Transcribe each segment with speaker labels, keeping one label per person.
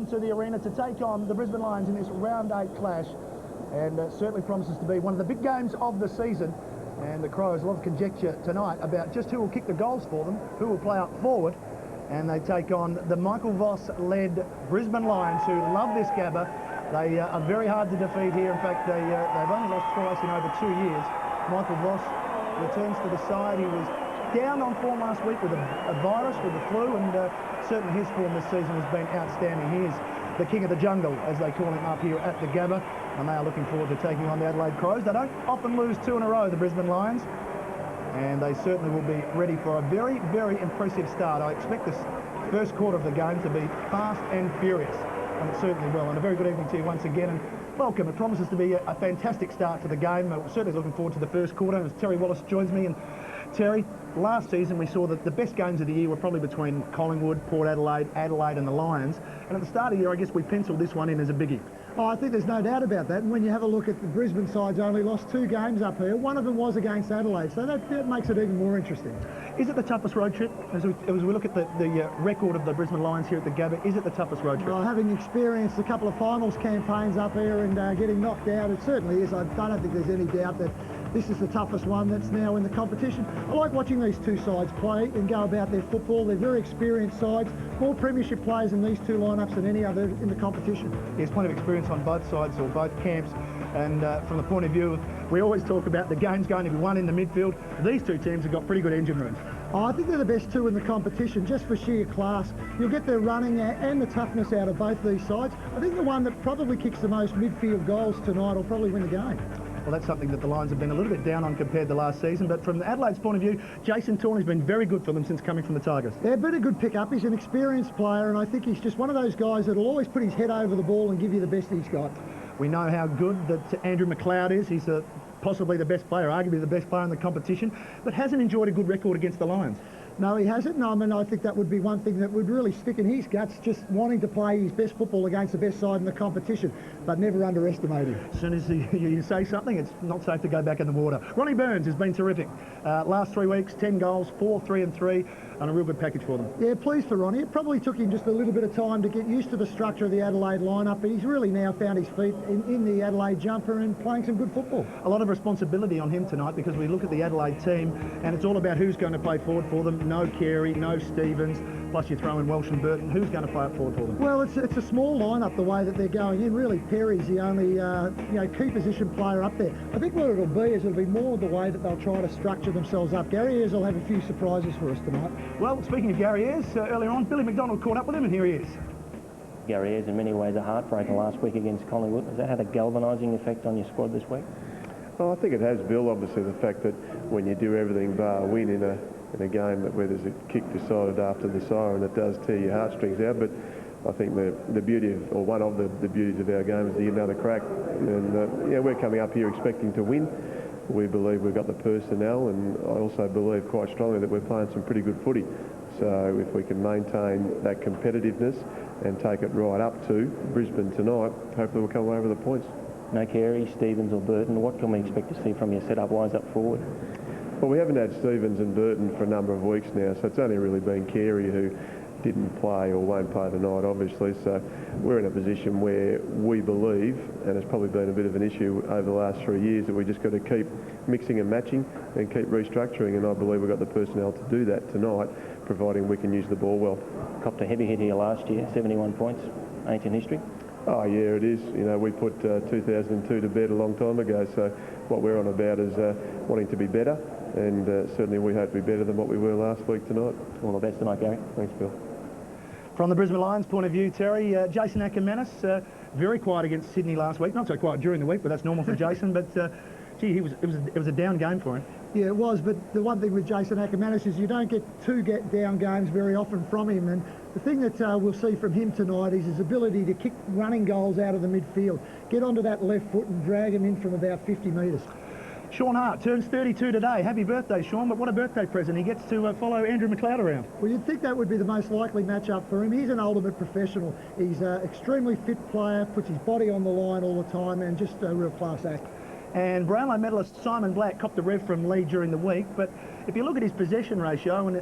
Speaker 1: to the arena to take on the Brisbane Lions in this round 8 clash, and certainly promises to be one of the big games of the season. And the Crows, a lot of conjecture tonight about just who will kick the goals for them, who will play up forward, and they take on the Michael Voss-led Brisbane Lions, who love this Gabba. They are very hard to defeat here. In fact, they've only lost twice in over 2 years. Michael Voss returns to the side. He was down on form last week with a virus, with the flu, and certainly his form this season has been outstanding. He is the king of the jungle, as they call him up here at the Gabba, and they are looking forward to taking on the Adelaide Crows. They don't often lose 2 in a row, the Brisbane Lions, and they certainly will be ready for a very, very impressive start. I expect this first quarter of the game to be fast and furious, and it certainly will. And a very good evening to you once again, and welcome. It promises to be a fantastic start to the game. We're certainly looking forward to the first quarter, as Terry Wallace joins me. And Terry, last season we saw that the best games of the year were probably between Collingwood, Port Adelaide, Adelaide and the Lions. And at the start of the year, I guess we penciled this one in as a biggie.
Speaker 2: Oh, I think there's no doubt about that. And when you have a look at the Brisbane sides, only lost 2 games up here. One of them was against Adelaide, so that makes it even more interesting.
Speaker 1: Is it the toughest road trip? As we look at the record of the Brisbane Lions here at the Gabba, is it the toughest road trip?
Speaker 2: Well, having experienced a couple of finals campaigns up here and getting knocked out, it certainly is. I don't think there's any doubt that this is the toughest one that's now in the competition. I like watching these 2 sides play and go about their football. They're very experienced sides, more premiership players in these 2 lineups than any other in the competition.
Speaker 1: There's plenty of experience on both sides or both camps, and from the point of view of, we always talk about the game's going to be won in the midfield. These 2 teams have got pretty good engine rooms.
Speaker 2: Oh, I think they're the best 2 in the competition, just for sheer class. You'll get the running and the toughness out of both these sides. I think the one that probably kicks the most midfield goals tonight will probably win the game.
Speaker 1: Well, that's something that the Lions have been a little bit down on compared to last season, but from Adelaide's point of view, Jason Tawney's been very good for them since coming from the Tigers.
Speaker 2: Yeah, been a good pick-up. He's an experienced player, and I think he's just one of those guys that'll always put his head over the ball and give you the best he's got.
Speaker 1: We know how good that Andrew McLeod is. He's possibly the best player, arguably the best player in the competition, but hasn't enjoyed a good record against the Lions.
Speaker 2: No, he hasn't. No, I mean, I think that would be one thing that would really stick in his guts, just wanting to play his best football against the best side in the competition, but never underestimate him.
Speaker 1: As soon as you say something, it's not safe to go back in the water. Ronnie Burns has been terrific. Last 3 weeks, 10 goals, 4, 3 and 3, and a real good package for them.
Speaker 2: Yeah, pleased for Ronnie. It probably took him just a little bit of time to get used to the structure of the Adelaide lineup, but he's really now found his feet in the Adelaide jumper and playing some good football.
Speaker 1: A lot of responsibility on him tonight, because we look at the Adelaide team and it's all about who's going to play forward for them. No Carey, no Stevens, plus you throw in Welsh and Burton. Who's going to play up forward for them?
Speaker 2: Well, it's a small lineup the way that they're going in. Really, Perry's the only key position player up there. I think what it'll be is it'll be more the way that they'll try to structure themselves up. Gary Ayres will have a few surprises for us tonight.
Speaker 1: Well, speaking of Gary Ayres, earlier on, Billy McDonald caught up with him, and here he is.
Speaker 3: Gary Ayres, in many ways, a heartbreaker last week against Collingwood. Has that had a galvanising effect on your squad this week?
Speaker 4: Well, I think it has, Bill. Obviously, the fact that when you do everything bar win in a game where there's a kick decided after the siren, it does tear your heartstrings out. But I think the beauty of, or one of the beauties of our game is to get another crack. And we're coming up here expecting to win. We believe we've got the personnel, and I also believe quite strongly that we're playing some pretty good footy. So if we can maintain that competitiveness and take it right up to Brisbane tonight, hopefully we'll come away with the points.
Speaker 3: No Carey, Stevens or Burton. What can we expect to see from you setup-wise up forward?
Speaker 4: Well, we haven't had Stevens and Burton for a number of weeks now, so it's only really been Carey who didn't play or won't play tonight, obviously. So we're in a position where we believe, and it's probably been a bit of an issue over the last 3 years, that we just got to keep mixing and matching and keep restructuring, and I believe we've got the personnel to do that tonight, providing we can use the ball well.
Speaker 3: Copped a heavy hit here last year, 71 points, ancient history.
Speaker 4: Oh yeah, it is. You know, we put 2002 to bed a long time ago, so what we're on about is wanting to be better, and certainly we hope to be better than what we were last week tonight.
Speaker 3: All the best tonight, Gary.
Speaker 4: Thanks, Bill.
Speaker 1: From the Brisbane Lions point of view, Terry, Jason Ackermanis, very quiet against Sydney last week. Not so quiet during the week, but that's normal for Jason. But gee, it was a down game for him.
Speaker 2: Yeah, it was, but the one thing with Jason Ackermanis is you don't get 2 down games very often from him, and the thing that we'll see from him tonight is his ability to kick running goals out of the midfield, get onto that left foot and drag him in from about 50 metres.
Speaker 1: Sean Hart turns 32 today. Happy birthday, Sean, but what a birthday present. He gets to follow Andrew McLeod around.
Speaker 2: Well, you'd think that would be the most likely matchup for him. He's an ultimate professional. He's an extremely fit player, puts his body on the line all the time, and just a real class act.
Speaker 1: And Brownlow medalist Simon Black copped the rev from Lee during the week, but if you look at his possession ratio and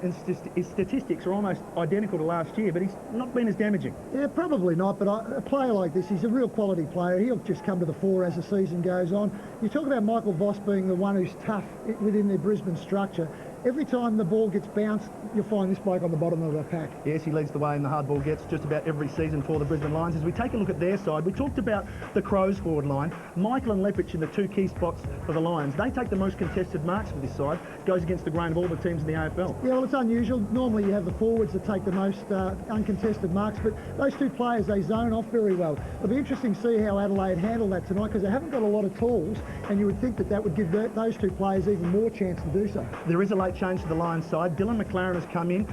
Speaker 1: his statistics are almost identical to last year, but he's not been as damaging.
Speaker 2: Yeah, probably not, but a player like this, he's a real quality player. He'll just come to the fore as the season goes on. You talk about Michael Voss being the one who's tough within their Brisbane structure. Every time the ball gets bounced, you'll find this bloke on the bottom of the pack.
Speaker 1: Yes, he leads the way in the hard ball gets just about every season for the Brisbane Lions. As we take a look at their side, we talked about the Crows forward line. Michael and Lepich in the two key spots for the Lions. They take the most contested marks for this side. Goes against the grain of all the teams in the AFL.
Speaker 2: Yeah, well, it's unusual. Normally you have the forwards that take the most uncontested marks, but those two players, they zone off very well. It'll be interesting to see how Adelaide handle that tonight, because they haven't got a lot of tools, and you would think that would give those two players even more chance to do so.
Speaker 1: There is a late change to the Lions side. Dylan McLaren has come in.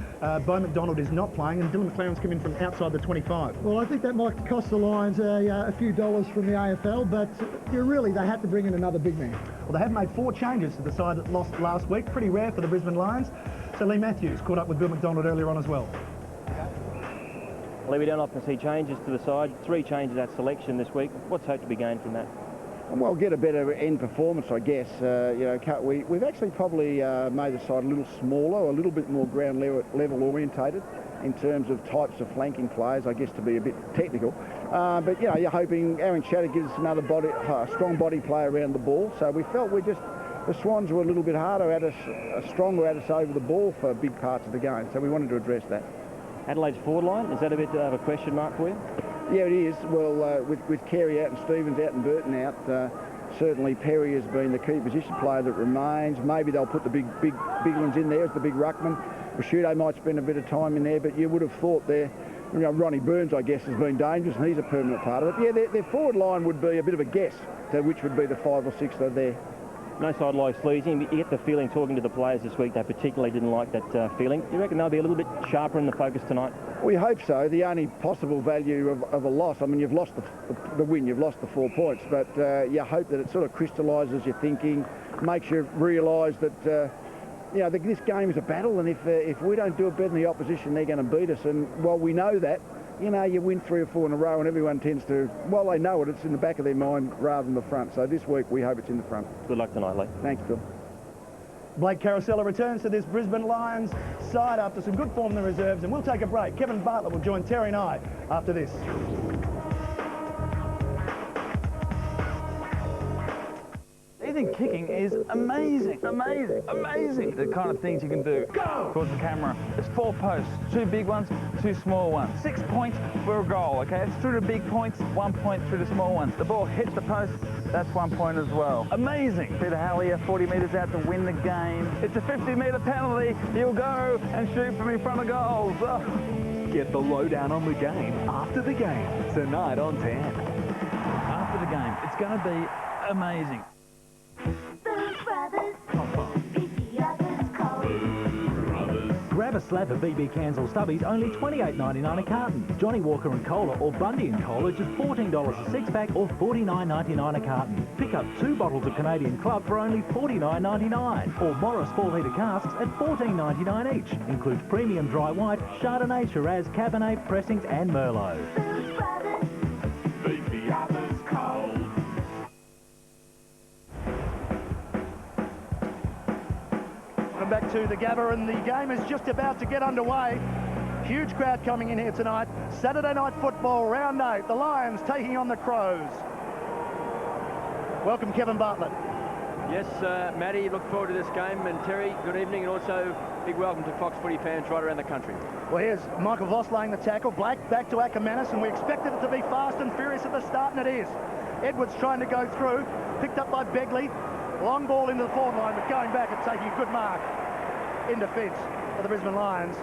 Speaker 1: Bo McDonald is not playing, and Dylan McLaren's come in from outside the 25.
Speaker 2: Well, I think that might cost the Lions a few dollars from the AFL, but they had to bring in another big man.
Speaker 1: Well, they have made 4 changes to the side that lost last week. Pretty rare for the Brisbane Lions. So Lee Matthews caught up with Bill McDonald earlier on as well.
Speaker 3: Lee, we don't often see changes to the side. 3 changes at selection this week. What's hope to be gained from that?
Speaker 5: Well, get a better end performance, I guess. We've actually probably made the side a little smaller, a little bit more ground level orientated in terms of types of flanking players, I guess, to be a bit technical. But you're hoping Aaron Chatter gives us another strong body play around the ball. So we felt the Swans were a little bit harder at us, stronger at us over the ball for big parts of the game. So we wanted to address that.
Speaker 3: Adelaide's forward line, is that a bit of a question mark for you?
Speaker 5: Yeah, it is. Well, with Carey out and Stevens out and Burton out, certainly Perry has been the key position player that remains. Maybe they'll put the big ones in there as the big ruckman. Rashudo might spend a bit of time in there, but you would have thought there, Ronnie Burns, I guess, has been dangerous, and he's a permanent part of it. Yeah, their forward line would be a bit of a guess to which would be the 5 or 6 that are there.
Speaker 3: No side like sleazing. You get the feeling, talking to the players this week, they particularly didn't like that feeling. Do you reckon they'll be a little bit sharper in the focus tonight?
Speaker 5: We hope so. The only possible value of a loss, I mean, you've lost the win, you've lost the 4 points, but you hope that it sort of crystallises your thinking, makes you realise that this game is a battle, and if we don't do it better than the opposition, they're going to beat us. And while we know that, you win 3 or 4 in a row, and everyone tends to, well, they know it, it's in the back of their mind rather than the front. So this week we hope it's in the front.
Speaker 3: Good luck tonight, Lee.
Speaker 5: Thanks, Bill.
Speaker 1: Blake Carosella returns to this Brisbane Lions side after some good form in the reserves, and we'll take a break. Kevin Bartlett will join Terry and I after this.
Speaker 6: Ethan kicking is amazing, amazing, amazing. The kind of things you can do. Go! Towards the camera. There's 4 posts, 2 big ones, 2 small ones. 6 points for a goal, okay? It's through the big points, 1 point through the small ones. The ball hits the post, that's 1 point as well. Amazing. Peter Hallier, 40 metres out to win the game. It's a 50-metre penalty. He'll go and shoot from in front of goals. Oh.
Speaker 7: Get the lowdown on the game after the game, tonight on 10.
Speaker 6: After the game, it's going to be amazing.
Speaker 7: Grab a slab of BB cans or stubbies, only $28.99 a carton. Johnny Walker and Cola or Bundy and Cola, just $14 a 6-pack or $49.99 a carton. Pick up 2 bottles of Canadian Club for only $49.99. Or Morris 4-litre casks at $14.99 each. Includes premium dry white, Chardonnay, Shiraz, Cabernet, Pressings and Merlot.
Speaker 1: Back to the Gabba, and the game is just about to get underway. Huge crowd coming in here tonight. Saturday night football, round 8. The Lions taking on the Crows. Welcome, Kevin Bartlett.
Speaker 8: Yes, Matty, look forward to this game. And Terry, good evening, and also big welcome to Fox Footy fans right around the country.
Speaker 1: Well, here's Michael Voss laying the tackle. Black back to Ackermanis, and we expected it to be fast and furious at the start, and it is. Edwards trying to go through, picked up by Begley. Long ball into the forward line, but going back and taking a good mark in defence for the Brisbane Lions.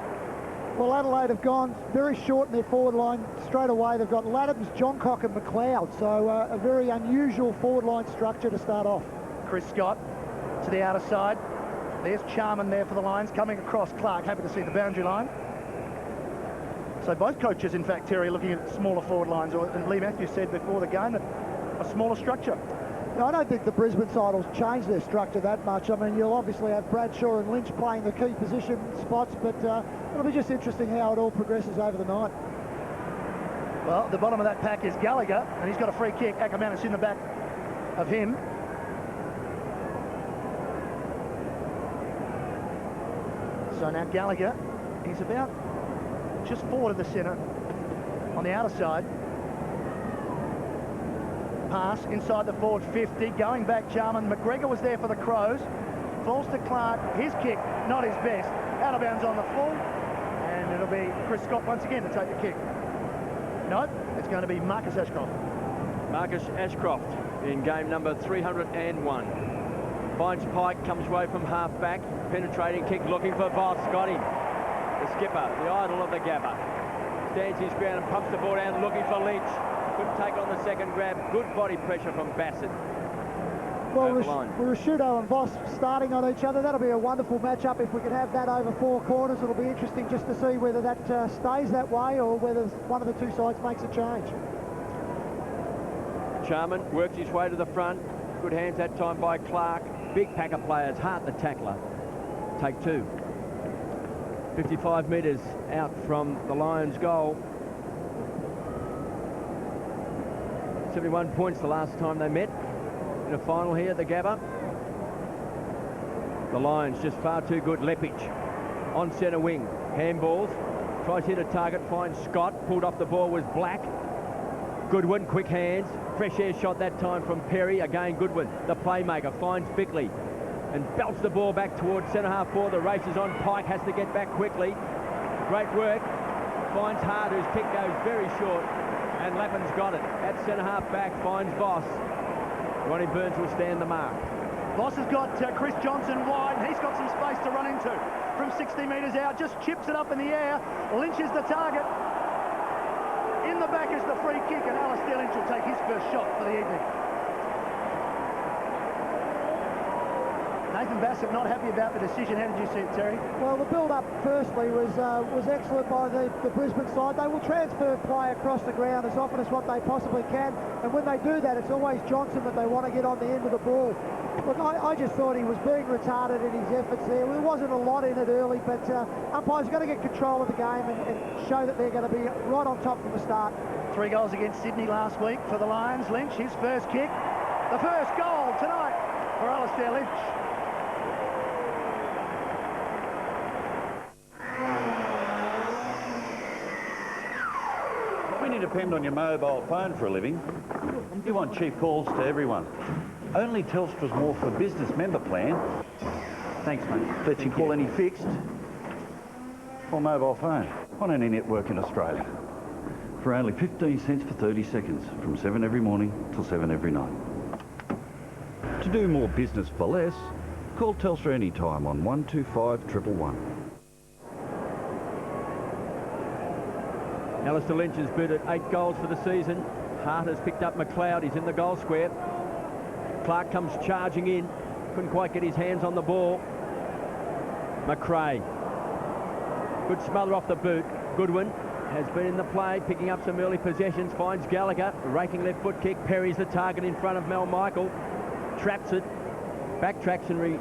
Speaker 2: Well, Adelaide have gone very short in their forward line straight away. They've got Laddams, Johncock and McLeod, so a very unusual forward line structure to start off.
Speaker 1: Chris Scott to the outer side. There's Charman there for the Lions, coming across. Clark, happy to see the boundary line. So both coaches, in fact, Terry, looking at smaller forward lines, and Lee Matthews said before the game that a smaller structure.
Speaker 2: No, I don't think the Brisbane side will change their structure that much. I mean, you'll obviously have Bradshaw and Lynch playing the key position spots, but it'll be just interesting how it all progresses over the night.
Speaker 1: Well, the bottom of that pack is Gallagher, and he's got a free kick. Ackermanis in the back of him. So now Gallagher, he's about just forward of the centre on the outer side. Pass inside the forward 50, going back Jarman. McGregor was there for the Crows. Falls to Clark, his kick, not his best. Out of bounds on the full, and it'll be Chris Scott once again to take the kick. No, it's going to be Marcus Ashcroft.
Speaker 8: Marcus Ashcroft in game number 301. Finds Pike, comes away from half-back, penetrating kick, looking for Voss, got him. The skipper, the idol of the Gabba, stands his ground and pumps the ball down, looking for Lynch. Couldn't take on the second grab. Good body pressure from Bassett.
Speaker 2: Well, with Rashudo and Voss starting on each other, that'll be a wonderful matchup. If we can have that over 4 quarters, it'll be interesting just to see whether that stays that way or whether one of the two sides makes a change.
Speaker 8: Charman works his way to the front. Good hands that time by Clark. Big pack of players. Hart the tackler. Take 2. 55 metres out from the Lions' goal. 71 points the last time they met in a final here at the Gabba. The Lions just far too good. Lepich on centre wing. Handballs. Tries to hit a target. Finds Scott. Pulled off the ball was Black. Goodwin, quick hands. Fresh air shot that time from Perry. Again, Goodwin, the playmaker, finds Bickley and belts the ball back towards centre half forward. The race is on. Pike has to get back quickly. Great work. Finds Hart, whose kick goes very short. And Lappin's got it. At centre half back, finds Voss. Ronnie Burns will stand the mark.
Speaker 1: Voss has got Chris Johnson wide, and he's got some space to run into. From 60 metres out, just chips it up in the air. Lynch is the target. In the back is the free kick, and Alistair Lynch will take his first shot for the evening. Nathan Bassett not happy about the decision. How did you see it, Terry?
Speaker 2: Well, the build-up firstly was excellent by the Brisbane side. They will transfer play across the ground as often as what they possibly can, and when they do that, it's always Johnson that they want to get on the end of the ball. Look, I just thought he was being retarded in his efforts there. There wasn't a lot in it early, but umpires are going to get control of the game and show that they're going to be right on top from the start.
Speaker 1: 3 goals against Sydney last week for the Lions. Lynch, his first kick. The first goal tonight for Alistair Lynch.
Speaker 9: When you depend on your mobile phone for a living, you want cheap calls to everyone. Only Telstra's more for business member plan. Thanks, mate. Lets you call any fixed or mobile phone on any network in Australia for only 15 cents for 30 seconds from 7 every morning till 7 every night. To do more business for less, call Telstra anytime on 125 111.
Speaker 8: Alistair Lynch has booted 8 goals for the season. Hart has picked up McLeod. He's in the goal square. Clark comes charging in. Couldn't quite get his hands on the ball. McRae. Good smother off the boot. Goodwin has been in the play, picking up some early possessions. Finds Gallagher. Raking left foot kick. Perry's the target in front of Mel Michael. Traps it. Backtracks and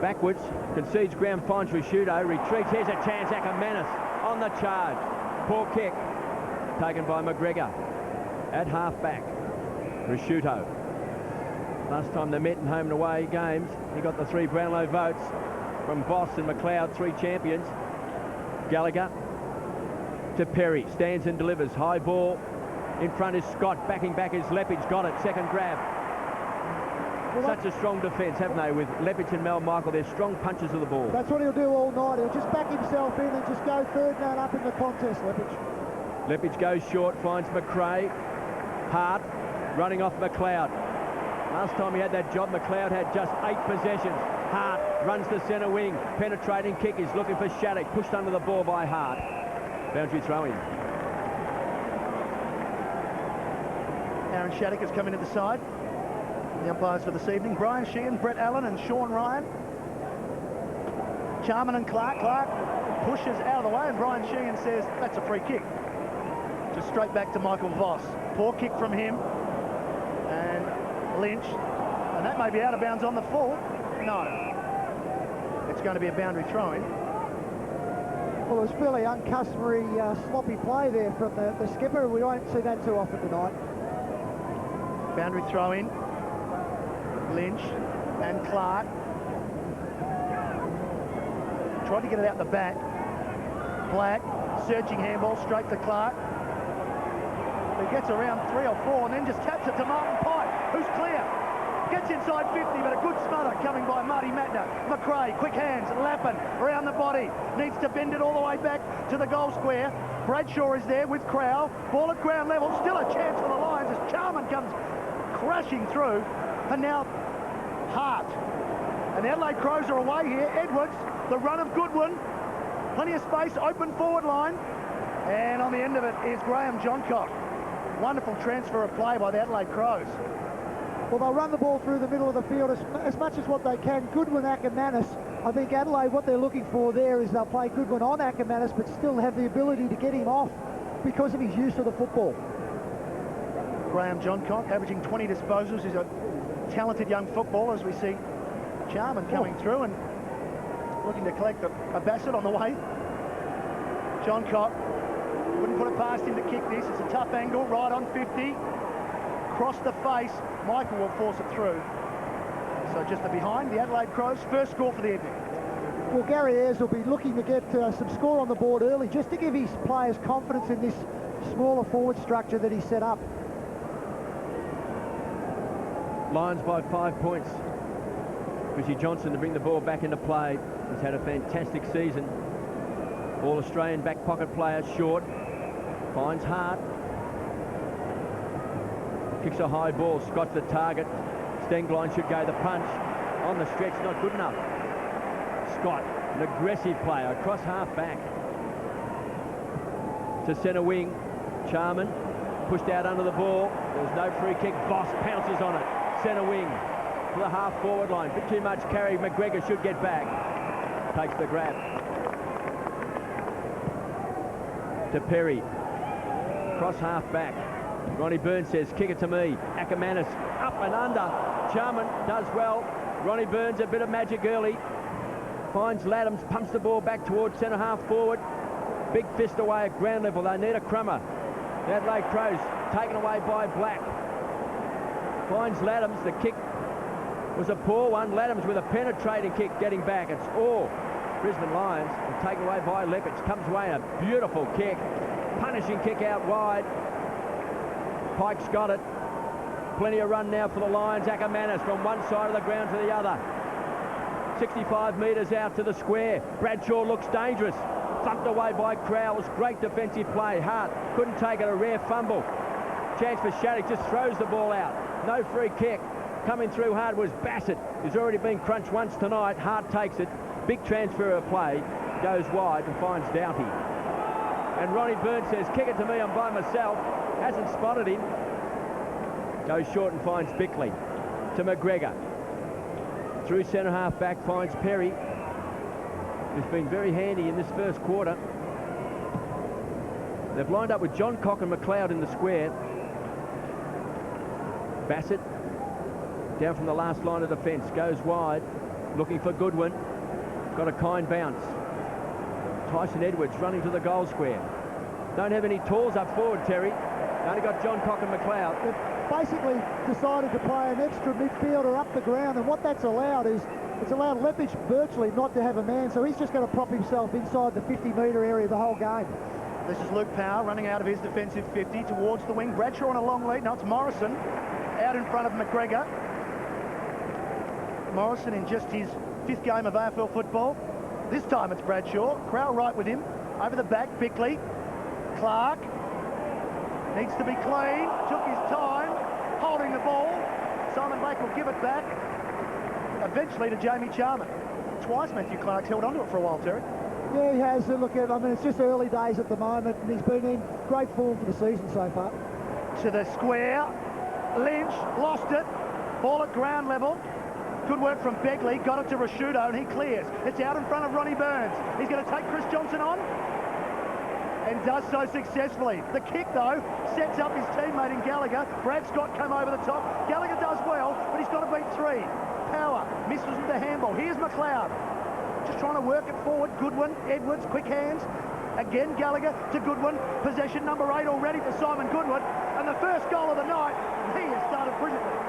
Speaker 8: backwards. Concedes ground. Finds Rashudo. Retreats. Here's a chance. Ackermanis on the charge. Poor kick. Taken by McGregor. At half back. Rashudo. Last time they met in home and away games, he got the 3 Brownlow votes from Voss and McLeod, 3 champions. Gallagher to Perry, stands and delivers. High ball. In front is Scott, backing back is Lepich, got it, second grab. Well, such a strong defence, haven't they, with Lepich and Mel Michael. They're strong punches of the ball.
Speaker 2: That's what he'll do all night. He'll just back himself in and just go third man up in the contest, Lepich.
Speaker 8: Lepich goes short, finds McRae. Hart running off McLeod. Last time he had that job, McLeod had just 8 possessions. Hart runs the centre wing. Penetrating kick is looking for Shattuck. Pushed under the ball by Hart. Boundary throw in.
Speaker 1: Aaron Shattuck has come into the side. The umpires for this evening, Brian Sheehan, Brett Allen and Sean Ryan. Charman and Clark. Clark pushes out of the way and Brian Sheehan says that's a free kick. Just straight back to Michael Voss. Poor kick from him. And Lynch. And that may be out of bounds on the full. No. It's going to be a boundary throw-in.
Speaker 2: Well, it was fairly uncustomary sloppy play there from the skipper. We won't see that too often tonight.
Speaker 1: Boundary throw-in. Lynch and Clark. tried to get it out the back. Black, searching handball straight to Clark. He gets around 3 or 4 and then just taps it to Martin Pike, who's clear. Gets inside 50, but a good smother coming by Marty Matner. McRae, quick hands, Lappin around the body. Needs to bend it all the way back to the goal square. Bradshaw is there with Crowell. Ball at ground level, still a chance for the Lions as Charman comes crashing through. And now Hart. And the Adelaide Crows are away here. Edwards, the run of Goodwin. Plenty of space, open forward line. And on the end of it is Graham Johncock. Wonderful transfer of play by the Adelaide Crows.
Speaker 2: Well, they'll run the ball through the middle of the field as much as what they can. Goodwin, Ackermanis. I think Adelaide, what they're looking for there is they'll play Goodwin on Ackermanis, but still have the ability to get him off because of his use of the football.
Speaker 1: Graham Johncock averaging 20 disposals. He's a talented young footballer, as we see Charman coming through and looking to collect a Bassett on the way. Johncock wouldn't put it past him to kick this. It's a tough angle, right on 50. Across the face, Michael will force it through. So just the behind, the Adelaide Crows, first score for the evening.
Speaker 2: Well, Gary Ayres will be looking to get some score on the board early, just to give his players confidence in this smaller forward structure that he set up.
Speaker 8: Lions by 5 points. Chrissy Johnson to bring the ball back into play. He's had a fantastic season. All-Australian back pocket player, short. Finds Hart. Kicks a high ball. Scott's the target. Stenglein should go the punch. On the stretch, not good enough. Scott, an aggressive player, across half back. To centre wing. Charman pushed out under the ball. There's no free kick. Voss pounces on it. Centre wing to the half forward line. Bit too much carry. McGregor should get back. Takes the grab. To Perry. Cross half back. Ronnie Burns says, kick it to me. Ackermanis up and under. Charman does well. Ronnie Burns a bit of magic early. Finds Laddams, pumps the ball back towards centre half forward. Big fist away at ground level. They need a crummer. The Adelaide Crows taken away by Black. Finds Laddams. The kick was a poor one. Laddams with a penetrating kick getting back. It's all Brisbane Lions. And taken away by Lepich. Comes away a beautiful kick. Punishing kick out wide. Pike's got it. Plenty of run now for the Lions. Ackermanis from one side of the ground to the other. 65 metres out to the square. Bradshaw looks dangerous. Thumped away by Crowell. Great defensive play. Hart couldn't take it. A rare fumble. Chance for Shattuck. Just throws the ball out. No free kick. Coming through hard was Bassett, who's already been crunched once tonight. Hart takes it. Big transfer of play. Goes wide and finds Doughty. And Ronnie Burns says, kick it to me, I'm by myself. Hasn't spotted him. Goes short and finds Bickley. To McGregor. Through centre half back finds Perry, who's been very handy in this first quarter. They've lined up with Johncock and McLeod in the square. Bassett down from the last line of defence. Goes wide. Looking for Goodwin. Got a kind bounce. Tyson Edwards running to the goal square. Don't have any tools up forward, Terry. Only got Johncock and McLeod.
Speaker 2: They've basically decided to play an extra midfielder up the ground, and what that's allowed is it's allowed Lepich virtually not to have a man, so he's just going to prop himself inside the 50-metre area the whole game.
Speaker 1: This is Luke Power running out of his defensive 50 towards the wing. Bradshaw on a long lead. Now it's Morrison out in front of McGregor. Morrison in just his 5th game of AFL football. This time it's Bradshaw. Crowell right with him. Over the back, Bickley. Clark needs to be clean. Took his time. Holding the ball. Simon Blake will give it back. Eventually to Jamie Charman. Twice Matthew Clark's held onto it for a while, Terry.
Speaker 2: Yeah, he has. Look, I mean, it's just early days at the moment, and he's been in great form for the season so far.
Speaker 1: To the square. Lynch lost it. Ball at ground level. Good work from Begley. Got it to Rashudo, and he clears. It's out in front of Ronnie Burns. He's going to take Chris Johnson on. And does so successfully. The kick, though, sets up his teammate in Gallagher. Brad Scott come over the top. Gallagher does well, but he's got to beat 3. Power misses with the handball. Here's McLeod. Just trying to work it forward. Goodwin, Edwards, quick hands. Again, Gallagher to Goodwin. Possession number 8 already for Simon Goodwin. And the first goal of the night. He has started brilliantly.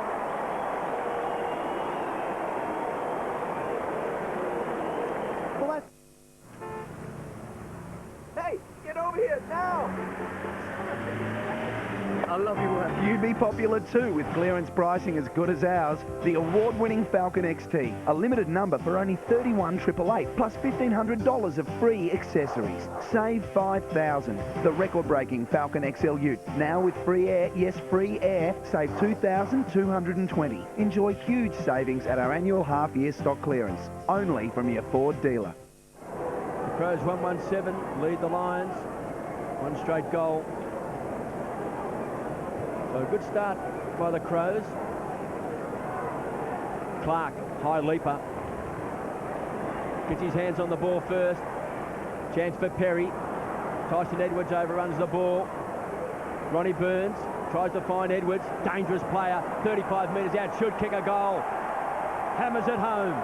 Speaker 10: I love you, mate.
Speaker 11: You'd be popular too with clearance pricing as good as ours. The award-winning Falcon XT, a limited number for only $31,888 plus $1,500 of free accessories. Save $5,000. The record-breaking Falcon XL Ute, now with free air. Yes, free air. Save $2,220. Enjoy huge savings at our annual half-year stock clearance, only from your Ford dealer.
Speaker 8: The Crows 1-1-7 lead the Lions. One straight goal. So a good start by the Crows. Clark, high leaper. Gets his hands on the ball first. Chance for Perry. Tyson Edwards overruns the ball. Ronnie Burns tries to find Edwards. Dangerous player. 35 metres out. Should kick a goal. Hammers it home.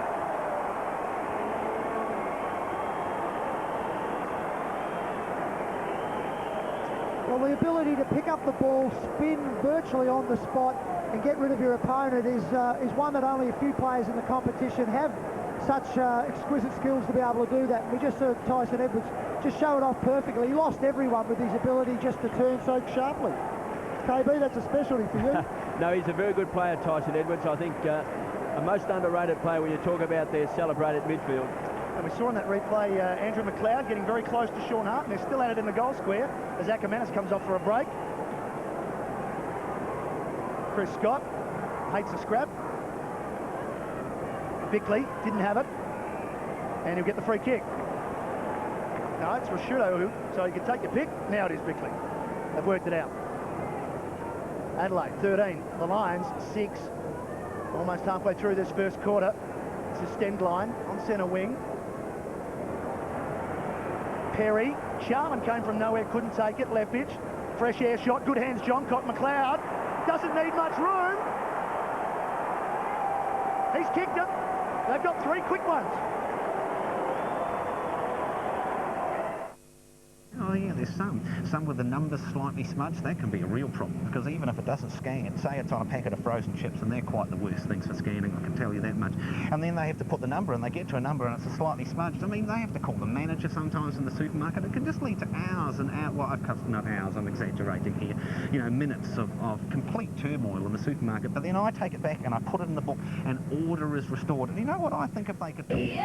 Speaker 2: Well, the ability to pick up the ball, spin virtually on the spot and get rid of your opponent is one that only a few players in the competition have such exquisite skills to be able to do that. We just saw Tyson Edwards just show it off perfectly. He lost everyone with his ability just to turn so sharply. KB, that's a specialty for you.
Speaker 8: No, he's a very good player, Tyson Edwards. I think a most underrated player when you talk about their celebrated midfield.
Speaker 1: And we saw in that replay Andrew McLeod getting very close to Sean Hart, and they're still at it in the goal square as Ackermanis comes off for a break. Chris Scott hates a scrap. Bickley didn't have it, and he'll get the free kick. No, it's Rashudo, so you can take your pick. Now it is Bickley. They've worked it out. Adelaide 13, the Lions 6. Almost halfway through this first quarter. It's a stemmed line on centre wing. Perry, Charman came from nowhere, couldn't take it, left pitch, fresh air shot, good hands, John Cott McLeod, doesn't need much room. He's kicked it. They've got three quick ones.
Speaker 12: Oh yeah, there's some with the numbers slightly smudged. That can be a real problem, because even if it doesn't scan, say it's on a packet of frozen chips, and they're quite the worst things for scanning, I can tell you that much. And then they have to put the number, and they get to a number and it's a slightly smudged. I mean, they have to call the manager sometimes in the supermarket. It can just lead to hours and hours, well, not hours, I'm exaggerating here, you know, minutes of complete turmoil in the supermarket. But then I take it back and I put it in the book and order is restored. And you know what I think if they could do?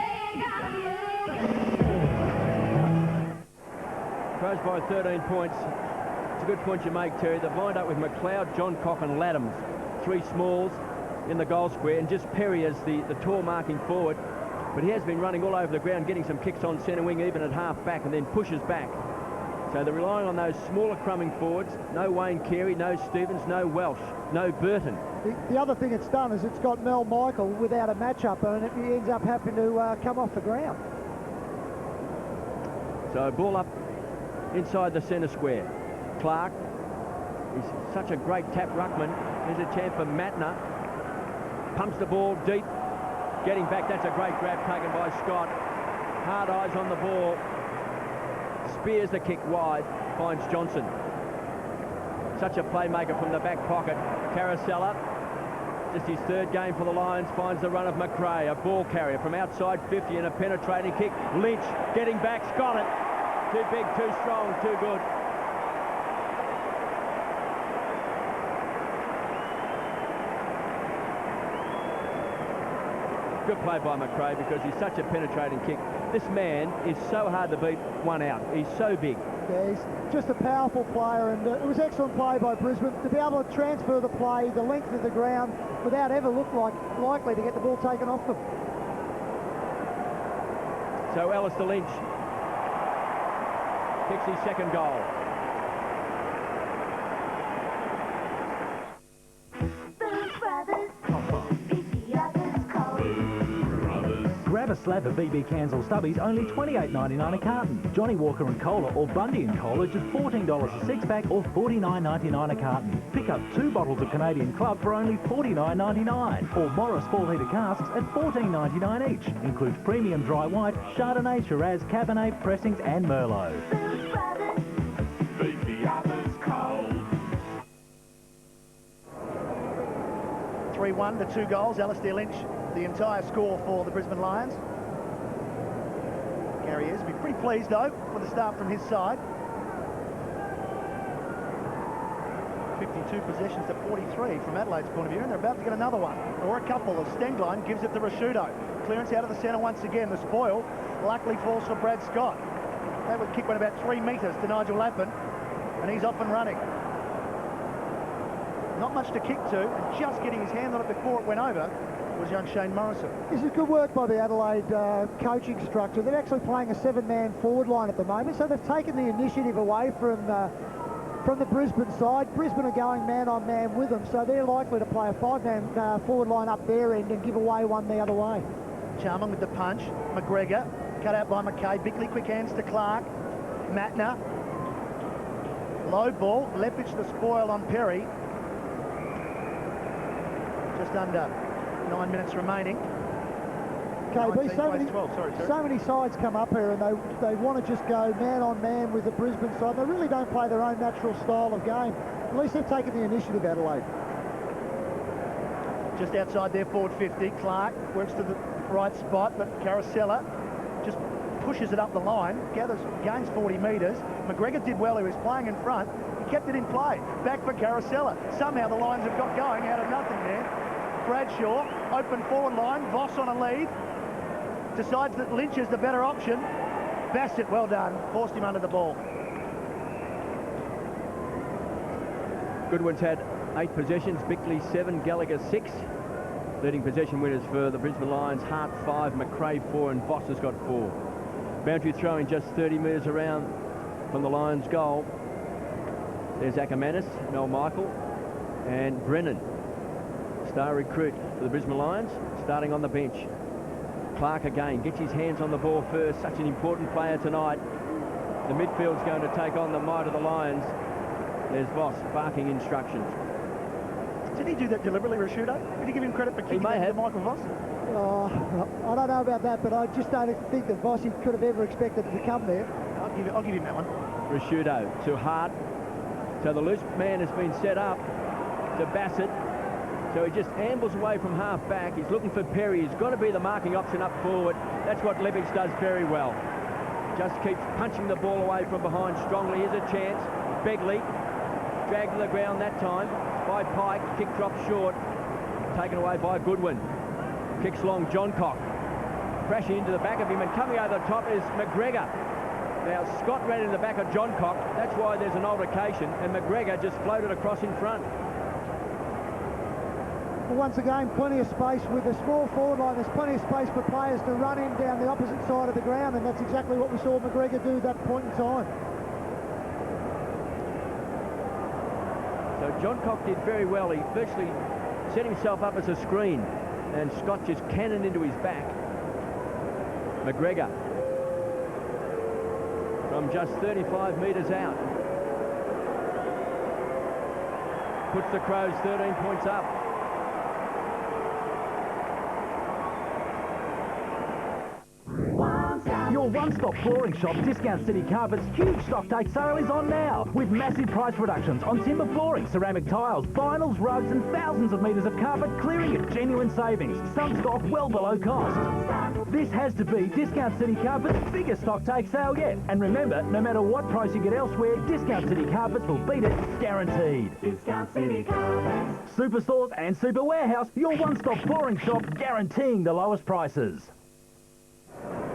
Speaker 8: Crows by 13 points. It's a good point you make, Terry. They've lined up with McLeod, John Cock and Laddams. Three smalls in the goal square, and just Perry as the tall marking forward. But he has been running all over the ground, getting some kicks on centre wing, even at half back, and then pushes back. So they're relying on those smaller crumbing forwards. No Wayne Carey, no Stevens, no Welsh, no Burton.
Speaker 2: The other thing it's done is it's got Mel Michael without a match-up, and he ends up having to come off the ground.
Speaker 8: So ball up inside the centre square. Clark, he's such a great tap ruckman. There's a chance for Matner. Pumps the ball deep. Getting back, that's a great grab taken by Scott. Hard eyes on the ball. Spears the kick wide, finds Johnson. Such a playmaker from the back pocket. Caracella, just his third game for the Lions, finds the run of McRae, a ball carrier from outside 50 and a penetrating kick. Lynch getting back, got it. Too big, too strong, too good. Good play by McRae, because he's such a penetrating kick. This man is so hard to beat one out. He's so big.
Speaker 2: Yeah, he's just a powerful player, and it was excellent play by Brisbane to be able to transfer the play, the length of the ground, without ever likely to get the ball taken off them.
Speaker 8: So Alistair Lynch kicks his second goal.
Speaker 7: Grab a slab of BB cans or stubbies, only $28.99 a carton. Johnny Walker and Cola or Bundy and Cola, just $14 a six-pack or $49.99 a carton. Pick up 2 bottles of Canadian Club for only $49.99. Or Morris 4-litre casks at $14.99 each. Includes premium dry white, Chardonnay, Shiraz, Cabernet, Pressings and Merlot.
Speaker 1: 3-1 to 2 goals. Alistair Lynch, the entire score for the Brisbane Lions. Gary is be pretty pleased though with the start from his side. 52 possessions to 43 from Adelaide's point of view, and they're about to get another one, or a couple, as Stenglein gives it to Rashudo. Clearance out of the centre once again. The spoil luckily falls for Brad Scott. That would kick one about 3 metres to Nigel Lappin, and he's off and running. Not much to kick to, and just getting his hand on it before it went over was young Shane Morrison.
Speaker 2: This is good work by the Adelaide coaching structure. They're actually playing a 7-man forward line at the moment, so they've taken the initiative away from the Brisbane side. Brisbane are going man-on-man with them, so they're likely to play a 5-man forward line up their end and give away one the other way.
Speaker 1: Charman with the punch. McGregor, cut out by McKay. Bickley, quick hands to Clark. Matner. Low ball. Lepich the spoil on Perry. Just under 9 minutes remaining.
Speaker 2: KB, so many sides come up here and they want to just go man-on-man with the Brisbane side. They really don't play their own natural style of game. At least they've taken the initiative, Adelaide.
Speaker 1: Just outside their forward 50. Clark works to the right spot, but Carosella just pushes it up the line, gains 40 metres. McGregor did well. He was playing in front. He kept it in play. Back for Carosella. Somehow the Lions have got going out of nothing there. Bradshaw, open forward line. Voss on a lead. Decides that Lynch is the better option. Bassett, well done. Forced him under the ball.
Speaker 8: Goodwin's had 8 possessions, Bickley 7, Gallagher 6. Leading possession winners for the Brisbane Lions, Hart 5, McRae 4 and Voss has got 4. Boundary throwing just 30 metres around from the Lions goal. There's Ackermanis, Noel Michael and Brennan. Star recruit for the Brisbane Lions, starting on the bench. Clark again gets his hands on the ball first, such an important player tonight. The midfield's going to take on the might of the Lions. There's Voss barking instructions.
Speaker 1: Did he do that deliberately, Rashudo? Did he give him credit for kicking that to Michael Voss?
Speaker 2: I don't know about that, but I just don't think that Voss could have ever expected to come there.
Speaker 1: I'll give him that one.
Speaker 8: Rashudo to Hart. So the loose man has been set up to Bassett. So he just ambles away from half back. He's looking for Perry. He's got to be the marking option up forward. That's what Lepich does very well. Just keeps punching the ball away from behind strongly. Here's a chance. Begley dragged to the ground that time by Pike. Kick dropped short. Taken away by Goodwin. Kicks long Johncock. Crashing into the back of him and coming over the top is McGregor. Now Scott ran in the back of Johncock. That's why there's an altercation, and McGregor just floated across in front.
Speaker 2: Well, once again, plenty of space with a small forward line. There's plenty of space for players to run in down the opposite side of the ground, and that's exactly what we saw McGregor do at that point in time.
Speaker 8: So Johncock did very well. He virtually set himself up as a screen, and Scott just cannoned into his back. McGregor from just 35 metres out puts the Crows 13 points up.
Speaker 7: Your one-stop flooring shop, Discount City Carpets' huge stock take sale is on now, with massive price reductions on timber flooring, ceramic tiles, vinyls, rugs and thousands of metres of carpet clearing at genuine savings. Some stock well below cost. This has to be Discount City Carpets' biggest stock take sale yet. And remember, no matter what price you get elsewhere, Discount City Carpets will beat it, guaranteed. Discount City Carpets. Superstores and Super Warehouse, your one-stop flooring shop, guaranteeing the lowest prices.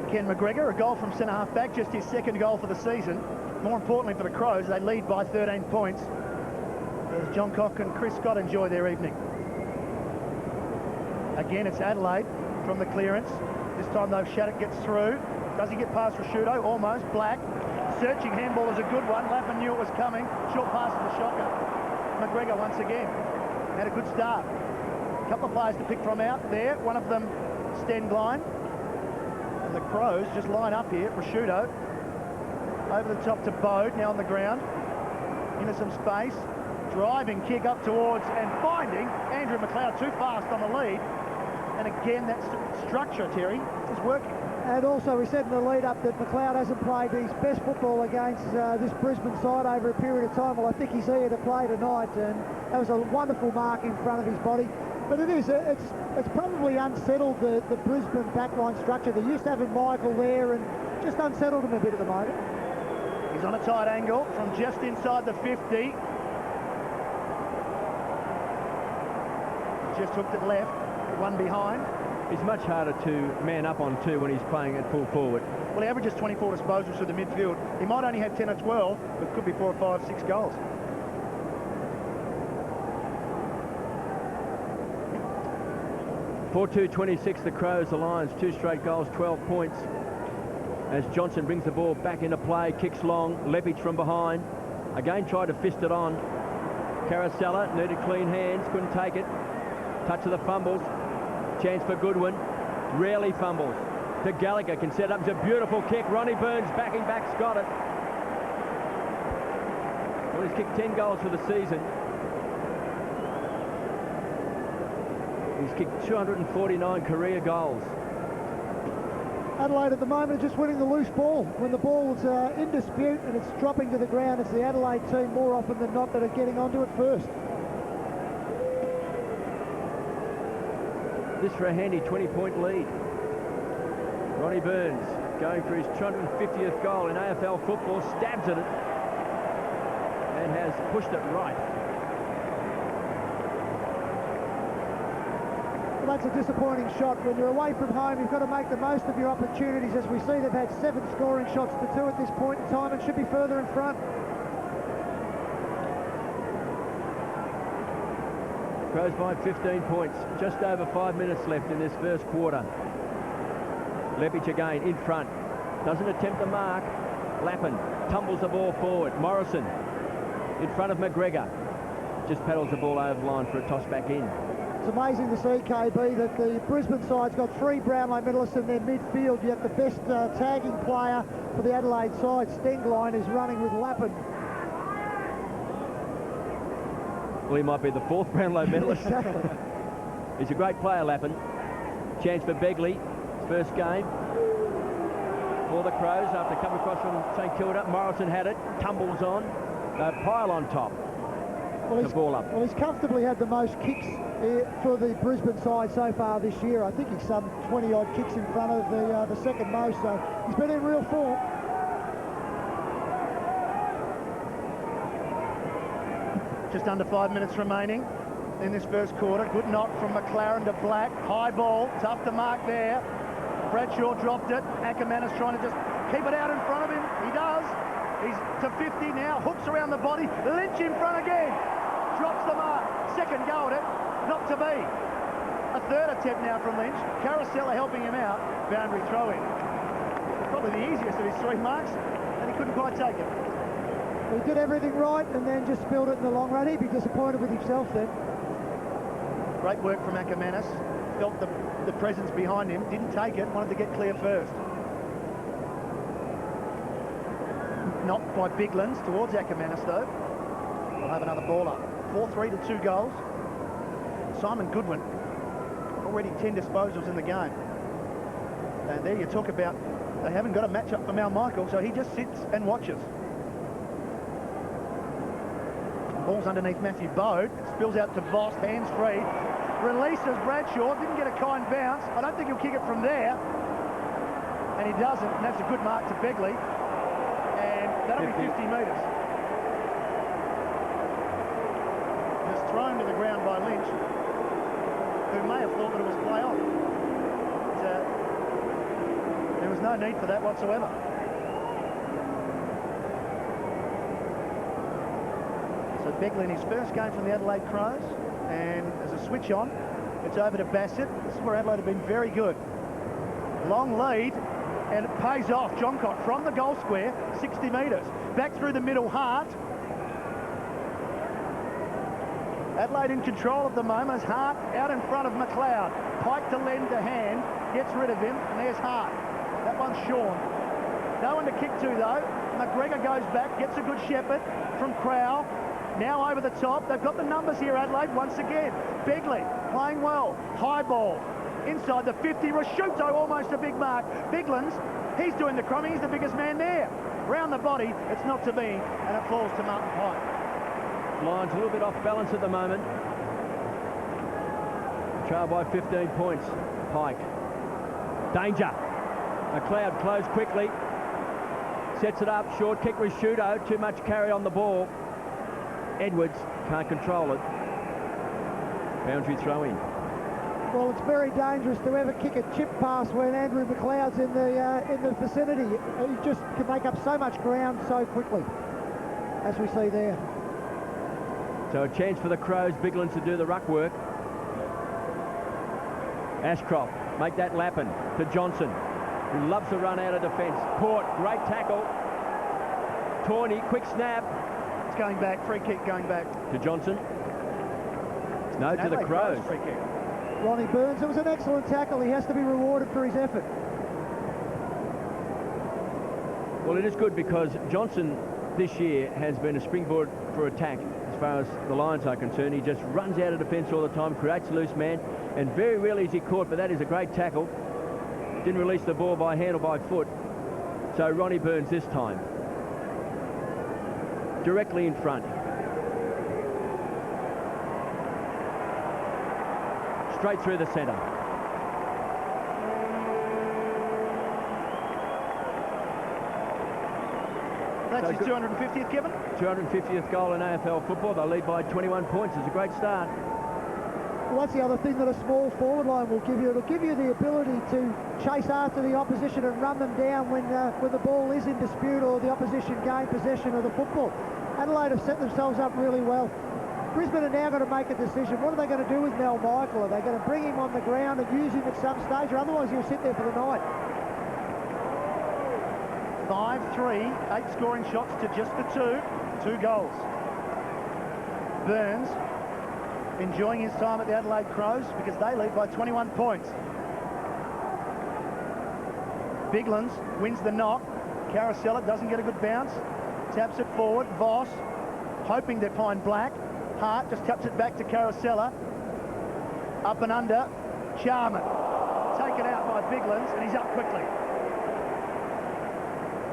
Speaker 1: Ken McGregor, a goal from centre-half back, just his second goal for the season. More importantly for the Crows, they lead by 13 points as Johncock and Chris Scott enjoy their evening. Again, it's Adelaide from the clearance. This time, though, Shattuck gets through. Does he get past Rashudo? Almost. Black. Searching handball is a good one. Lappin knew it was coming. Short pass to the shocker. McGregor once again had a good start. A couple of players to pick from out there. One of them, Stenglein. And the Crows just line up here. Rashudo over the top to Bode, now on the ground. Into some space. Driving kick up towards and finding Andrew McLeod too fast on the lead. And again, that structure, Terry, is working.
Speaker 2: And also, we said in the lead-up that McLeod hasn't played his best football against this Brisbane side over a period of time. Well, I think he's here to play tonight, and that was a wonderful mark in front of his body. But it's probably unsettled the Brisbane backline structure. They're used to having Michael there, and just unsettled him a bit at the moment.
Speaker 1: He's on a tight angle from just inside the 50. Just hooked it left, one behind.
Speaker 8: It's much harder to man up on two when he's playing at full forward.
Speaker 1: Well, he averages 24 disposals through the midfield. He might only have 10 or 12, but could be 4 or 5, 6 goals.
Speaker 8: (4-2-26) the Crows, the Lions, 2 straight goals, 12 points. As Johnson brings the ball back into play, kicks long, Leppich from behind. Again tried to fist it on. Caracella needed clean hands, couldn't take it. Touch of the fumbles. Chance for Goodwin. Rarely fumbles. To Gallagher, can set up. It's a beautiful kick. Ronnie Burns backing back, got it. Well, he's kicked 10 goals for the season. He's kicked 249 career goals.
Speaker 2: Adelaide at the moment are just winning the loose ball. When the ball's in dispute and it's dropping to the ground, it's the Adelaide team more often than not that are getting onto it first.
Speaker 8: This for a handy 20-point lead. Ronnie Burns going for his 250th goal in AFL football, stabs at it and has pushed it right.
Speaker 2: Well, that's a disappointing shot. When you're away from home, you've got to make the most of your opportunities. As we see, they've had 7 scoring shots to 2 at this point in time and should be further in front.
Speaker 8: Crows by 15 points. Just over 5 minutes left in this first quarter. Leppich again in front. Doesn't attempt the mark. Lappin tumbles the ball forward. Morrison in front of McGregor. Just paddles the ball over the line for a toss back in.
Speaker 2: It's amazing to see, KB, that the Brisbane side's got 3 Brownlow medalists in their midfield, yet the best tagging player for the Adelaide side, Stenglein, is running with Lappin.
Speaker 8: Well, he might be the 4th Brownlow medalist.
Speaker 2: Exactly.
Speaker 8: He's a great player, Lappin. Chance for Begley. First game for the Crows after coming across from St Kilda. Morrison had it. Tumbles on. Pile on top.
Speaker 2: Well,
Speaker 8: the ball up.
Speaker 2: Well, he's comfortably had the most kicks for the Brisbane side so far this year. I think he's some 20-odd kicks in front of the second most, so he's been in real form.
Speaker 1: Just under 5 minutes remaining in this first quarter. Good knock from McLaren to Black. High ball, tough to mark there. Bradshaw dropped it. Ackermanis trying to just keep it out in front of him. He does. He's to 50 now. Hooks around the body. Lynch in front again. Drops the mark. Second go at it. Not to be. A third attempt now from Lynch. Caracella helping him out. Boundary throw in. Probably the easiest of his 3 marks, and he couldn't quite take it.
Speaker 2: He did everything right and then just spilled it in the long run. He'd be disappointed with himself then.
Speaker 1: Great work from Ackermanis. Felt the presence behind him. Didn't take it. Wanted to get clear first. Knocked by Biglands towards Ackermanis though. We'll have another ball up. 4-3 to 2 goals. Simon Goodwin. Already 10 disposals in the game. And there you talk about they haven't got a match-up for Mal Michael, so he just sits and watches. Ball's underneath Matthew Bode. Spills out to Voss, hands free. Releases Bradshaw. Didn't get a kind bounce. I don't think he'll kick it from there. And he doesn't. And that's a good mark to Begley. And that'll be 50 metres. Just thrown to the ground by Lynch, who may have thought that it was play off. But, there was no need for that whatsoever. So Begley in his first game from the Adelaide Crows, and as a switch on, it's over to Bassett. This is where Adelaide have been very good. Long lead, and it pays off. Joncott from the goal square, 60 metres. Back through the middle, Hart. Adelaide in control at the moment as Hart out in front of McLeod. Pike to lend to hand, gets rid of him, and there's Hart. That one's Shawn. No one to kick to though. McGregor goes back, gets a good shepherd from Crowell. Now over the top. They've got the numbers here, Adelaide, once again. Begley playing well. High ball. Inside the 50. Rasciuto almost a big mark. Biglands, he's doing the crumbing. He's the biggest man there. Round the body, it's not to be, and it falls to Martin Pike.
Speaker 8: Lions a little bit off balance at the moment. Trail by 15 points. Pike. Danger. McLeod closed quickly. Sets it up. Short kick with Rasciuto. Too much carry on the ball. Edwards can't control it. Boundary throw in.
Speaker 2: Well, it's very dangerous to ever kick a chip pass when Andrew McLeod's in the vicinity. He just can make up so much ground so quickly, as we see there.
Speaker 8: So a chance for the Crows, Biglands, to do the ruck work. Ashcroft, make that Lappin to Johnson, who loves to run out of defence. Caught, great tackle. Tawney, quick snap.
Speaker 1: It's going back, free kick going back.
Speaker 8: To Johnson. No, to the Crows.
Speaker 1: Free kick.
Speaker 2: Ronnie Burns, it was an excellent tackle. He has to be rewarded for his effort.
Speaker 8: Well, it is good because Johnson this year has been a springboard for attack as far as the Lions are concerned. He just runs out of defence all the time, creates a loose man, and very rarely is he caught, but that is a great tackle. Didn't release the ball by hand or by foot. So Ronnie Burns this time. Directly in front. Straight through the centre.
Speaker 1: That's his 250th, Kevin?
Speaker 8: 250th goal in AFL football. They lead by 21 points. It's a great start.
Speaker 2: Well, that's the other thing that a small forward line will give you. It'll give you the ability to chase after the opposition and run them down when the ball is in dispute or the opposition gain possession of the football. Adelaide have set themselves up really well. Brisbane are now going to make a decision. What are they going to do with Mel Michael? Are they going to bring him on the ground and use him at some stage, or otherwise he'll sit there for the night?
Speaker 1: 5-3, 8 scoring shots to just the 2 goals. Burns enjoying his time at the Adelaide Crows because they lead by 21 points. Biglands wins the knock. Carousella doesn't get a good bounce. Taps it forward. Voss hoping to find Black. Hart just taps it back to Carousella. Up and under. Charman taken out by Biglands, and he's up quickly.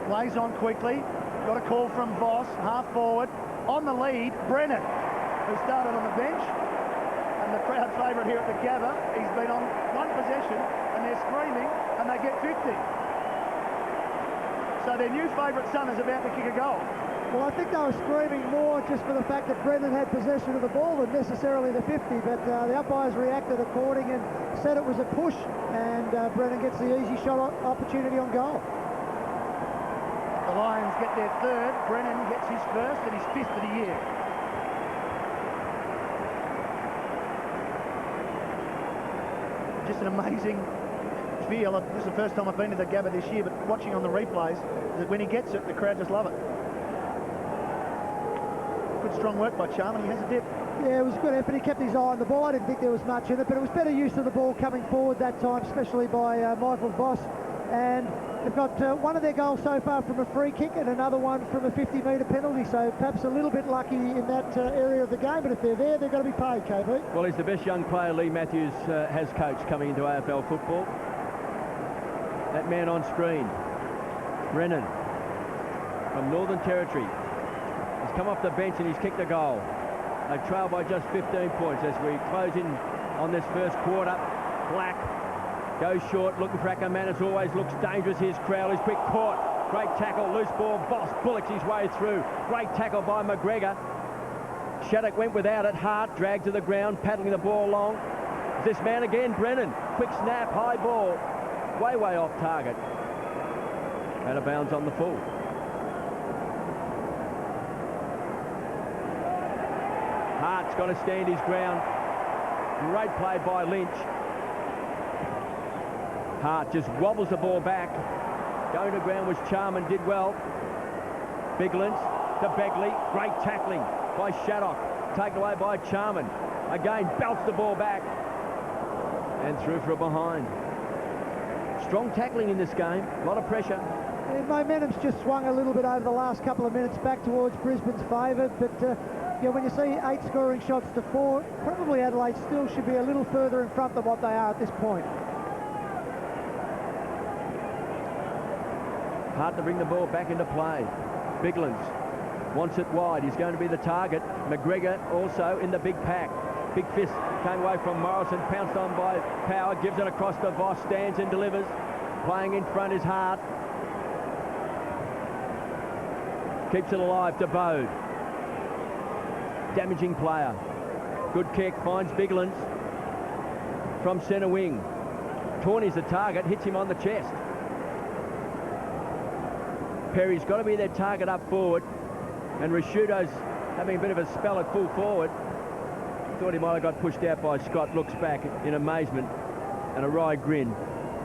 Speaker 1: Plays on quickly. Got a call from Voss, half forward. On the lead, Brennan, who started on the bench, and the crowd favourite here at the Gabba. He's been on one possession, and they're screaming, and they get 50. So their new favourite son is about to kick a goal.
Speaker 2: Well, I think they were screaming more just for the fact that Brennan had possession of the ball than necessarily the 50, but the umpires reacted according and said it was a push, and Brennan gets the easy shot opportunity on goal.
Speaker 1: The Lions get their third. Brennan gets his first and his 5th of the year. Just an amazing feel. This is the first time I've been to the Gabba this year, but watching on the replays, that when he gets it, the crowd just love it. Good strong work by Charman. He has a dip.
Speaker 2: Yeah, it was a good effort. He kept his eye on the ball. I didn't think there was much in it, but it was better use of the ball coming forward that time, especially by Michael Voss. And they've got one of their goals so far from a free kick and another one from a 50-metre penalty, so perhaps a little bit lucky in that area of the game, but if they're there, they've got to be paid, KB.
Speaker 8: Well, he's the best young player Lee Matthews has coached coming into AFL football. That man on screen, Brennan, from Northern Territory. He's come off the bench and he's kicked a goal. They trail by just 15 points as we close in on this first quarter. Black goes short, looking for Ackerman, as always, looks dangerous. Here's Crowley's quick caught. Great tackle, loose ball. Voss bullocks his way through. Great tackle by McGregor. Shattuck went without it. Hart dragged to the ground, paddling the ball along. This man again, Brennan. Quick snap, high ball. Way off target. Out of bounds on the full. Hart's got to stand his ground. Great play by Lynch. Hart just wobbles the ball back. Going to ground was Charman, did well. Biglands to Beckley. Great tackling by Shattuck. Taken away by Charman. Again, belts the ball back. And through for a behind. Strong tackling in this game. A lot of pressure.
Speaker 2: And momentum's just swung a little bit over the last couple of minutes back towards Brisbane's favour, but yeah, when you see 8 scoring shots to 4, probably Adelaide still should be a little further in front than what they are at this point.
Speaker 8: Hard to bring the ball back into play. Biglands wants it wide. He's going to be the target. McGregor also in the big pack. Big fist came away from Morrison, pounced on by Power, gives it across to Voss, stands and delivers. Playing in front is Hart. Keeps it alive to Bode. Damaging player. Good kick, finds Biglands from centre wing. Tawny's the target, hits him on the chest. Perry's got to be their target up forward, and Rashudo's having a bit of a spell at full forward. Thought he might have got pushed out by Scott. Looks back in amazement and a wry grin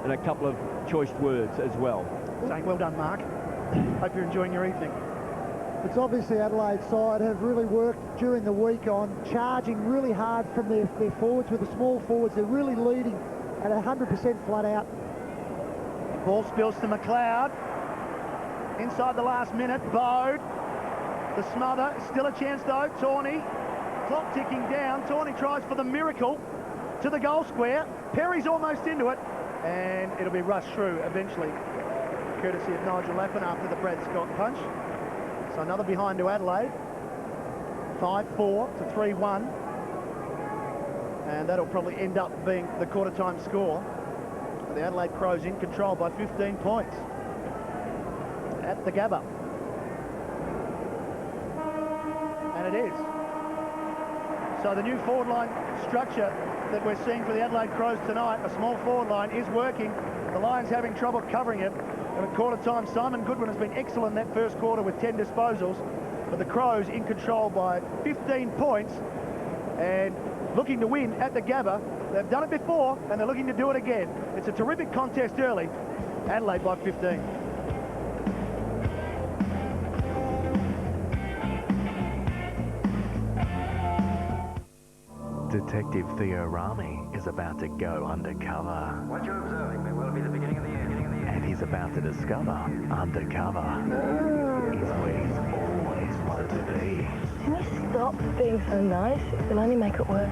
Speaker 8: and a couple of choice words as well.
Speaker 1: Saying, well done, Mark. Hope you're enjoying your evening.
Speaker 2: It's obviously Adelaide's side have really worked during the week on charging really hard from their forwards with the small forwards. They're really leading at 100% flat out.
Speaker 1: Ball spills to McLeod. Inside the last minute, Bode. The smother, still a chance though. Tawny, clock ticking down. Tawny tries for the miracle to the goal square. Perry's almost into it, and it'll be rushed through eventually, courtesy of Nigel Lappin after the Brad Scott punch. So another behind to Adelaide. 5-4 to 3-1. And that'll probably end up being the quarter-time score. The Adelaide Crows in control by 15 points at the Gabba. And it is. So the new forward line structure that we're seeing for the Adelaide Crows tonight, a small forward line, is working. The Lions having trouble covering it. And at quarter time, Simon Goodwin has been excellent in that first quarter with 10 disposals. But the Crows in control by 15 points and looking to win at the Gabba. They've done it before and they're looking to do it again. It's a terrific contest early. Adelaide by 15.
Speaker 10: Detective Theo Rami is about to go undercover.
Speaker 13: What you're observing may well be the beginning of the end.
Speaker 10: And he's about to discover undercover is where he's always wanted to be.
Speaker 14: Can you stop being so nice? It'll only make it worse.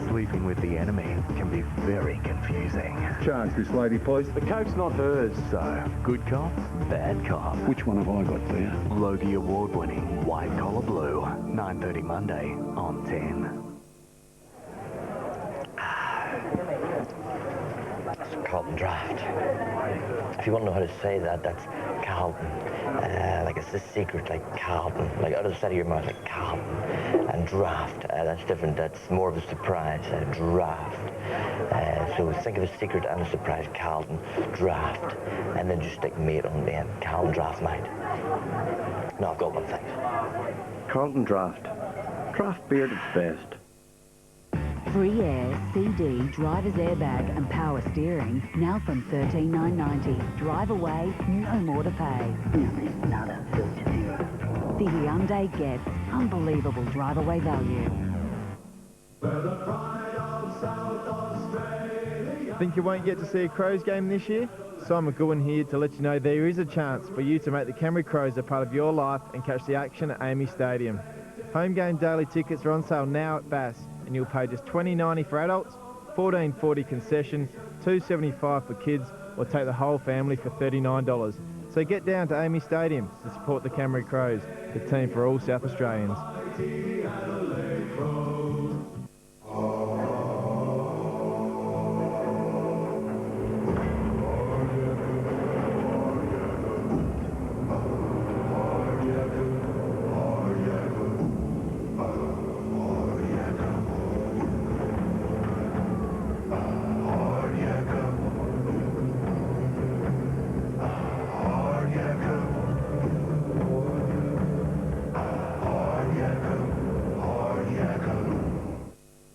Speaker 10: Sleeping with the enemy can be very confusing.
Speaker 15: Charge this lady, please.
Speaker 10: The coke's not hers, so good cop, bad cop.
Speaker 15: Which one have I got there?
Speaker 10: Logie award-winning White Collar Blue, 9:30 Monday on 10.
Speaker 16: Carlton Draft. If you want to know how to say that, that's Carlton. Like it's the secret, like Carlton. Like out of the side of your mouth, like Carlton. And Draft, that's different. That's more of a surprise, Draft. So think of a secret and a surprise, Carlton Draft. And then just stick mate on the end. Carlton Draft, mate. No, I've got one, thanks.
Speaker 15: Carlton Draft. Draft beer at its best.
Speaker 17: Free air, CD, driver's airbag and power steering, now from $13,990. Drive away, no more to pay. Nada, the Hyundai gets unbelievable drive-away value.
Speaker 18: Think you won't get to see a Crows game this year? Simon Goodwin here to let you know there is a chance for you to make the Canberra Crows a part of your life and catch the action at AAMI Stadium. Home game daily tickets are on sale now at Bass, and you'll pay just $20.90 for adults, $14.40 concession, $2.75 for kids, or take the whole family for $39. So get down to AAMI Stadium to support the Canberra Crows, the team for all South Australians.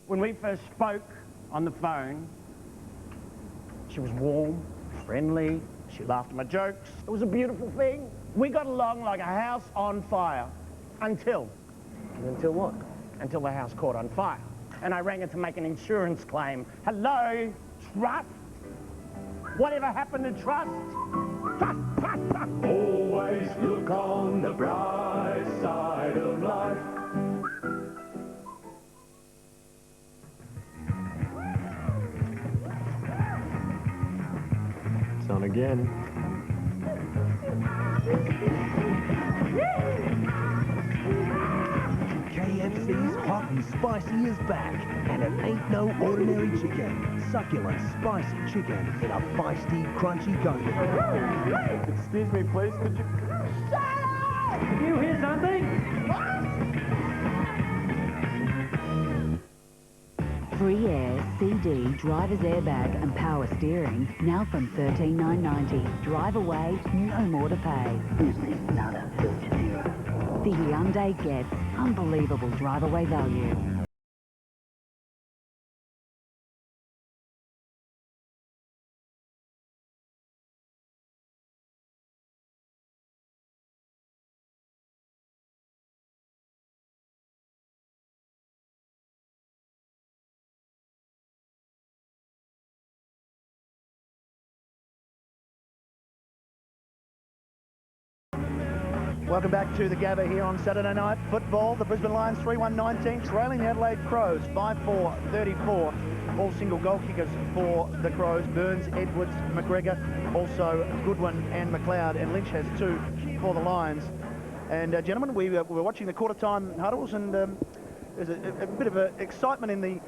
Speaker 19: When we first spoke on the phone, she was warm, friendly, she laughed at my jokes. It was a beautiful thing. We got along like a house on fire until... Until what? Until the house caught on fire. And I rang her to make an insurance claim. Hello, Trust? Whatever happened to trust? Trust, trust, trust.
Speaker 20: Always look on the bright side of life.
Speaker 10: It's on again.
Speaker 21: KFC's hot and spicy is back, and it ain't no ordinary chicken. Succulent, spicy chicken in a feisty, crunchy coating.
Speaker 18: Excuse me, please, could you...
Speaker 20: Shut up!
Speaker 18: Did you hear something?
Speaker 17: Free air, CD, driver's airbag and power steering, now from $13,990. Drive away, no more to pay. The Hyundai gets unbelievable drive-away value.
Speaker 1: Welcome back to the Gabba here on Saturday Night Football. The Brisbane Lions 3-1-19, trailing the Adelaide Crows 5-4-34. All single goal kickers for the Crows. Burns, Edwards, McGregor, also Goodwin and McLeod, and Lynch has 2 for the Lions. And gentlemen, we were watching the quarter-time huddles, and there's a bit of excitement in the,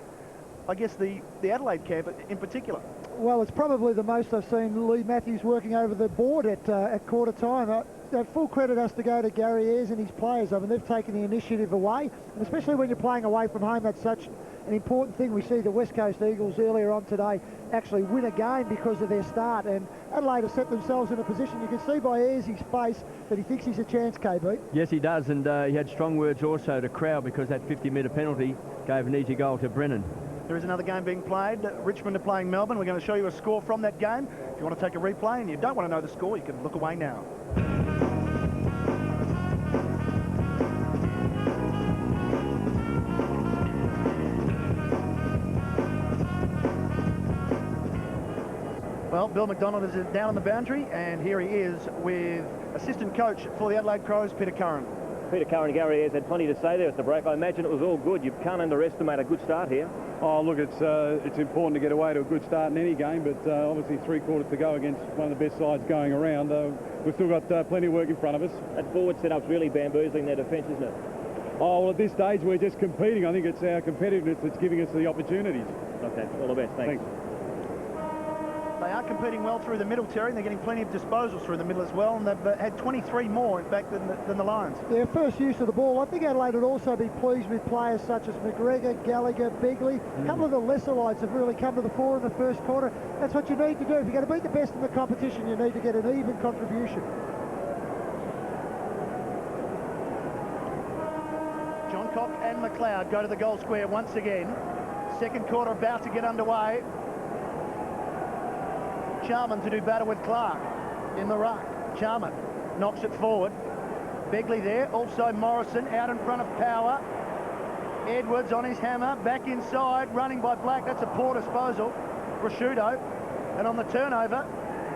Speaker 1: I guess, the Adelaide camp in particular.
Speaker 2: Well, it's probably the most I've seen Lee Matthews working over the board at quarter time. Full credit has to go to Gary Ayres and his players. I mean, they've taken the initiative away, and especially when you're playing away from home, that's such an important thing. We see the West Coast Eagles earlier on today actually win a game because of their start, and Adelaide have set themselves in a position. You can see by Ayres' face that he thinks he's a chance, KB.
Speaker 8: Yes, he does, and he had strong words also to Crowd, because that 50-metre penalty gave an easy goal to Brennan.
Speaker 1: There is another game being played. Richmond are playing Melbourne. We're going to show you a score from that game. If you want to take a replay and you don't want to know the score, you can look away now. Well, Bill McDonald is down on the boundary, and here he is with assistant coach for the Adelaide Crows, Peter Curran.
Speaker 3: Peter Curran, Gary Ayres had plenty to say there at the break. I imagine it was all good. You can't underestimate a good start here.
Speaker 4: Oh, look, it's important to get away to a good start in any game, but obviously 3 quarters to go against one of the best sides going around. We've still got plenty of work in front of us.
Speaker 3: That forward setup's really bamboozling their defence, isn't it?
Speaker 4: Oh, well, at this stage, we're just competing. I think it's our competitiveness that's giving us the opportunities.
Speaker 3: Okay, all the best. Thanks.
Speaker 1: They are competing well through the middle, Terry, and they're getting plenty of disposals through the middle as well, and they've had 23 more, in fact, than the Lions.
Speaker 2: Their first use of the ball. I think Adelaide would also be pleased with players such as McGregor, Gallagher, Begley. A couple of the lesser lights have really come to the fore in the first quarter. That's what you need to do. If you're going to beat the best in the competition, you need to get an even contribution.
Speaker 1: John Cock and McLeod go to the goal square once again. Second quarter about to get underway. Charman to do battle with Clark in the ruck. Charman knocks it forward. Begley there, also Morrison out in front of Power. Edwards on his hammer, back inside, running by Black. That's a poor disposal. Prosciutto, and on the turnover,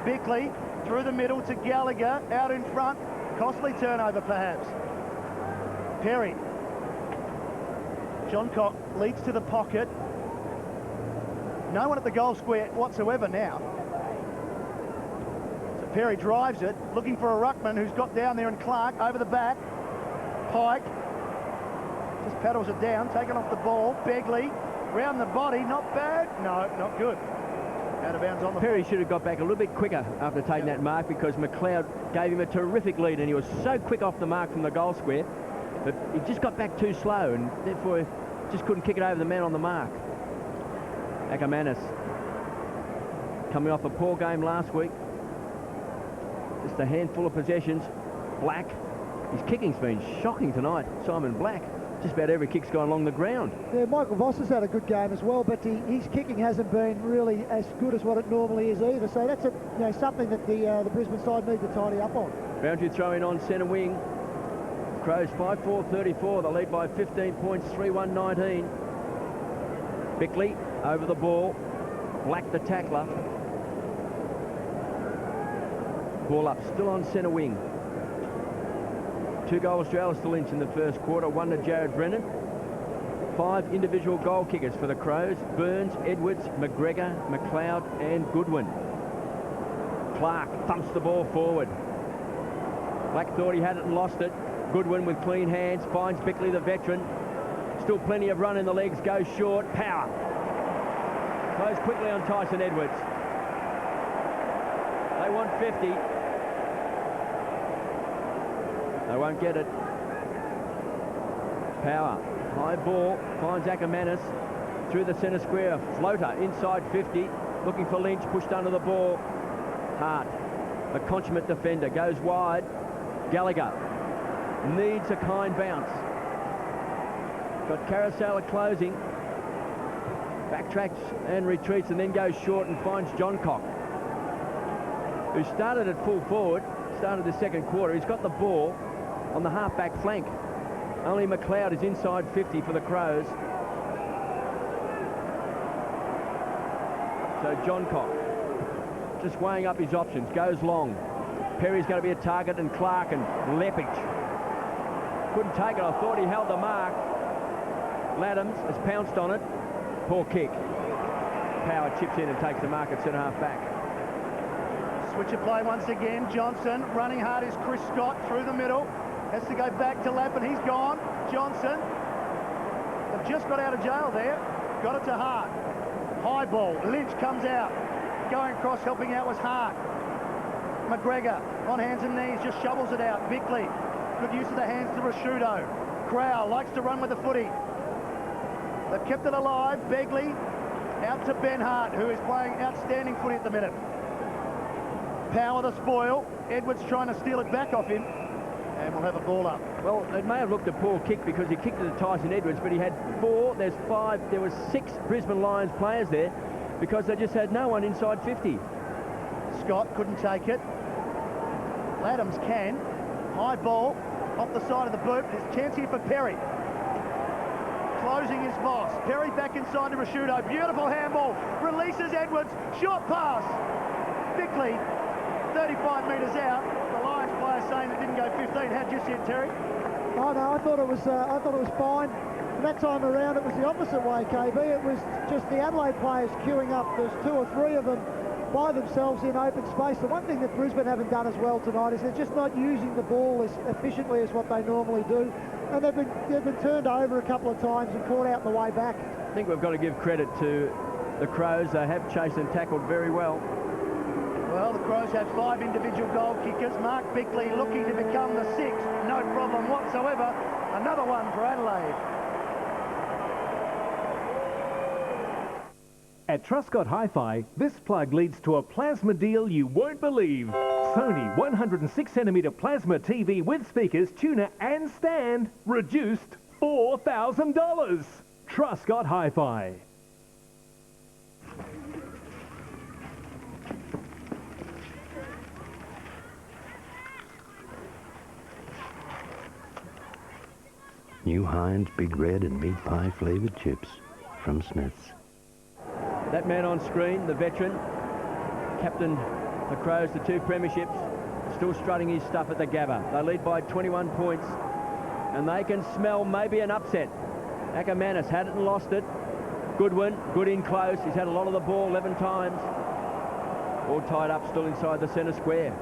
Speaker 1: Bickley through the middle to Gallagher, out in front. Costly turnover perhaps. Perry. John Cock leads to the pocket. No one at the goal square whatsoever now. Perry drives it, looking for a ruckman who's got down there, and Clark over the back. Pike just paddles it down, taken off the ball. Begley round the body, not bad. No, not good. Out of bounds on the
Speaker 8: Perry should have got back a little bit quicker after taking that mark, because McLeod gave him a terrific lead, and he was so quick off the mark from the goal square, but he just got back too slow, and therefore just couldn't kick it over the man on the mark. Ackermanis coming off a poor game last week. Just a handful of possessions. Black, his kicking's been shocking tonight. Simon Black, just about every kick's gone along the ground.
Speaker 2: Yeah, Michael Voss has had a good game as well, but his kicking hasn't been really as good as what it normally is either. So that's something that the Brisbane side need to tidy up on.
Speaker 8: Boundary throw in on centre wing. Crows 5-4-34. They lead by 15 points, 3-1-19. Bickley over the ball. Black the tackler. Ball up, still on centre wing. 2 goals to Alistair Lynch in the first quarter, 1 to Jared Brennan. 5 individual goal kickers for the Crows: Burns, Edwards, McGregor, McLeod and Goodwin. Clark thumps the ball forward. Black thought he had it and lost it. Goodwin with clean hands finds Bickley, the veteran. Still plenty of run in the legs, goes short. Power goes quickly on Tyson Edwards. They want 50. They won't get it. Power, high ball, finds Ackermanis. through the centre square. Floater inside 50, looking for Lynch, pushed under the ball. Hart, a consummate defender, goes wide. Gallagher needs a kind bounce. Got Carousel closing. Backtracks and retreats and then goes short and finds Johncock, who started at full forward, started the second quarter. He's got the ball on the half-back flank. Only McLeod is inside 50 for the Crows. So Johncock just weighing up his options, goes long. Perry's going to be a target, and Clark and Lepage. Couldn't take it. I thought he held the mark. Laddams has pounced on it. Poor kick. Power chips in and takes the mark at centre-half back.
Speaker 1: Switch of play once again. Johnson running hard is Chris Scott through the middle. Has to go back to Lapp, and he's gone. Johnson. They've just got out of jail there. Got it to Hart. High ball. Lynch comes out. Going across, helping out was Hart. McGregor on hands and knees, just shovels it out. Bickley, good use of the hands to Rashudo. Crowell likes to run with the footy. They've kept it alive. Begley out to Ben Hart, who is playing outstanding footy at the minute. Power the spoil. Edwards trying to steal it back off him. And we'll have a ball up.
Speaker 8: Well, it may have looked a poor kick because he kicked it to Tyson Edwards, but he had 4, there's 5, there was 6 Brisbane Lions players there because they just had no one inside 50.
Speaker 1: Scott couldn't take it. Laddams can. High ball off the side of the boot. There's a chance here for Perry. Closing his boss. Perry back inside to Rashudo. Beautiful handball. Releases Edwards. Short pass. Bickley, 35 metres out. The Lions player saying it didn't go 15. How'd you see it, Terry?
Speaker 2: Oh no, I thought it was fine. That time around it was the opposite way, KB. It was just the Adelaide players queuing up. There's 2 or 3 of them by themselves in open space. The one thing that Brisbane haven't done as well tonight is they're just not using the ball as efficiently as what they normally do. And they've been turned over a couple of times and caught out the way back.
Speaker 8: I think we've got to give credit to the Crows. They have chased and tackled very well.
Speaker 1: Well, the Crows have 5 individual goal kickers. Mark Bickley looking to become the 6th. No problem whatsoever. Another one for Adelaide.
Speaker 7: At Truscott Hi-Fi, this plug leads to a plasma deal you won't believe. Sony 106cm plasma TV with speakers, tuner and stand, reduced $4,000. Truscott Hi-Fi.
Speaker 10: New Heinz Big Red and Meat Pie flavoured chips from Smith's.
Speaker 8: That man on screen, the veteran, captain the Crows to 2 premierships, still strutting his stuff at the Gabba. They lead by 21 points, and they can smell maybe an upset. Ackermanis had it and lost it. Goodwin, good in close. He's had a lot of the ball 11 times. All tied up, still inside the centre square.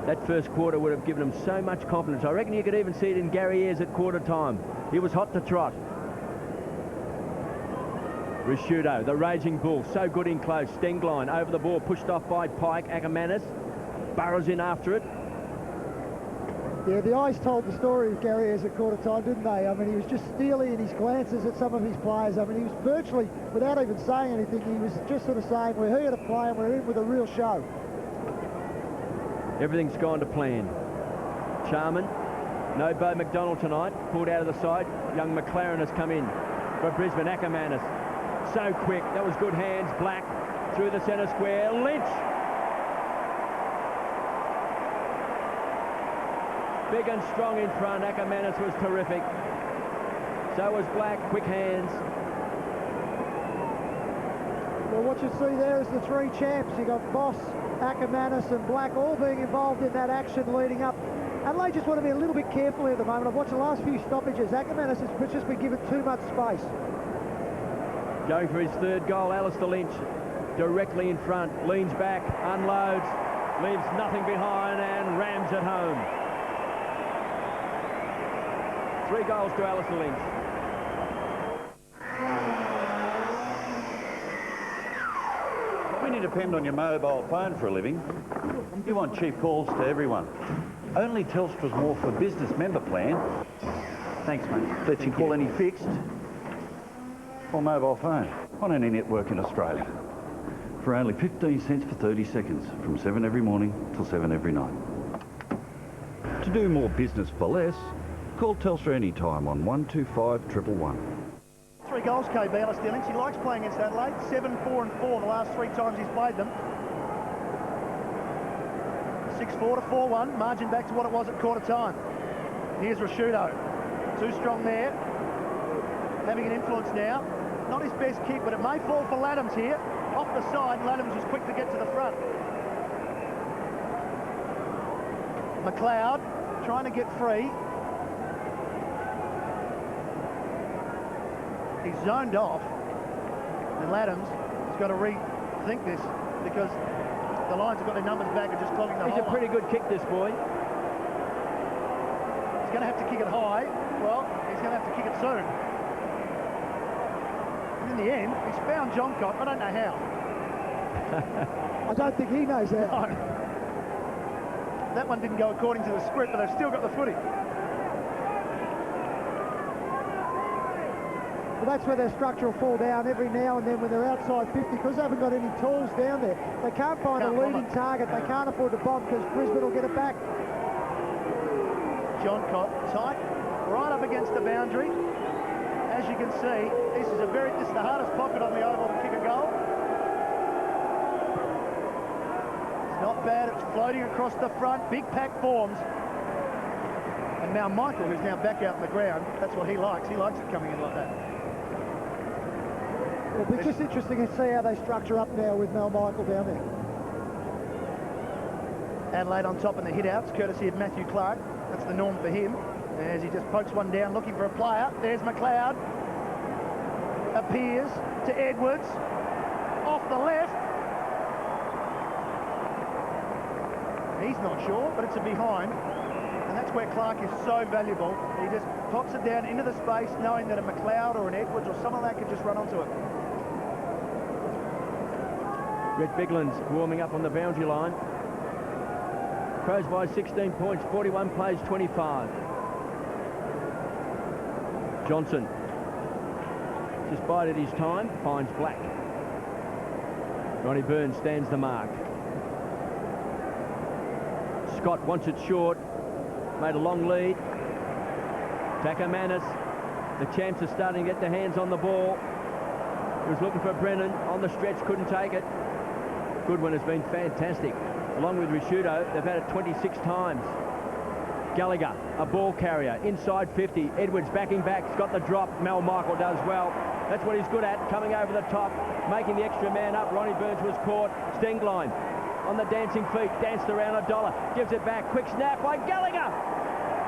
Speaker 8: That first quarter would have given him so much confidence. I reckon you could even see it in Gary Ayres at quarter time. He was hot to trot. Rashudo, the raging bull, so good in close. Stengline over the ball, pushed off by Pike. Ackermanis burrows in after it.
Speaker 2: Yeah, the eyes told the story of Gary Ayres at quarter time, didn't they? I mean, he was just steely in his glances at some of his players. I mean, he was virtually, without even saying anything, he was just sort of saying, we're here to play and we're in with a real show.
Speaker 8: Everything's gone to plan. Charman, no Bo McDonald tonight, pulled out of the side. Young McLaren has come in for Brisbane. Ackermanis, so quick, that was good hands. Black through the centre square. Lynch. Big and strong in front. Ackermanis was terrific. So was Black, quick hands.
Speaker 2: Well, what you see there is the 3 champs. You got Boss, Ackermanis and Black all being involved in that action leading up. Adelaide just want to be a little bit careful at the moment. I've watched the last few stoppages. Ackermanis has just been given too much space.
Speaker 8: Going for his 3rd goal, Alistair Lynch directly in front, leans back, unloads, leaves nothing behind and rams it home. 3 goals to Alistair Lynch.
Speaker 9: When you depend on your mobile phone for a living, you want cheap calls to everyone. Only Telstra's more for business member plan. Thanks, mate. Lets you call any fixed. or mobile phone on any network in Australia for only 15 cents for 30 seconds from 7 every morning till 7 every night. To do more business for less, call Telstra anytime on 125 111.
Speaker 1: 3 goals, KB Alistair Lynch. He likes playing against Adelaide. 7, 4 and 4 the last 3 times he's played them. 6-4 to 4-1. Margin back to what it was at quarter time. Here's Rashudo. Too strong there. Having an influence now. Not his best kick, but it may fall for Laddams here. Off the side, Laddams was quick to get to the front. McLeod trying to get free. He's zoned off, and Laddams has got to rethink this because the Lions have got their numbers back and just clogging the hole.
Speaker 8: He's a pretty good kick, this boy.
Speaker 1: He's going to have to kick it high. Well, he's going to have to kick it soon. And in the end, he's found John Cott. I don't know how.
Speaker 2: I don't think he knows how.
Speaker 1: No. That one didn't go according to the script, but they've still got the footy.
Speaker 2: Well, that's where their structure will fall down every now and then when they're outside 50, because they haven't got any tools down there. They can't find a leading target. They can't afford to bomb because Brisbane will get it back.
Speaker 1: John Cott tight, right up against the boundary. As you can see, this is the hardest pocket on the oval to kick a goal. It's not bad. It's floating across the front. Big pack forms. And now Michael, who's now back out on the ground, that's what he likes. He likes it coming in like that.
Speaker 2: It'll be just interesting to see how they structure up now with Mel Michael down there.
Speaker 1: Adelaide on top in the hit-outs, courtesy of Matthew Clark. That's the norm for him. As he just pokes one down, looking for a player. There's McLeod. Appears to Edwards. Off the left. He's not sure, but it's a behind. And that's where Clark is so valuable. He just pops it down into the space, knowing that a McLeod or an Edwards or someone like that could just run onto it.
Speaker 8: Red Bigland's warming up on the boundary line. Crows by 16 points, 41 plays 25. Johnson just bided his time, finds Black. Ronnie Burns stands the mark. Scott wants it short, made a long lead. Takamannis, the champs are starting to get their hands on the ball. He was looking for Brennan on the stretch, couldn't take it. Goodwin has been fantastic. Along with Rashudo, they've had it 26 times. Gallagher, a ball carrier, inside 50. Edwards backing back, he's got the drop. Mel Michael does well. That's what he's good at, coming over the top, making the extra man up. Ronnie Burns was caught. Stengline on the dancing feet, danced around $1, gives it back. Quick snap by Gallagher.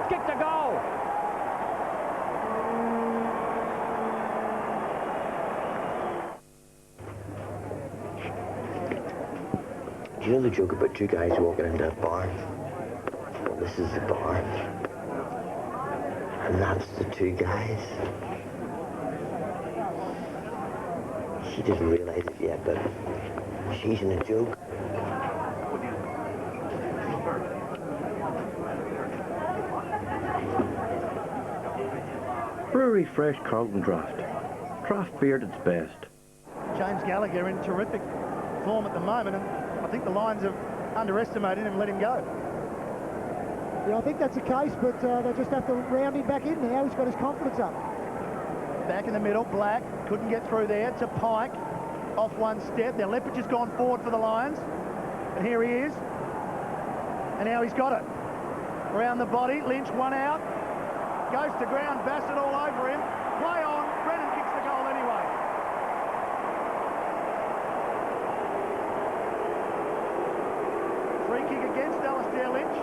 Speaker 8: Kicked a goal.
Speaker 16: Do you know the joke about 2 guys walking into a bar? Well, this is the bar. And that's the 2 guys. She doesn't realise it yet, but she's in a joke.
Speaker 15: Brewery Fresh Carlton Draft. Draft beer at its best.
Speaker 1: James Gallagher in terrific form at the moment, and I think the Lions have underestimated him and let him go.
Speaker 2: Yeah, I think that's the case, but they just have to round him back in now. He's got his confidence up.
Speaker 1: Back in the middle, Black couldn't get through there to Pike. Off one step. Now Lepage has gone forward for the Lions. And here he is. And now he's got it. Around the body, Lynch, one out. Goes to ground, Bassett all over him. Play on, Brennan kicks the goal anyway. Free kick against Alistair Lynch.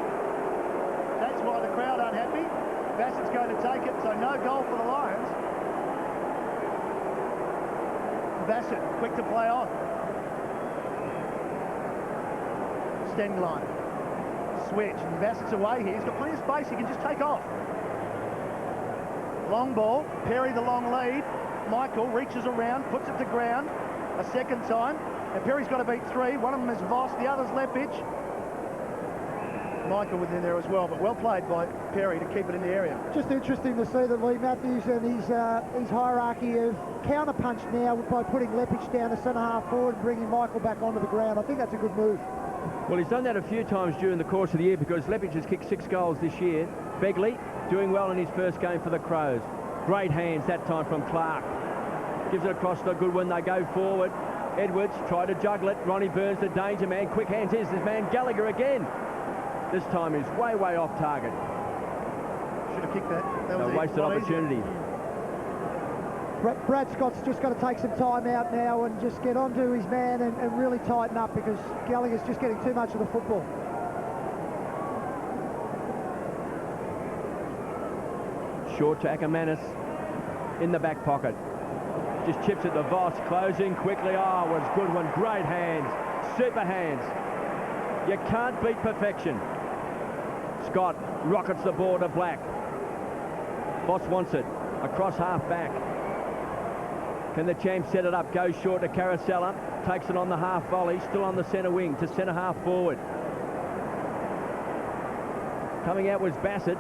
Speaker 1: That's why the crowd aren't happy. Bassett's going to take it, so no goal for the Lions. Bassett, quick to play on. Stengline. Switch, and Bassett's away here. He's got plenty of space, he can just take off. Long ball, Perry the long lead. Michael reaches around, puts it to ground a second time. And Perry's got to beat 3. One of them is Voss, the other's Lepage. Michael within there as well, but well played by Perry to keep it in the area.
Speaker 2: Just interesting to see that Lee Matthews and his hierarchy have counter-punched now by putting Lepich down to centre-half forward and bringing Michael back onto the ground. I think that's a good move.
Speaker 8: Well, he's done that a few times during the course of the year because Lepich has kicked 6 goals this year. Begley doing well in his first game for the Crows. Great hands that time from Clark. Gives it across to Goodwin. They go forward. Edwards tried to juggle it. Ronnie Burns, the danger man. Quick hands. Here's this man Gallagher again. This time he's way, way off target.
Speaker 1: Should have kicked that. That was
Speaker 8: a wasted opportunity.
Speaker 2: Brad Scott's just got to take some time out now and just get onto his man and really tighten up because Gallagher's just getting too much of the football.
Speaker 8: Short to Ackermanis in the back pocket. Just chips at the Voss, closing quickly. Oh, was good one. Great hands. Super hands. You can't beat perfection. Scott rockets the ball to Black. Voss wants it. Across half back. Can the champ set it up? Goes short to Caracella. Takes it on the half volley. Still on the centre wing to centre half forward. Coming out was Bassett.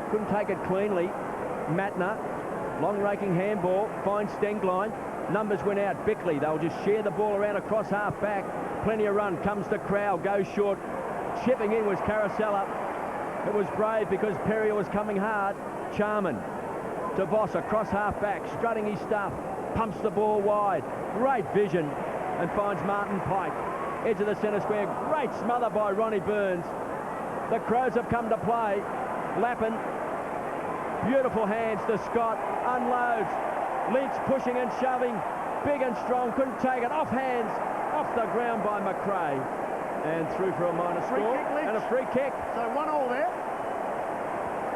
Speaker 8: Couldn't take it cleanly. Matner. Long raking handball. Finds Stenglein. Numbers went out. Bickley. They'll just share the ball around across half back. Plenty of run. Comes to Crowell. Goes short. Chipping in was Caracella. It was brave because Perry was coming hard. Charman to Voss across half back. Strutting his stuff. Pumps the ball wide. Great vision. And finds Martin Pike. Edge of the centre square. Great smother by Ronnie Burns. The Crows have come to play. Lappin. Beautiful hands to Scott. Unloads. Lynch pushing and shoving. Big and strong. Couldn't take it. Off hands. Off the ground by McRae. And through for a minor score. And a free kick.
Speaker 1: So 1-1 there.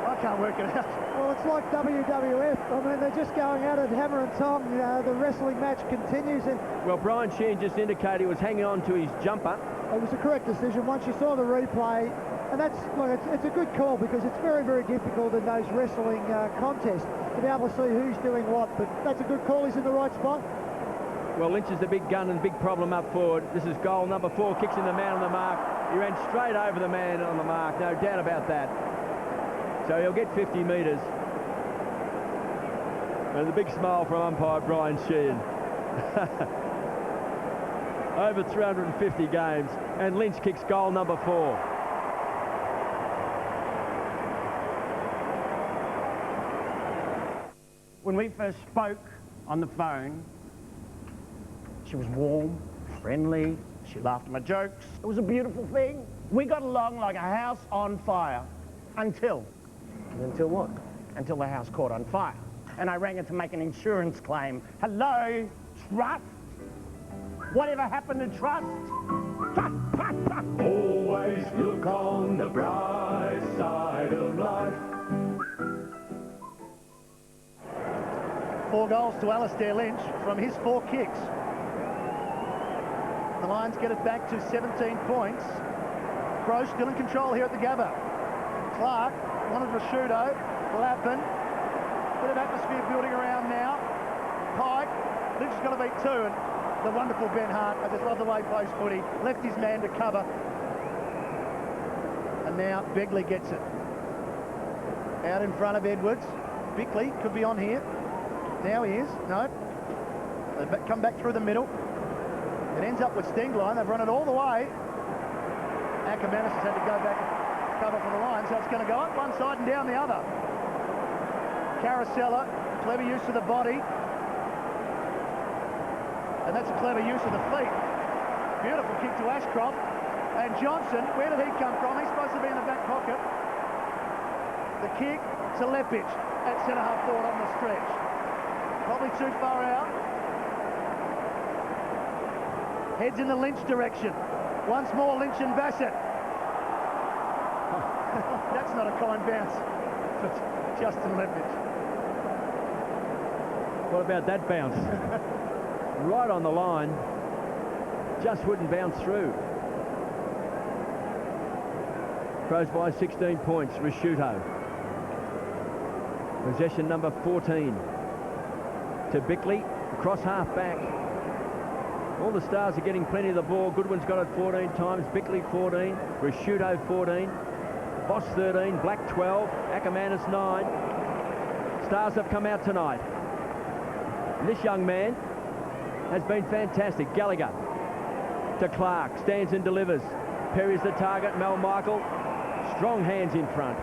Speaker 1: I can't work it out.
Speaker 2: Well, it's like WWF. I mean, they're just going at it hammer and tong. The wrestling match continues. And
Speaker 8: well, Brian Sheehan just indicated he was hanging on to his jumper.
Speaker 2: It was a correct decision once you saw the replay. And that's, look, it's a good call because it's very, very difficult in those wrestling contests to be able to see who's doing what. But that's a good call. He's in the right spot.
Speaker 8: Well, Lynch is the big gun and big problem up forward. This is goal number 4. Kicks in the man on the mark. He ran straight over the man on the mark. No doubt about that. So he'll get 50 metres. And the big smile from umpire Brian Sheehan. Over 350 games. And Lynch kicks goal number 4.
Speaker 19: When we first spoke on the phone, she was warm, friendly, she laughed at my jokes. It was a beautiful thing. We got along like a house on fire until...
Speaker 15: Until what?
Speaker 19: Until the house caught on fire. And I rang her to make an insurance claim. Hello, Trust? Whatever happened to Trust? Trust.
Speaker 20: Always look on the bright side of life.
Speaker 1: 4 goals to Alastair Lynch from his 4 kicks. The Lions get it back to 17 points. Crows still in control here at the Gabba. Clark wanted Prosciutto. Lappin. Bit of atmosphere building around now. Pike. Lynch has got to beat 2. And the wonderful Ben Hart. I just love the way he plays footy. Left his man to cover. And now Begley gets it. Out in front of Edwards. Bickley could be on here. Now he is. No. They come back through the middle. It ends up with Stenglein. They've run it all the way. Ackermanis has had to go back and cover for the line, so it's going to go up one side and down the other. Caracella, clever use of the body. And that's a clever use of the feet. Beautiful kick to Ashcroft. And Johnson, where did he come from? He's supposed to be in the back pocket. The kick to Lepich at centre-half forward on the stretch. Probably too far out. Heads in the Lynch direction. Once more, Lynch and Bassett. That's not a kind bounce. Justin Lepich.
Speaker 8: What about that bounce? Right on the line. Just wouldn't bounce through. Crows by 16 points. Prosciutto. Possession number 14. To Bickley. Across half back. All the stars are getting plenty of the ball. Goodwin's got it 14 times. Bickley 14. Prosciutto 14. Boss 13, Black 12, Ackermanis 9. Stars have come out tonight. And this young man has been fantastic. Gallagher to Clark, stands and delivers. Perry's the target, Mel Michael. Strong hands in front.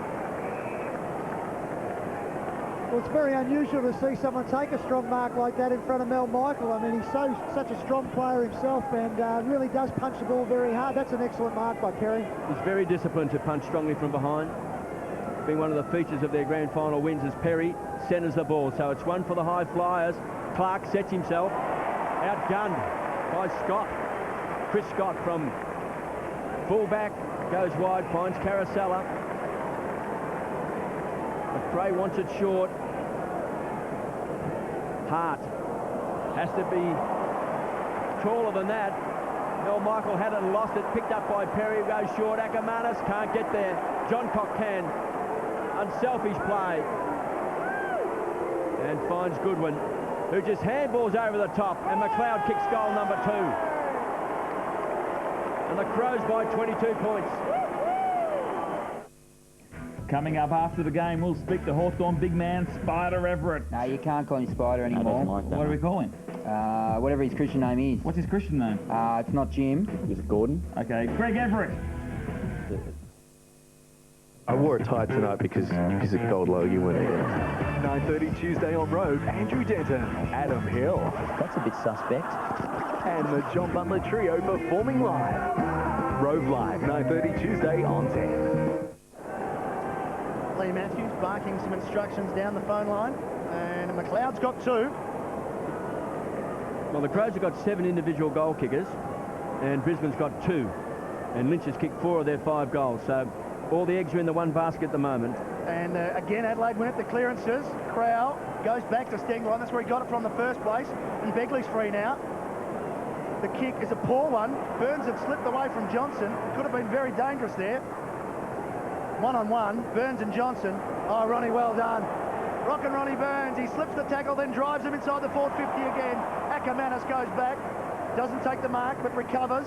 Speaker 2: Well, it's very unusual to see someone take a strong mark like that in front of Mel Michael. I mean, he's such a strong player himself and really does punch the ball very hard. That's an excellent mark by Perry.
Speaker 8: He's very disciplined to punch strongly from behind. Being one of the features of their grand final wins as Perry centres the ball. So it's one for the high flyers. Clark sets himself. Outgunned by Scott. Chris Scott from fullback goes wide, finds Caracella. McRae wants it short. Hart has to be taller than that. Mel Michael had it and lost it. Picked up by Perry, goes short. Ackermanis can't get there. John Cock can. Unselfish play. And finds Goodwin, who just handballs over the top. And McLeod kicks goal number 2. And the Crows by 22 points.
Speaker 6: Coming up after the game, we'll speak to Hawthorn big man Spider Everett.
Speaker 5: No, you can't call him Spider anymore.
Speaker 6: Like that. What do we call him?
Speaker 5: Whatever his Christian name is.
Speaker 6: What's his Christian name?
Speaker 5: It's not Jim.
Speaker 8: Is it Gordon?
Speaker 6: Okay, Greg Everett.
Speaker 22: I wore a tie tonight because of Gold Logie when
Speaker 21: 9:30 Tuesday on Road, Andrew Denton, Adam Hill.
Speaker 5: That's a bit suspect.
Speaker 21: And the John Butler Trio performing live. Rove Live, 9:30 Tuesday on 10.
Speaker 1: Lee Matthews barking some instructions down the phone line, and McLeod's got 2.
Speaker 8: Well, the Crows have got 7 individual goal kickers, and Brisbane's got 2. And Lynch has kicked 4 of their 5 goals, so all the eggs are in the one basket at the moment.
Speaker 1: And again, Adelaide went at the clearances. Crowell goes back to Stengline. That's where he got it from the first place. And Begley's free now. The kick is a poor one. Burns had slipped away from Johnson. Could have been very dangerous there. One-on-one, Burns and Johnson. Oh, Ronnie, well done. Rockin' Ronnie Burns. He slips the tackle, then drives him inside the forward 50 again. Ackermanis goes back. Doesn't take the mark, but recovers.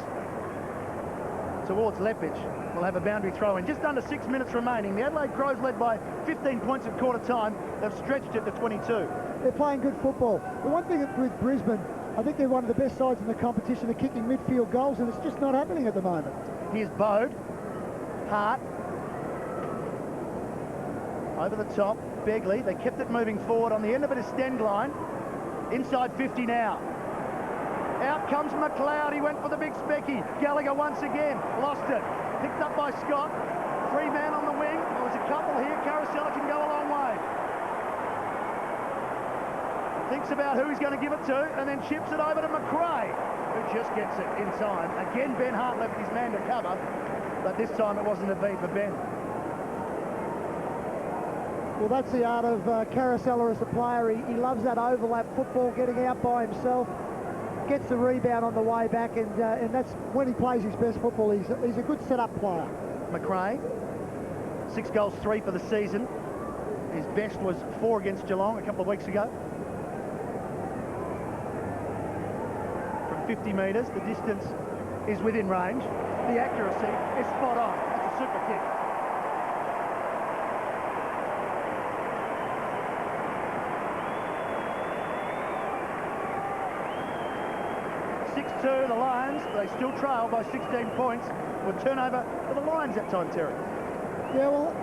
Speaker 1: Towards Lepage. We'll have a boundary throw in. Just under 6 minutes remaining. The Adelaide Crows led by 15 points at quarter time. They've stretched it to 22.
Speaker 2: They're playing good football. The one thing with Brisbane, I think they're one of the best sides in the competition. They're kicking midfield goals, and it's just not happening at the moment.
Speaker 1: Here's Bode. Hart. Over the top. Begley. They kept it moving forward. On the end of it is Stengline. Inside 50 now. Out comes McLeod. He went for the big specky. Gallagher once again. Lost it. Picked up by Scott. Free man on the wing. There was a couple here. Caracella can go a long way. Thinks about who he's going to give it to and then chips it over to McRae, who just gets it in time. Again, Ben Hart left his man to cover, but this time it wasn't a beat for Ben.
Speaker 2: Well, that's the art of Caracella as a player. He loves that overlap football, getting out by himself. Gets the rebound on the way back, and that's when he plays his best football. He's a good set-up player.
Speaker 1: McRae, 6 goals, 3 for the season. His best was 4 against Geelong a couple of weeks ago. From 50 metres, the distance is within range. The accuracy is spot on. It's a super kick. The Lions, they still trail by 16 points. With turnover for the Lions that time, Terry.
Speaker 2: Yeah, well,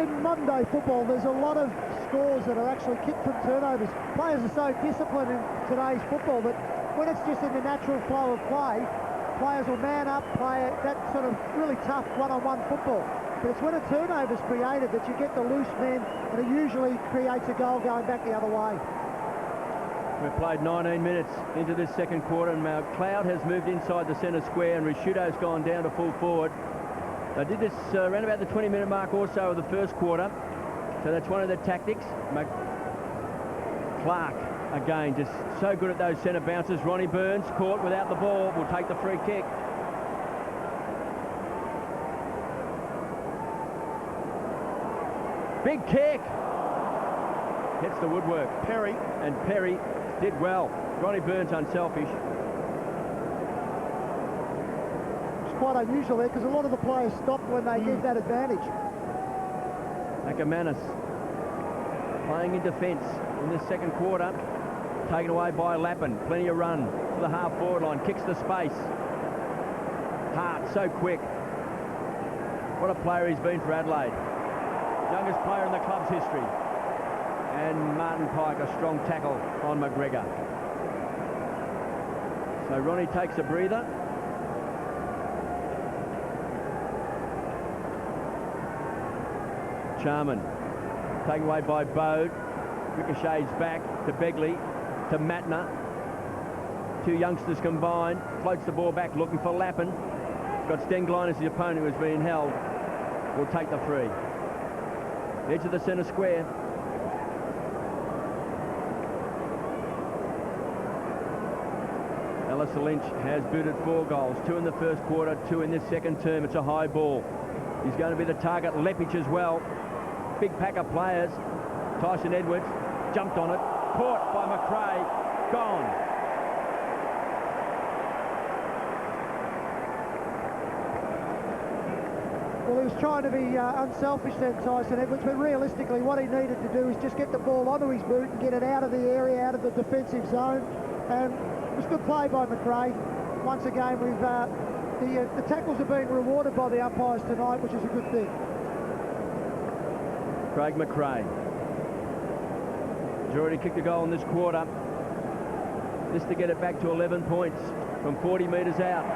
Speaker 2: in modern day football, there's a lot of scores that are actually kicked from turnovers. Players are so disciplined in today's football that when it's just in the natural flow of play, players will man up, play that sort of really tough one-on-one football. But it's when a turnover's created that you get the loose men, and it usually creates a goal going back the other way.
Speaker 8: We've played 19 minutes into this second quarter, and McLeod has moved inside the centre square, and Risciuto's gone down to full forward. They did this around about the 20-minute mark or so of the first quarter, so that's one of the tactics. Clark, again, just so good at those centre bounces. Ronnie Burns, caught without the ball, will take the free kick. Big kick! Hits the woodwork.
Speaker 1: Perry.
Speaker 8: And Perry did well. Ronnie Burns unselfish.
Speaker 2: It's quite unusual there because a lot of the players stopped when they get that advantage.
Speaker 8: Ackermanis playing in defence in this second quarter. Taken away by Lappin. Plenty of run to the half-forward line. Kicks the space. Hart, so quick. What a player he's been for Adelaide. Youngest player in the club's history. And Martin Pike, a strong tackle on McGregor. So Ronnie takes a breather. Charman taken away by Bode. Ricochets back to Begley, to Matner. Two youngsters combined. Floats the ball back looking for Lappin. Got Stenglein as the opponent who was being held. Will take the free. Edge of the centre square. Alistair Lynch has booted 4 goals. 2 in the first quarter, 2 in this second term. It's a high ball. He's going to be the target. Lepich as well. Big pack of players. Tyson Edwards jumped on it. Caught by McRae. Gone.
Speaker 2: Well, he was trying to be unselfish then, Tyson Edwards, but realistically what he needed to do is just get the ball onto his boot and get it out of the area, out of the defensive zone. And it was good play by McRae. Once again, the tackles are being rewarded by the umpires tonight, which is a good thing.
Speaker 8: Craig McRae. He's already kicked a goal in this quarter. This to get it back to 11 points from 40 metres out.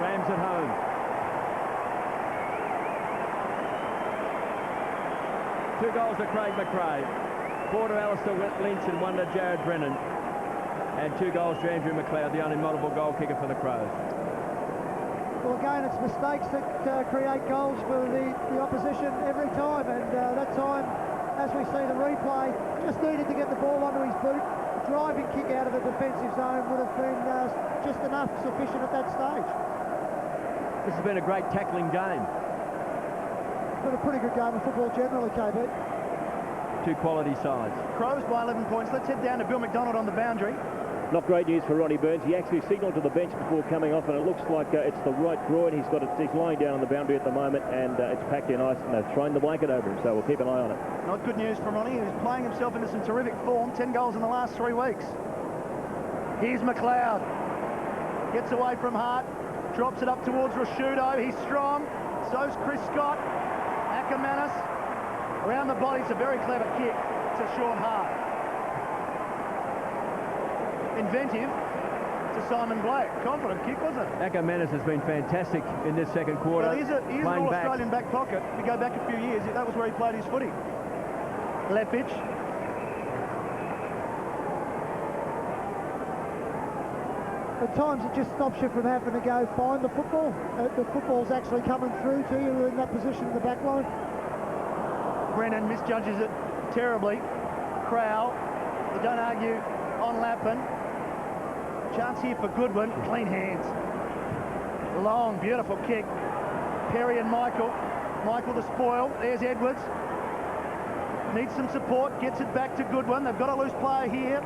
Speaker 8: Rams at home. 2 goals to Craig McRae, 4 to Alistair Lynch and 1 to Jared Brennan. And 2 goals to Andrew McLeod, the only multiple goal kicker for the Crows.
Speaker 2: Well, again, it's mistakes that create goals for the opposition every time. And that time, as we see the replay, just needed to get the ball onto his boot. Driving kick out of the defensive zone would have been just enough sufficient at that stage.
Speaker 8: This has been a great tackling game.
Speaker 2: Been a pretty good game of football generally, KB.
Speaker 8: 2 quality sides.
Speaker 1: Crows by 11 points. Let's head down to Bill McDonald on the boundary.
Speaker 3: Not great news for Ronnie Burns. He actually signalled to the bench before coming off, and it looks like it's the right groin. He's lying down on the boundary at the moment, and it's packed in ice, and they've thrown the blanket over him, so we'll keep an eye on it.
Speaker 1: Not good news for Ronnie. He's playing himself into some terrific form. 10 goals in the last 3 weeks. Here's McLeod. Gets away from Hart. Drops it up towards Rashudo. He's strong. So's Chris Scott. Ackermanis. Around the body. It's a very clever kick to Sean Hart. Inventive to Simon Blake. Confident kick, wasn't it?
Speaker 8: Ackermanis has been fantastic in this second quarter.
Speaker 1: Well, he's an All-Australian back pocket. If you go back a few years, that was where he played his footy. Lepich.
Speaker 2: At times it just stops you from having to go find the football. The football's actually coming through to you in that position in the back line.
Speaker 1: Brennan misjudges it terribly. Crowell, they don't argue on Lappin. Chance here for Goodwin. Clean hands. Long, beautiful kick. Perry and Michael. Michael the spoil. There's Edwards. Needs some support. Gets it back to Goodwin. They've got a loose player here.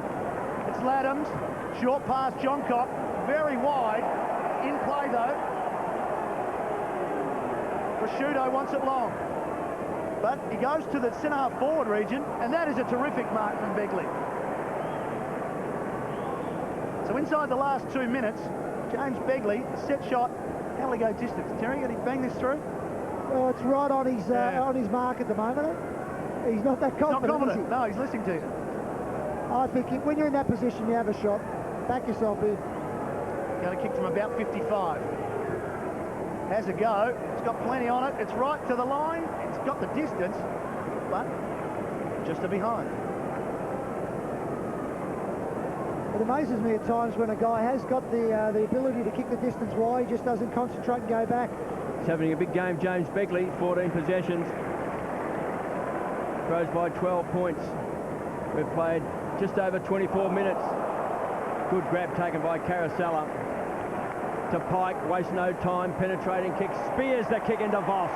Speaker 1: It's Laddams. Short pass, Johncock. Very wide. In play, though. Rashudo wants it long. But he goes to the centre-half forward region, and that is a terrific mark from Begley. So inside the last 2 minutes, James Begley, set shot. How will he go distance? Terry, can he bang this through?
Speaker 2: Well, it's right on his mark at the moment. He's not that confident.
Speaker 1: Not confident.
Speaker 2: Is he?
Speaker 1: No, he's listening to you.
Speaker 2: I think when you're in that position, you have a shot. Back yourself in.
Speaker 1: Going to kick from about 55. Has a go. It's got plenty on it. It's right to the line. It's got the distance, but just a behind.
Speaker 2: It amazes me at times when a guy has got the ability to kick the distance wide, he just doesn't concentrate and go back.
Speaker 8: He's having a big game, James Begley, 14 possessions. Crows by 12 points. We've played just over 24 minutes. Good grab taken by Caracella. To Pike, waste no time, penetrating kick, spears the kick into Voss.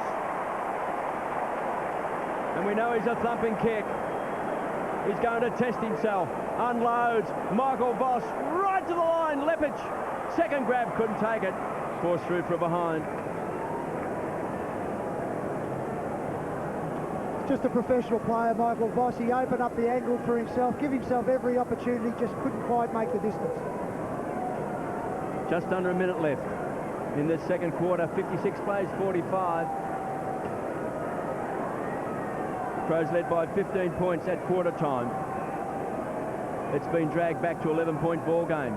Speaker 8: And we know he's a thumping kick. He's going to test himself. Unloads. Michael Voss right to the line. Lepich. Second grab, couldn't take it. Forced through from behind.
Speaker 2: just a professional player, Michael Voss. He opened up the angle for himself, give himself every opportunity, just couldn't quite make the distance.
Speaker 8: Just under a minute left in this second quarter. 56 plays 45. Crows led by 15 points at quarter time. It's been dragged back to 11-point ball game.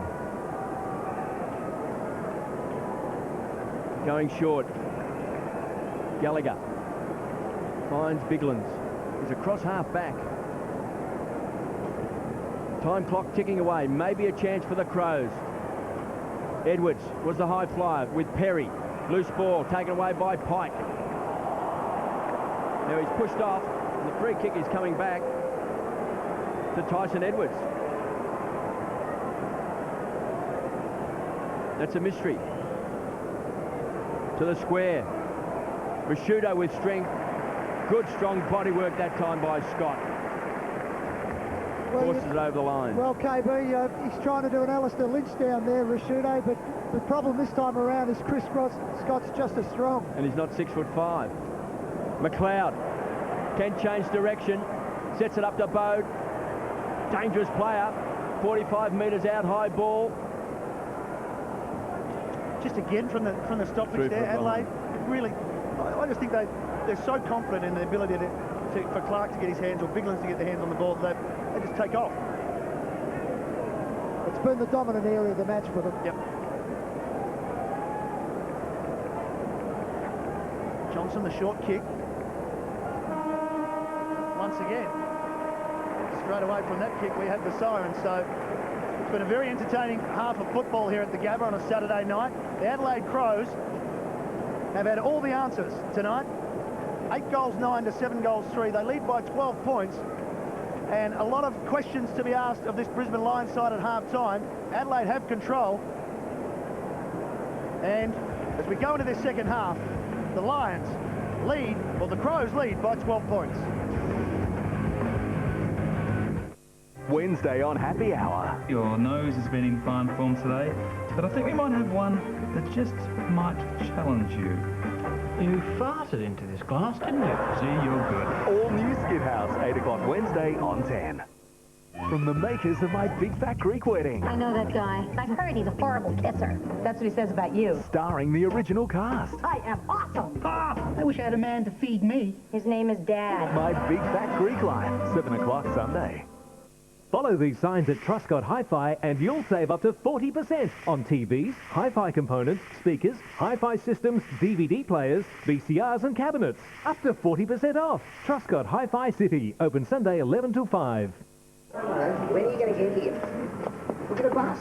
Speaker 8: Going short. Gallagher finds Biglands. He's across half back. Time clock ticking away. Maybe a chance for the Crows. Edwards was the high flyer with Perry. Loose ball taken away by Pike. Now he's pushed off, and the free kick is coming back to Tyson Edwards. That's a mystery. To the square. Rashudo with strength. Good strong body work that time by Scott. Forces it over the line.
Speaker 2: Well, KB, he's trying to do an Alistair Lynch down there, Rashudo, but the problem this time around is Chris Scott's just as strong.
Speaker 8: And he's not 6'5". McLeod can change direction. Sets it up to Bode. Dangerous player. 45 metres out, high ball.
Speaker 1: Just again from the stoppage there, Adelaide. Really, I just think they're so confident in the ability for Clark to get his hands, or Biglands to get their hands on the ball, that they just take off.
Speaker 2: It's been the dominant area of the match for them.
Speaker 1: Yep. Johnson, the short kick. Once again, straight away from that kick, we had the siren. So it's been a very entertaining half of football here at the Gabba on a Saturday night. The Adelaide Crows have had all the answers tonight. 8 goals 9 to 7 goals 3. They lead by 12 points. And a lot of questions to be asked of this Brisbane Lions side at half-time. Adelaide have control. And as we go into this second half, the Lions lead, or the Crows lead by 12 points.
Speaker 21: Wednesday on Happy Hour.
Speaker 6: Your nose has been in fine form today, but I think we might have one that just might challenge you.
Speaker 7: You farted into this glass, didn't you?
Speaker 6: Gee, you're good.
Speaker 21: All new Skid House, 8 o'clock Wednesday on 10. From the makers of My Big Fat Greek Wedding.
Speaker 11: I know that guy. I've heard he's a horrible kisser. That's what he says about you.
Speaker 21: Starring the original cast.
Speaker 11: I am awesome. I wish I had a man to feed me. His name is Dad.
Speaker 21: My Big Fat Greek Life, 7 o'clock Sunday.
Speaker 7: Follow these signs at Truscott Hi-Fi and you'll save up to 40% on TVs, hi-fi components, speakers, hi-fi systems, DVD players, VCRs and cabinets. Up to 40% off. Truscott Hi-Fi City. Open Sunday 11 to 5.
Speaker 12: When are you going to get here? We'll get a bus.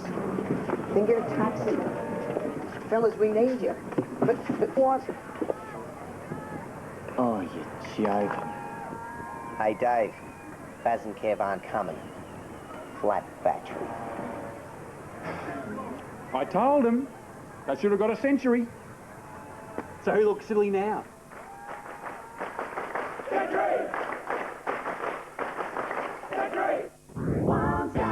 Speaker 12: Then get a taxi. Fellas, we need you. But what?
Speaker 23: Oh, you're joking. Hey, Dave. Baz and Kev aren't coming. Flat battery.
Speaker 24: I told them. They should have got a century.
Speaker 25: So who looks silly now?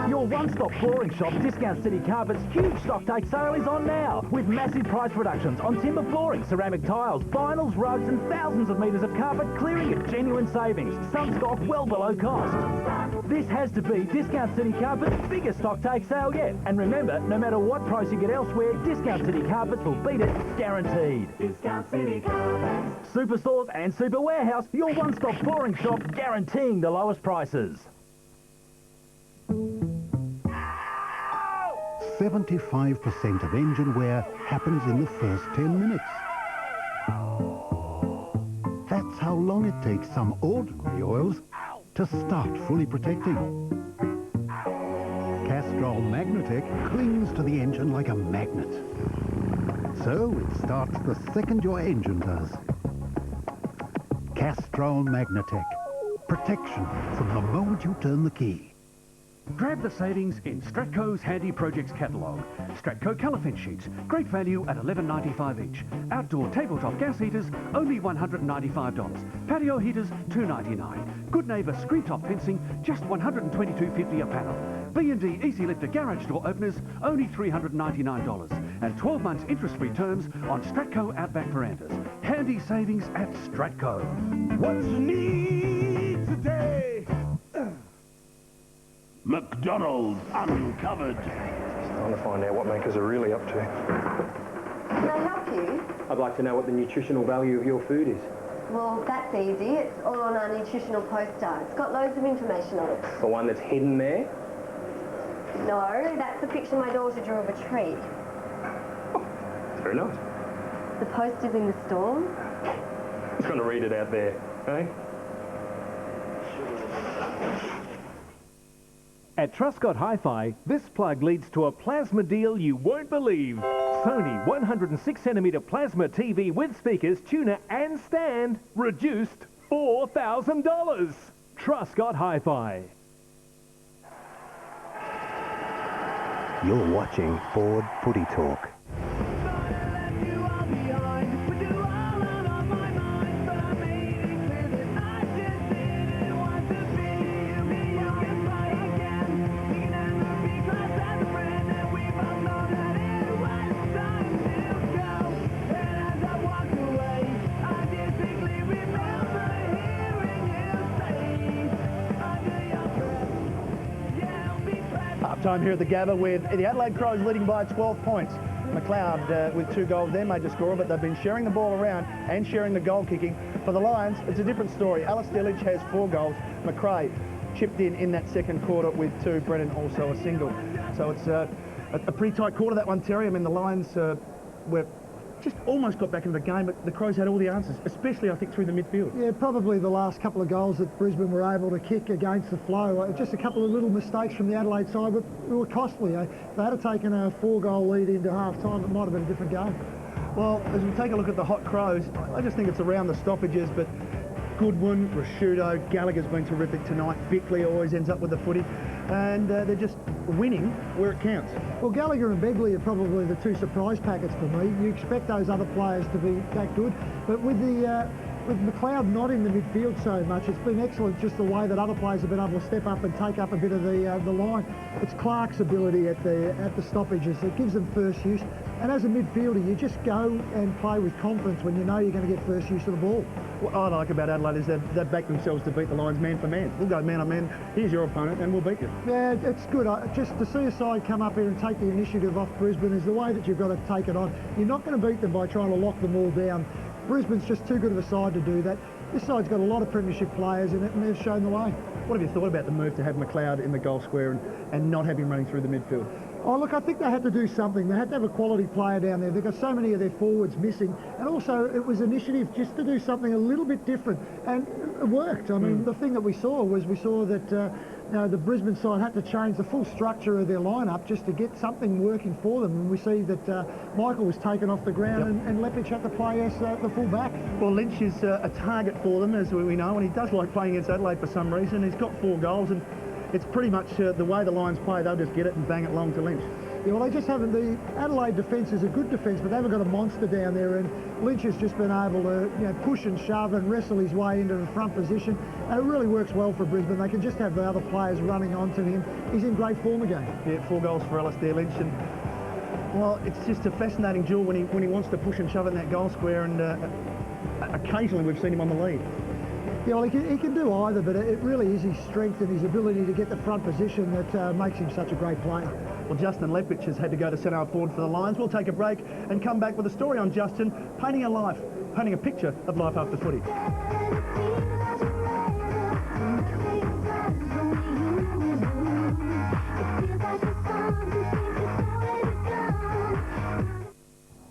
Speaker 7: Your one-stop flooring shop, Discount City Carpets' huge stock take sale is on now, with massive price reductions on timber flooring, ceramic tiles, vinyls, rugs and thousands of metres of carpet clearing at genuine savings. Some stock well below cost. This has to be Discount City Carpets' biggest stock take sale yet. And remember, no matter what price you get elsewhere, Discount City Carpets will beat it, guaranteed. Discount City Carpets. Superstores and Super Warehouse, your one-stop flooring shop, guaranteeing the lowest prices.
Speaker 26: 75% of engine wear happens in the first 10 minutes. That's how long it takes some ordinary oils to start fully protecting. Castrol Magnatec clings to the engine like a magnet. So it starts the second your engine does. Castrol Magnatec. Protection from the moment you turn the key.
Speaker 27: Grab the savings in Stratco's Handy Projects catalogue. Stratco colourfin sheets, great value at $11.95 each. Outdoor tabletop gas heaters, only $195. Patio heaters, $2.99. Good Neighbour screen top fencing, just $122.50 a panel. B&D Easy Lifter garage door openers, only $399. And 12 months interest-free terms on Stratco Outback verandas. Handy savings at Stratco.
Speaker 21: What's new?
Speaker 20: today. McDonald's Uncovered.
Speaker 22: It's time to find out what makers are really up to.
Speaker 4: Can I help you?
Speaker 22: I'd like to know what the nutritional value of your food is.
Speaker 4: Well, that's easy. It's all on our nutritional poster. It's got loads of information on it.
Speaker 22: The one that's hidden there?
Speaker 4: No, that's the picture my daughter drew of a tree.
Speaker 22: Very nice.
Speaker 4: The poster's in the store.
Speaker 22: Who's going to read it out there, eh?
Speaker 7: At Truscott Hi-Fi, this plug leads to a plasma deal you won't believe. Sony 106cm plasma TV with speakers, tuner and stand, reduced $4,000. Truscott Hi-Fi.
Speaker 26: You're watching Ford Footy Talk.
Speaker 1: Time here at the Gabba with the Adelaide Crows leading by 12 points. McLeod with 2 goals, their major scorer, but they've been sharing the ball around and sharing the goal kicking. For the Lions, it's a different story. Alistair Lynch has 4 goals. McRae chipped in that second quarter with 2. Brennan also a single. So it's a pretty tight quarter, that one, Terry. I mean, the Lions were just almost got back into the game, but the Crows had all the answers, especially, I think, through the midfield.
Speaker 2: Yeah, probably the last couple of goals that Brisbane were able to kick against the flow. Just a couple of little mistakes from the Adelaide side, but they were costly. If they had taken a 4-goal lead into half-time, it might have been a different game.
Speaker 1: Well, as we take a look at the hot Crows, I just think it's around the stoppages, but Goodwin, Rashudo, Gallagher's been terrific tonight. Bickley always ends up with the footy, and they're just winning where it counts.
Speaker 2: Well, Gallagher and Begley are probably the 2 surprise packets for me. You expect those other players to be that good, but with McLeod not in the midfield so much, it's been excellent just the way that other players have been able to step up and take up a bit of the line. It's Clark's ability at the stoppages that gives them first use, and as a midfielder, you just go and play with confidence when you know you're going to get first use of the ball.
Speaker 1: What I like about Adelaide is they've backed themselves to beat the Lions man for man. We'll go man on man. Here's your opponent, and we'll beat you.
Speaker 2: Yeah, it's good. Just to see a side come up here and take the initiative off Brisbane is the way that you've got to take it on. You're not going to beat them by trying to lock them all down. Brisbane's just too good of a side to do that. This side's got a lot of premiership players in it, and they've shown the way.
Speaker 1: What have you thought about the move to have McLeod in the goal square and not have him running through the midfield?
Speaker 2: Oh, look, I think they had to do something. They had to have a quality player down there. They've got so many of their forwards missing. And also, it was initiative just to do something a little bit different. And it worked. I mean, the thing that we saw that the Brisbane side had to change the full structure of their lineup just to get something working for them. And we see that Michael was taken off the ground and Lepic had to play as the full back.
Speaker 1: Well, Lynch is a target for them, as we know, and he does like playing against Adelaide for some reason. He's got 4 goals, and it's pretty much the way the Lions play. They'll just get it and bang it long to Lynch.
Speaker 2: Yeah, well, they just haven't. The Adelaide defence is a good defence, but they haven't got a monster down there, and Lynch has just been able to push and shove and wrestle his way into the front position, and it really works well for Brisbane. They can just have the other players running onto him. He's in great form again.
Speaker 1: Yeah, 4 goals for Alistair Lynch, and well, it's just a fascinating duel when he wants to push and shove in that goal square, and occasionally we've seen him on the lead.
Speaker 2: Yeah, well, he can do either, but it really is his strength and his ability to get the front position that makes him such a great player.
Speaker 1: Well, Justin Lepic has had to go to centre forward for the Lions. We'll take a break and come back with a story on Justin painting a picture of life after footy.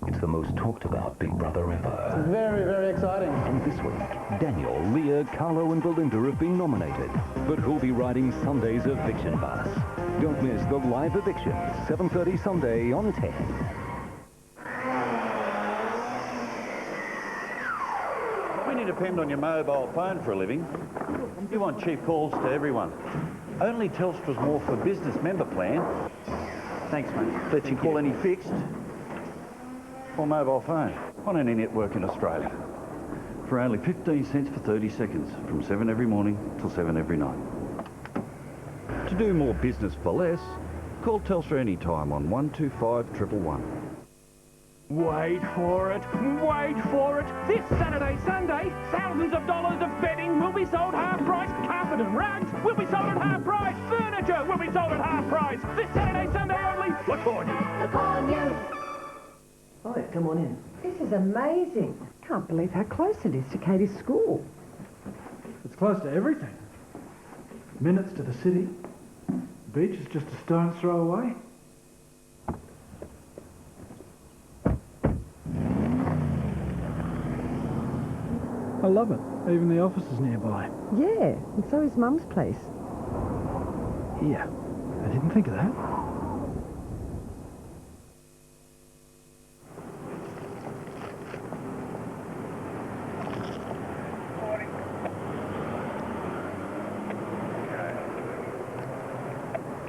Speaker 21: It's the most talked about Big Brother ever.
Speaker 19: Very, very exciting.
Speaker 21: And this week, Daniel, Leah, Carlo and Belinda have been nominated. But who'll be riding Sunday's eviction bus? Don't miss the live eviction, 7:30 Sunday on 10.
Speaker 9: When you depend on your mobile phone for a living, you want cheap calls to everyone. Only Telstra's more for business member plan. Thanks, mate. Lets you call any fixed or mobile phone on any network in Australia for only 15 cents for 30 seconds from 7 every morning till 7 every night. To do more business for less, call Telstra anytime on 125 111.
Speaker 24: Wait for it, wait for it. This Saturday, Sunday, thousands of dollars of bedding will be sold half price. Carpet and rugs will be sold at half price. Furniture will be sold at half price. This Saturday, Sunday only. Look on you.
Speaker 12: Look on you.
Speaker 10: Oh, come on in.
Speaker 12: This is amazing. Can't believe how close it is to Katie's school.
Speaker 13: It's close to everything. Minutes to the city. The beach is just a stone's throw away. I love it. Even the office is nearby.
Speaker 12: Yeah, and so is Mum's place.
Speaker 13: Yeah, I didn't think of that.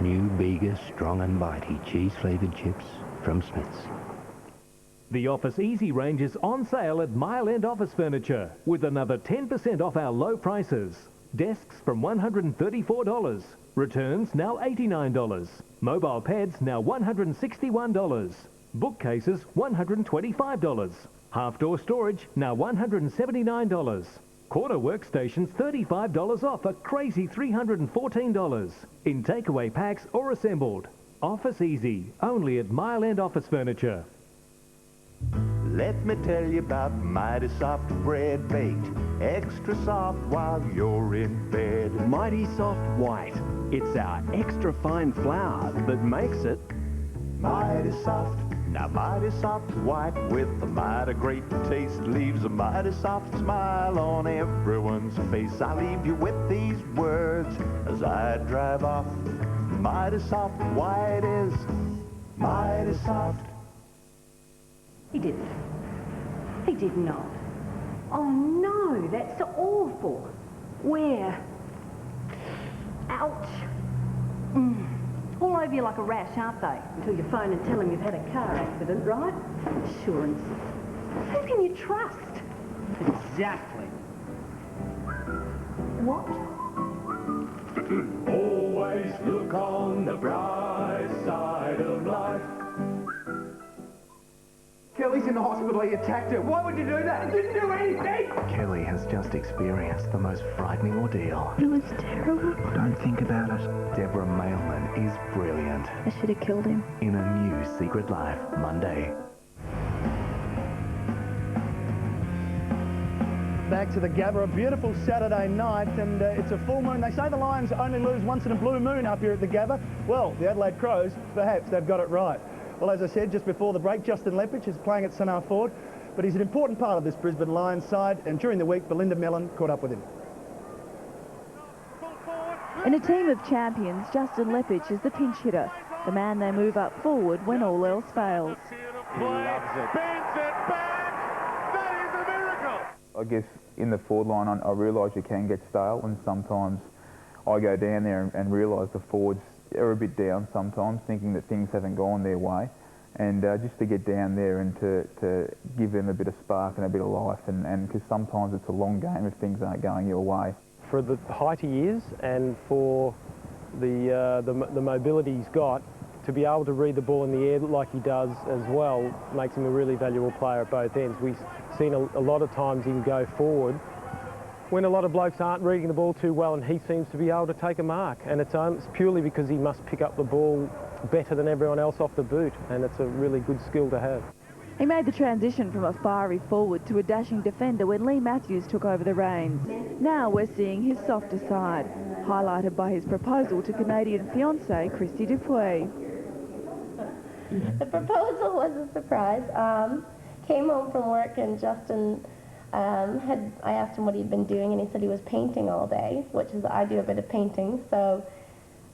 Speaker 14: New, bigger, strong and bitey cheese-flavoured chips from Smith's.
Speaker 7: The Office Easy range is on sale at Mile End Office Furniture with another 10% off our low prices. Desks from $134. Returns now $89. Mobile pads now $161. Bookcases $125. Half-door storage now $179. Corner workstations $35 off a crazy $314. In takeaway packs or assembled. Office Easy, only at Mile End Office Furniture.
Speaker 15: Let me tell you about Mighty Soft Bread Baked. Extra soft while you're in bed.
Speaker 16: Mighty Soft White. It's our extra fine flour that makes it
Speaker 15: Mighty Soft. Now Mighty Soft White with a mighty great taste leaves a mighty soft smile on everyone's face. I leave you with these words as I drive off. Mighty Soft White is mighty soft.
Speaker 11: He didn't. He did not. Oh no, that's awful. Where? Ouch. All over you like a rash, aren't they? Until you phone and tell him you've had a car accident, right? Assurance. Who can you trust?
Speaker 19: Exactly.
Speaker 11: What?
Speaker 20: Always look on the bright side of life.
Speaker 17: Kelly's in the hospital. He attacked her. Why would you do that? It didn't do anything!
Speaker 22: Kelly has just experienced the most frightening ordeal.
Speaker 18: It was terrible.
Speaker 22: Don't think about it. Deborah Mailman is brilliant.
Speaker 18: I should have killed him.
Speaker 22: In a new Secret Life, Monday.
Speaker 1: Back to the Gabba, a beautiful Saturday night, and it's a full moon. They say the Lions only lose once in a blue moon up here at the Gabba. Well, the Adelaide Crows, perhaps they've got it right. Well, as I said just before the break, Justin Lepich is playing at St Ford, but he's an important part of this Brisbane Lions side, and during the week, Belinda Mellon caught up with him.
Speaker 28: In a team of champions, Justin Lepich is the pinch hitter, the man they move up forward when all else fails.
Speaker 6: He loves it.
Speaker 20: Bends it back. That is a miracle.
Speaker 29: I guess in the forward line, I realise you can get stale, and sometimes I go down there and realise the forwards are a bit down sometimes, thinking that things haven't gone their way, and just to get down there and to give them a bit of spark and a bit of life, and because sometimes it's a long game if things aren't going your way.
Speaker 30: For the height he is and for the mobility he's got, to be able to read the ball in the air like he does as well makes him a really valuable player at both ends. We've seen a lot of times him go forward when a lot of blokes aren't reading the ball too well, and he seems to be able to take a mark, and it's purely because he must pick up the ball better than everyone else off the boot, and it's a really good skill to have.
Speaker 28: He made the transition from a fiery forward to a dashing defender when Lee Matthews took over the reins. Now we're seeing his softer side, highlighted by his proposal to Canadian fiancée Christy Dupuy.
Speaker 4: The proposal was a surprise. Came home from work and Justin I asked him what he'd been doing, and he said he was painting all day, which is, I do a bit of painting, so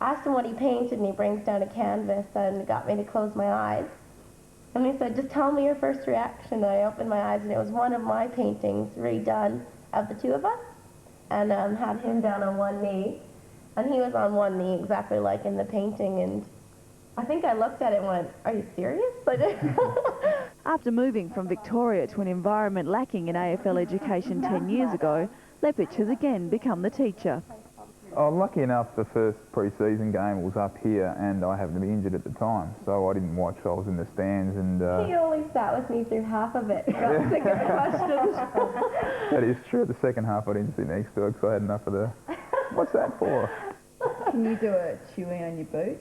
Speaker 4: I asked him what he painted, and he brings down a canvas and got me to close my eyes. And he said, just tell me your first reaction. And I opened my eyes, and it was one of my paintings redone of the two of us, and had him down on one knee, and he was on one knee exactly like in the painting, and I think I looked at it and went, are you serious?
Speaker 28: After moving from Victoria to an environment lacking in AFL education 10 years ago, Lepich has again become the teacher.
Speaker 29: Oh, lucky enough, the first pre-season game was up here, and I happened to be injured at the time, so I didn't watch. I was in the stands, and
Speaker 4: He only sat with me through half of it. Got sick of questions.
Speaker 29: that is true. The second half, I didn't sit next to her because I had enough of the. What's that for?
Speaker 28: Can you do a chewing on your boot?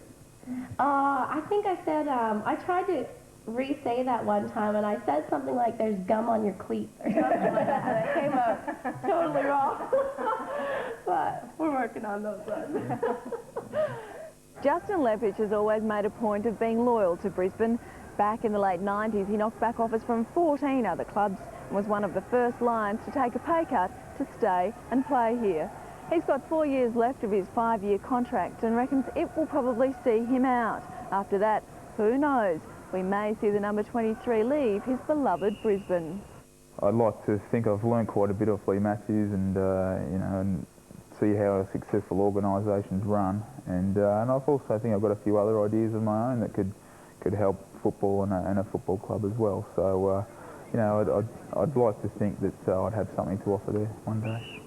Speaker 4: I think I said I tried to re-say that one time, and I said something like "there's gum on your cleats" or something like that, and it came out totally wrong. But we're working on those ones.
Speaker 28: Justin Lepich has always made a point of being loyal to Brisbane. Back in the late 90s, he knocked back offers from 14 other clubs and was one of the first Lions to take a pay cut to stay and play here. He's got 4 years left of his 5-year contract and reckons it will probably see him out. After that, who knows? We may see the number 23 leave his beloved Brisbane.
Speaker 29: I'd like to think I've learned quite a bit off Lee Matthews, and you know, and see how successful organisations run, and I've also think I've got a few other ideas of my own that could help football and a football club as well. So you know, I'd like to think that I'd have something to offer there one day.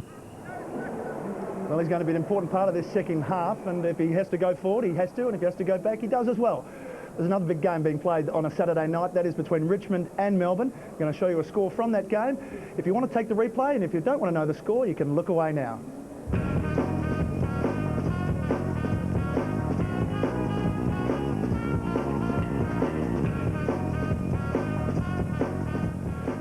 Speaker 1: Well, he's going to be an important part of this second half, and if he has to go forward, he has to, and if he has to go back, he does as well. There's another big game being played on a Saturday night. That is between Richmond and Melbourne. I'm going to show you a score from that game. If you want to take the replay, and if you don't want to know the score, you can look away now.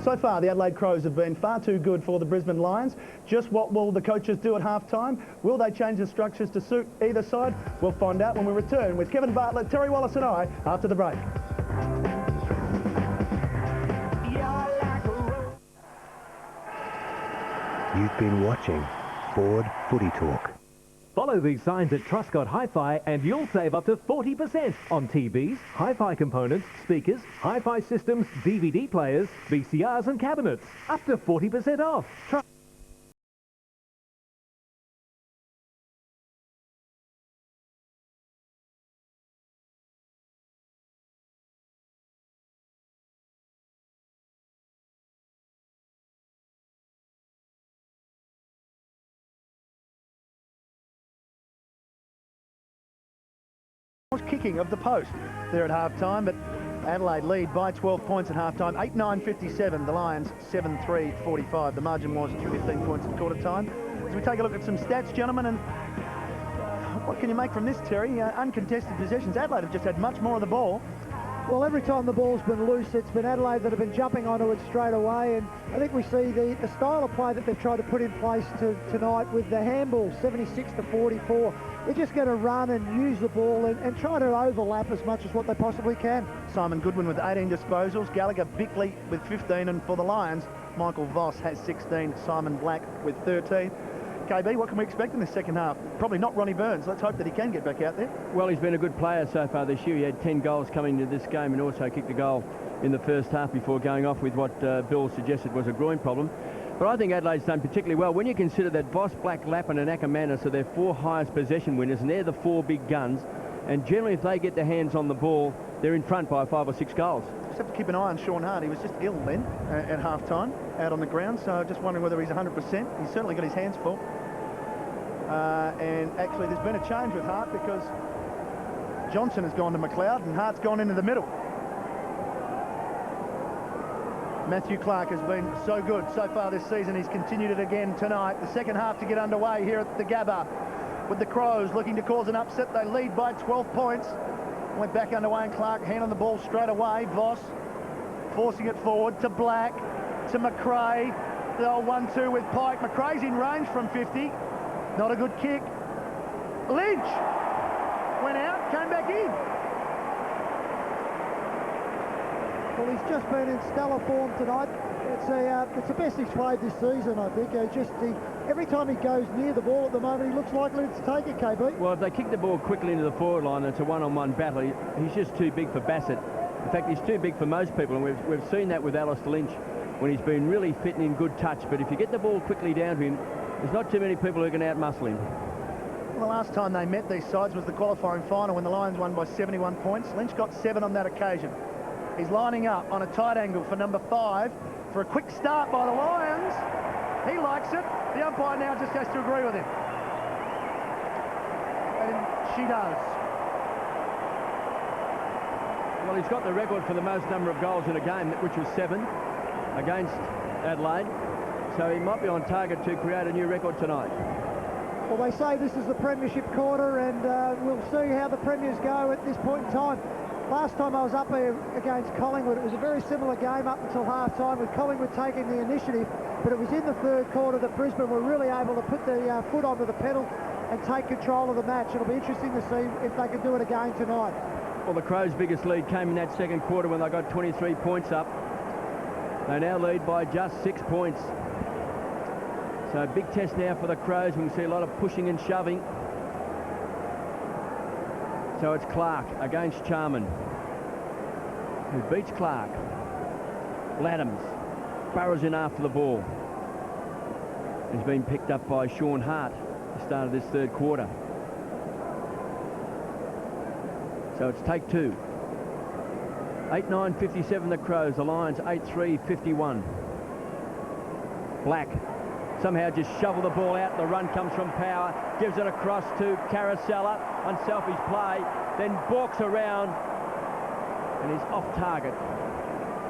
Speaker 1: So far, the Adelaide Crows have been far too good for the Brisbane Lions. Just what will the coaches do at half-time? Will they change the structures to suit either side? We'll find out when we return with Kevin Bartlett, Terry Wallace and I after the break.
Speaker 14: You've been watching Ford Footy Talk.
Speaker 7: Follow these signs at Truscott Hi-Fi and you'll save up to 40% on TVs, hi-fi components, speakers, hi-fi systems, DVD players, VCRs and cabinets. Up to 40% off.
Speaker 1: Kicking of the post there at half-time, but Adelaide lead by 12 points at half-time, 8-9-57, the Lions 7-3-45. The margin was 15 points at quarter-time. As we take a look at some stats, gentlemen, and what can you make from this, Terry? Uncontested possessions. Adelaide have just had much more of the ball.
Speaker 2: Well, every time the ball's been loose, it's been Adelaide that have been jumping onto it straight away, and I think we see the style of play that they've tried to put in place tonight with the handball, 76-44. They're just going to run and use the ball and try to overlap as much as what they possibly can.
Speaker 1: Simon Goodwin with 18 disposals, Gallagher Bickley with 15, and for the Lions, Michael Voss has 16, Simon Black with 13. KB, what can we expect in the second half? Probably not Ronnie Burns. Let's hope that he can get back out there.
Speaker 3: Well, he's been a good player so far this year. He had 10 goals coming into this game and also kicked a goal in the first half before going off with what Bill suggested was a groin problem. But I think Adelaide's done particularly well. When you consider that Voss, Black, Lappin and Ackermanis are their 4 highest possession winners, and they're the 4 big guns, and generally if they get their hands on the ball, they're in front by 5 or 6 goals.
Speaker 1: Just have to keep an eye on Sean Hart. He was just ill then at half-time out on the ground, so just wondering whether he's 100%. He's certainly got his hands full. And actually there's been a change with Hart because Johnson has gone to McLeod and Hart's gone into the middle. Matthew Clark has been so good so far this season. He's continued it again tonight. The second half to get underway here at the Gabba with the Crows looking to cause an upset. They lead by 12 points. Went back underway and Clark hand on the ball straight away. Voss forcing it forward to Black, to McRae. The old 1-2 with Pike. McRae's in range from 50. Not a good kick. Lynch went out, came back in.
Speaker 2: Well, he's just been in stellar form tonight. It's the best he's played this season, I think. Every time he goes near the ball at the moment, he looks likely to take it, KB.
Speaker 3: Well, if they kick the ball quickly into the forward line, it's a one-on-one battle. He's just too big for Bassett. In fact, he's too big for most people, and we've seen that with Alistair Lynch when he's been really fit and in good touch. But if you get the ball quickly down to him, there's not too many people who can out-muscle him.
Speaker 1: Well, the last time they met these sides was the qualifying final when the Lions won by 71 points. Lynch got 7 on that occasion. He's lining up on a tight angle for number 5 for a quick start by the Lions. He likes it. The umpire now just has to agree with him. she does.
Speaker 3: Well, he's got the record for the most number of goals in a game, which was 7 against Adelaide. So he might be on target to create a new record tonight.
Speaker 2: Well, they say this is the premiership quarter, and we'll see how the premiers go at this point in time. Last time I was up here against Collingwood, it was a very similar game up until half-time, with Collingwood taking the initiative, but it was in the third quarter that Brisbane were really able to put the foot onto the pedal and take control of the match. It'll be interesting to see if they can do it again tonight.
Speaker 3: Well, the Crows' biggest lead came in that second quarter when they got 23 points up. They now lead by just 6 points. So a big test now for the Crows. We can see a lot of pushing and shoving. So it's Clark against Charman, who beats Clark. Laddams burrows in after the ball. He's been picked up by Sean Hart at the start of this third quarter. So it's take 2. 8-9-57 the Crows. The Lions 8-3-51. Black somehow just shovel the ball out. The run comes from Power. Gives it across to Caracella. Unselfish play. Then balks around. And he's off target.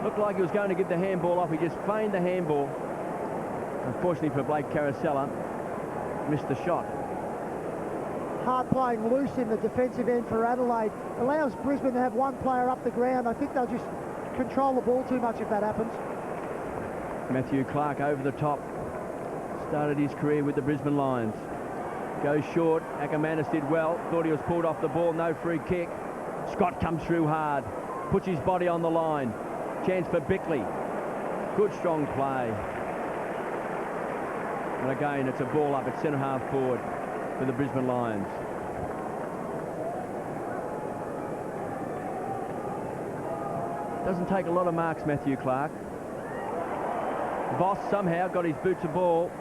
Speaker 3: Looked like he was going to give the handball off. He just feigned the handball. Unfortunately for Blake Caracella, missed the shot.
Speaker 2: Hart playing loose in the defensive end for Adelaide allows Brisbane to have one player up the ground. I think they'll just control the ball too much if that happens.
Speaker 3: Matthew Clark over the top. Started his career with the Brisbane Lions. Goes short. Ackermanis did well. Thought he was pulled off the ball. No free kick. Scott comes through hard. Puts his body on the line. Chance for Bickley. Good strong play. And again, it's a ball up at centre half forward for the Brisbane Lions. Doesn't take a lot of marks, Matthew Clark. Voss somehow got his boots of ball.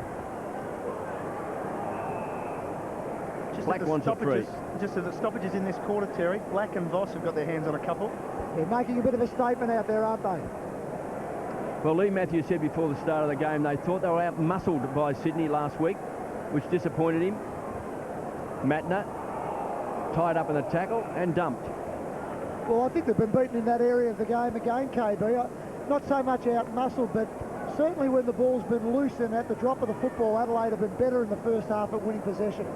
Speaker 3: Black wants a free.
Speaker 1: Just as the stoppages in this quarter, Terry, Black and Voss have got their hands on a couple.
Speaker 2: They're making a bit of a statement out there, aren't they?
Speaker 3: Well, Lee Matthews said before the start of the game they thought they were out-muscled by Sydney last week, which disappointed him. Matner tied up in the tackle and dumped.
Speaker 2: Well, I think they've been beaten in that area of the game again, KB. Not so much out-muscled, but certainly when the ball's been loose and at the drop of the football, Adelaide have been better in the first half at winning possession.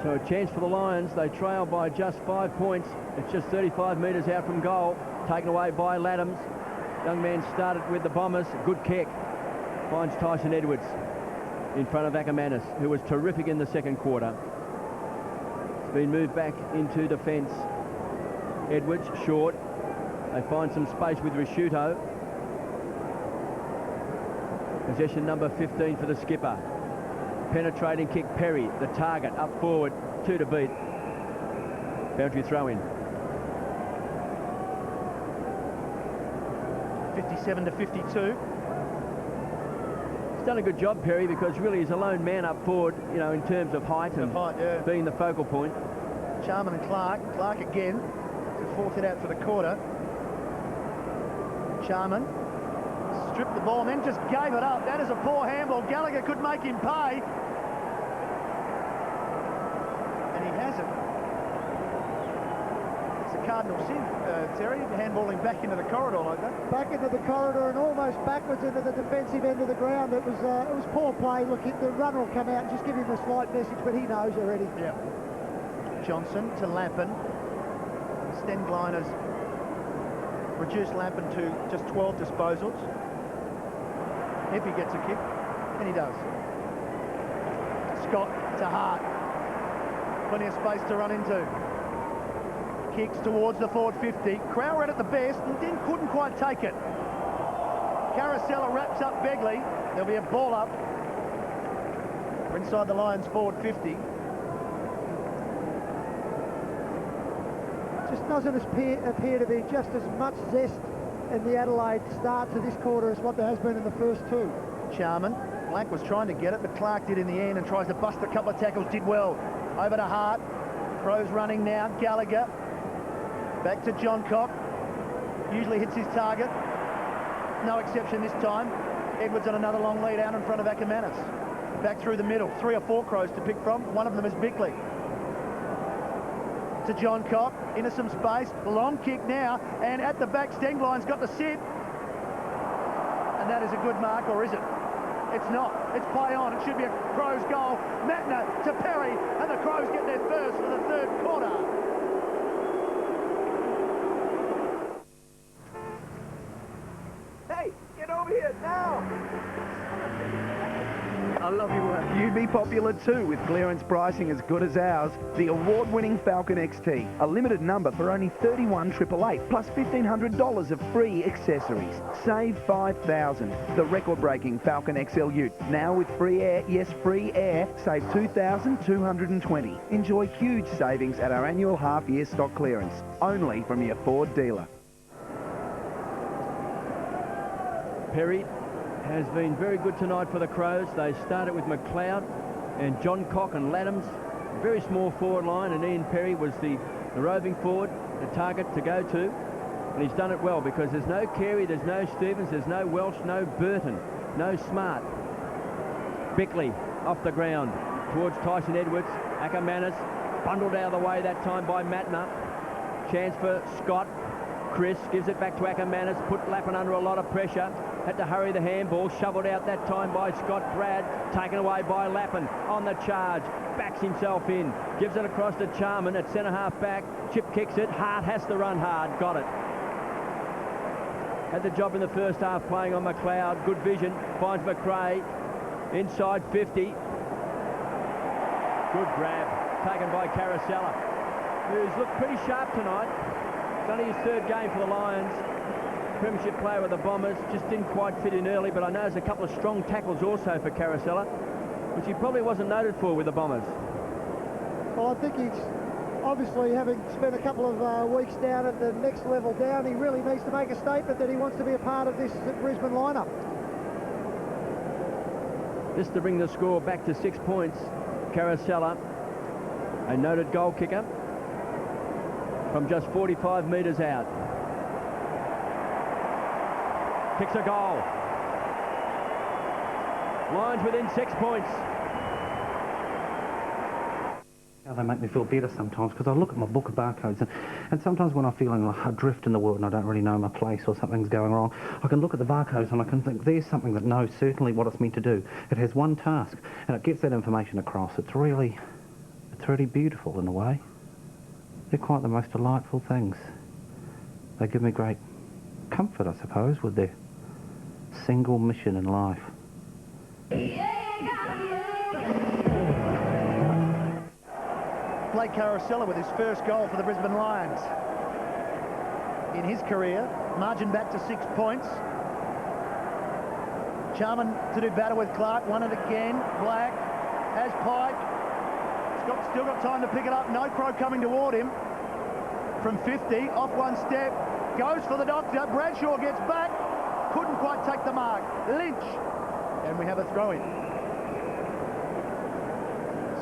Speaker 3: So a chance for the Lions. They trail by just 5 points. It's just 35 metres out from goal. Taken away by Laddams. Young man started with the Bombers. Good kick. Finds Tyson Edwards in front of Ackermanis, who was terrific in the second quarter. It's been moved back into defence. Edwards short. They find some space with Risciuto. Possession number 15 for the skipper. Penetrating kick, Perry, the target, up forward, 2 to beat. Boundary throw in.
Speaker 1: 57-52.
Speaker 3: He's done a good job, Perry, because really he's a lone man up forward, you know, in terms of height and being the focal point.
Speaker 1: Charman and Clark. Clark again to force it out for the quarter. Charman stripped the ball and then just gave it up. That is a poor handball. Gallagher could make him pay. And he hasn't. It's a cardinal sin, Terry, handballing back into the corridor like that.
Speaker 2: Back into the corridor and almost backwards into the defensive end of the ground. It was poor play. Look, the runner will come out and just give him a slight message, but he knows already.
Speaker 1: Yeah. Johnson to Lappin. Stenglein has reduced Lappin to just 12 disposals. Epi gets a kick, and he does. Scott to Hart. Plenty of space to run into. Kicks towards the forward 50. Crow ran at the best and then couldn't quite take it. Caracella wraps up Begley. There'll be a ball up. We're inside the Lions forward 50.
Speaker 2: Just doesn't appear to be just as much zest in the Adelaide start to this quarter as what there has been in the first 2.
Speaker 1: Charman. Black was trying to get it, but Clark did in the end and tries to bust a couple of tackles. Did well. Over to Hart. Crows running now. Gallagher. Back to Johncock. Usually hits his target. No exception this time. Edwards on another long lead out in front of Ackermanis. Back through the middle. 3 or 4 Crows to pick from. One of them is Bickley. to John Cock, into some space, long kick now, and at the back, Stengline's got the sit. And that is a good mark, or is it? It's not. It's play on. It should be a Crows goal. Matner to Perry, and the Crows get their first for the third quarter.
Speaker 17: Hey, get over here now! I love your work. You'd be popular too with clearance pricing as good as ours. The award-winning Falcon XT, a limited number for only $31,888 plus $1,500 of free accessories. Save $5,000. The record-breaking Falcon XL Ute, now with free air. Yes, free air. Save $2,220. Enjoy huge savings at our annual half-year stock clearance, only from your Ford dealer.
Speaker 3: Perry has been very good tonight for the Crows. They started with McLeod and John Cock and Laddams. Very small forward line, and Ian Perry was the roving forward, the target to go to. And he's done it well because there's no Carey, there's no Stevens, there's no Welsh, no Burton, no Smart. Bickley off the ground towards Tyson Edwards. Ackermanis bundled out of the way that time by Matner. Chance for Scott. Chris gives it back to Ackermanis, put Lappin under a lot of pressure. Had to hurry the handball, shoveled out that time by Scott Brad, taken away by Lappin on the charge, backs himself in, gives it across to Charman at centre half back, Chip kicks it, Hart has to run hard, got it. Had the job in the first half playing on McLeod, good vision, finds McRae, inside 50. Good grab, taken by Carosella, who's looked pretty sharp tonight. It's only his third game for the Lions. Premiership player with the Bombers, just didn't quite fit in early, but I know there's a couple of strong tackles also for Carosella, which he probably wasn't noted for with the Bombers.
Speaker 2: Well, I think he's obviously, having spent a couple of weeks down at the next level down, he really needs to make a statement that he wants to be a part of this Brisbane lineup.
Speaker 3: This to bring the score back to 6 points. Carosella, a noted goal kicker from just 45 metres out. Kicks a goal. Lions within 6 points.
Speaker 5: They make me feel better sometimes because I look at my book of barcodes and sometimes when I'm feeling like adrift in the world and I don't really know my place or something's going wrong, I can look at the barcodes and I can think there's something that knows certainly what it's meant to do. It has one task and it gets that information across. It's really beautiful in a way. They're quite the most delightful things. They give me great comfort, I suppose, with their single mission in life.
Speaker 1: Blake Carosella with his first goal for the Brisbane Lions in his career. Margin back to 6 points. Charman to do battle with Clark. Won it again. Black has Pike. Still got time to pick it up. No Crow coming toward him from 50. Off one step. Goes for the doctor. Bradshaw gets back. Couldn't quite take the mark. Lynch. And we have a throw-in.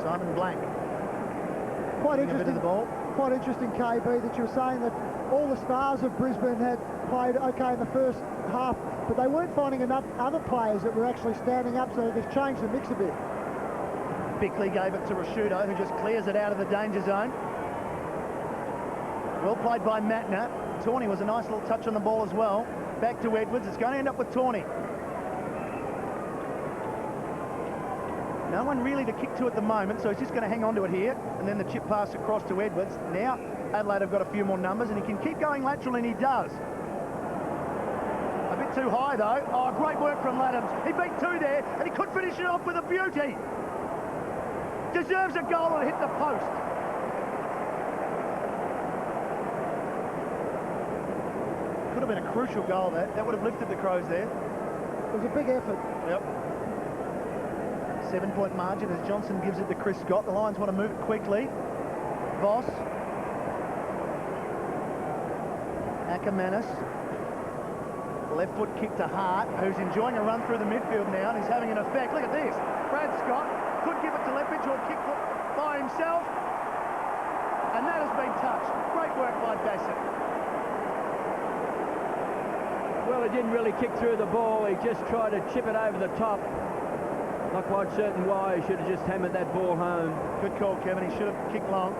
Speaker 1: Simon Blank.
Speaker 2: Quite interesting,
Speaker 1: a bit of the ball.
Speaker 2: Quite interesting, KB, that you were saying that all the stars of Brisbane had played okay in the first half, but they weren't finding enough other players that were actually standing up, so they've changed the mix a bit.
Speaker 1: Bickley gave it to Rashudo, who just clears it out of the danger zone. Well played by Matner. Tawney was a nice little touch on the ball as well. Back to Edwards. It's going to end up with Tawney. No one really to kick to at the moment, so he's just going to hang on to it here. And then the chip pass across to Edwards. Now, Adelaide have got a few more numbers, and he can keep going lateral, and he does. A bit too high, though. Oh, great work from Laddams. He beat two there, and he could finish it off with a beauty. Deserves a goal and hit the post. Could have been a crucial goal there. That would have lifted the Crows there.
Speaker 2: It was a big effort.
Speaker 1: Yep. 7 point margin as Johnson gives it to Chris Scott. The Lions want to move it quickly. Voss. Ackermanis. Left foot kick to Hart, who's enjoying a run through the midfield now, and he's having an effect. Look at this. Brad Scott could give it to Leppich or kick by himself. And that has been touched. Great work by Bassett.
Speaker 3: Well, he didn't really kick through the ball. He just tried to chip it over the top. Not quite certain why. He should have just hammered that ball home.
Speaker 1: Good call, Kevin. He should have kicked long.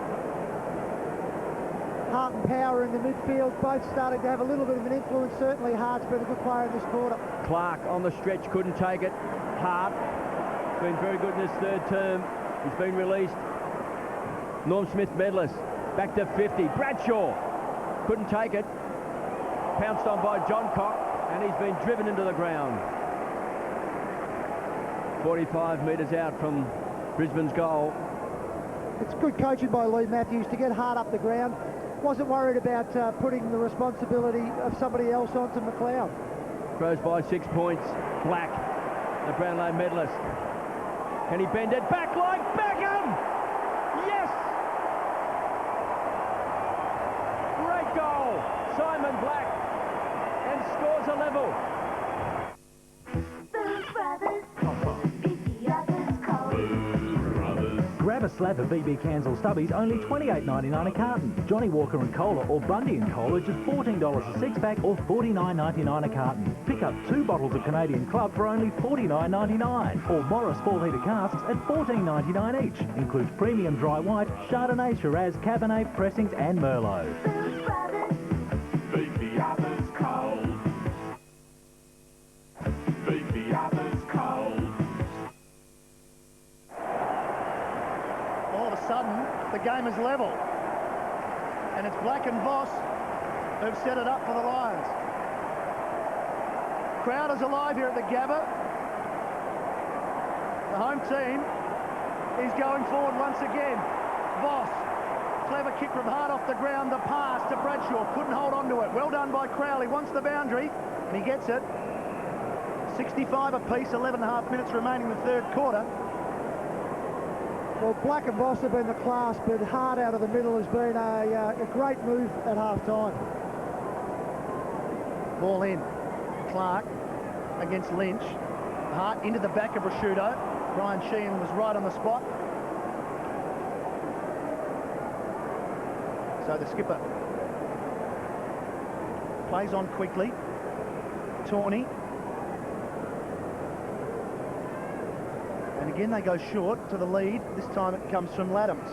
Speaker 2: Hart and Power in the midfield, both starting to have a little bit of an influence. Certainly Hart's been a good player in this quarter.
Speaker 3: Clark on the stretch, couldn't take it. Hart, been very good in his third term. He's been released. Norm Smith medalist, back to 50. Bradshaw, couldn't take it. Pounced on by John Cock, and he's been driven into the ground. 45 metres out from Brisbane's goal.
Speaker 2: It's good coaching by Lee Matthews to get Hart up the ground. Wasn't worried about putting the responsibility of somebody else onto McLeod.
Speaker 3: Crows by 6 points. Black, the Brownlow medalist. Can he bend it back like Beckham? Yes! Great goal, Simon Black, and scores a level.
Speaker 7: Grab a slab of BB cans or stubbies, only $28.99 a carton. Johnny Walker and Cola or Bundy and Cola, just $14 a six-pack or $49.99 a carton. Pick up 2 bottles of Canadian Club for only $49.99. Or Morris 4-litre casks at $14.99 each. Includes premium dry white, Chardonnay, Shiraz, Cabernet, Pressings and Merlot.
Speaker 20: Beat the others cold. Beat the others cold.
Speaker 1: All of a sudden, the game is level. And it's Black and Voss who've set it up for the Lions. Crowd is alive here at the Gabba. The home team is going forward once again. Voss, clever kick from Hart off the ground, the pass to Bradshaw, couldn't hold on to it. Well done by Crowley, wants the boundary, and he gets it. 65 apiece, 11.5 minutes remaining in the third quarter.
Speaker 2: Well, Black and Voss have been the class, but Hart out of the middle has been a great move at half-time.
Speaker 1: Ball in. Clark against Lynch. Hart into the back of Prosciutto. Brian Sheehan was right on the spot. So the skipper plays on quickly. Tawney. And again they go short to the lead. This time it comes from Laddams.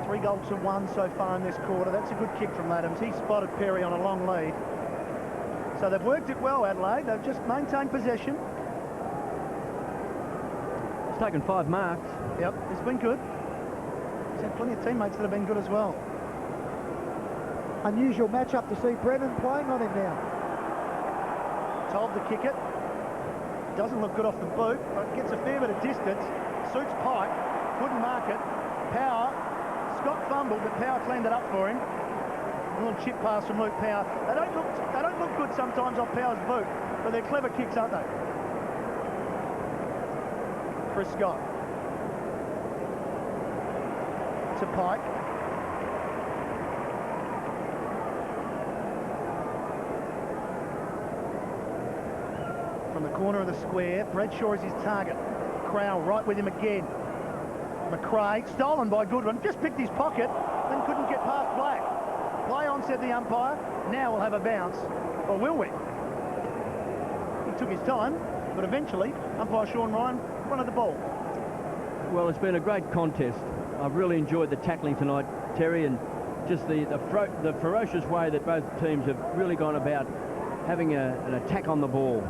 Speaker 1: 3 goals to 1 so far in this quarter. That's a good kick from Laddams. He spotted Perry on a long lead. So they've worked it well, Adelaide. They've just maintained possession.
Speaker 3: He's taken 5 marks.
Speaker 1: Yep, it's been good. He's had plenty of teammates that have been good as well.
Speaker 2: Unusual matchup to see Brennan playing on him now.
Speaker 1: Told to kick it. Doesn't look good off the boot, but gets a fair bit of distance. Suits Pike. Couldn't mark it. Power. Scott fumbled, but Power cleaned it up for him. A little chip pass from Luke Power. They don't look good sometimes off Power's boot, but they're clever kicks, aren't they? Chris Scott. To Pike. From the corner of the square, Bradshaw is his target. Crowell right with him again. McRae, stolen by Goodwin, just picked his pocket, then couldn't get past Black. Play on, said the umpire. Now we'll have a bounce. Or will we? He took his time, but eventually, umpire Sean Ryan wanted the ball.
Speaker 3: Well, it's been a great contest. I've really enjoyed the tackling tonight, Terry, and just the ferocious way that both teams have really gone about having an attack on the ball.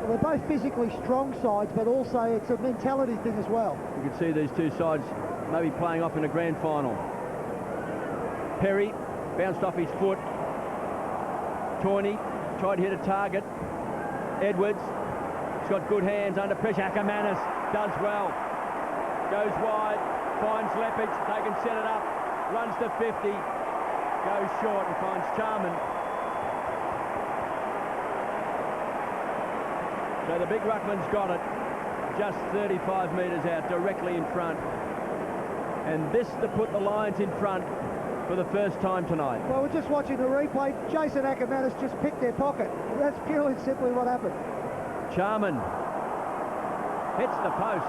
Speaker 2: They're both physically strong sides, but also it's a mentality thing as well.
Speaker 3: You can see these two sides maybe playing off in a grand final. Perry bounced off his foot. Tawney tried to hit a target. Edwards, he's got good hands under pressure. Ackermanis does well. Goes wide, finds Lepage, they can set it up. Runs to 50, goes short and finds Charman. So the big ruckman's got it, just 35 metres out, directly in front. And this to put the Lions in front for the first time tonight.
Speaker 2: Well, we're just watching the replay. Jason Ackermanis just picked their pocket. That's purely and simply what happened.
Speaker 3: Charman hits the post.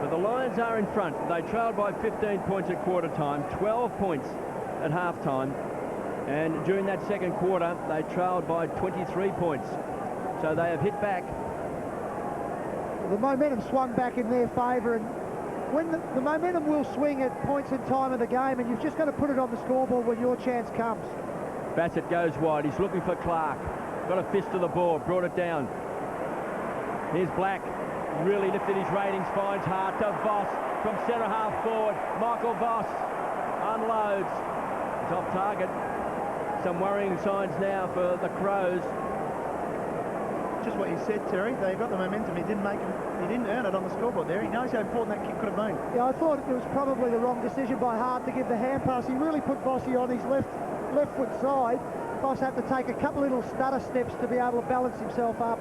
Speaker 3: But the Lions are in front. They trailed by 15 points at quarter time, 12 points at half time, And during that second quarter, they trailed by 23 points. So they have hit back.
Speaker 2: The momentum swung back in their favour, and when the momentum will swing at points in time of the game, and you've just got to put it on the scoreboard when your chance comes.
Speaker 3: Bassett goes wide. He's looking for Clark. Got a fist to the ball, brought it down. Here's Black. Really lifted his ratings, finds Hart to Voss from centre half forward. Michael Voss unloads. It's off target. Some worrying signs now for the Crows.
Speaker 1: Just what you said, Terry. They got the momentum. He didn't earn it on the scoreboard there. He knows how important that kick could have been.
Speaker 2: Yeah, I thought it was probably the wrong decision by Hart to give the hand pass. He really put Vossi on his left foot side. Voss had to take a couple little stutter steps to be able to balance himself up.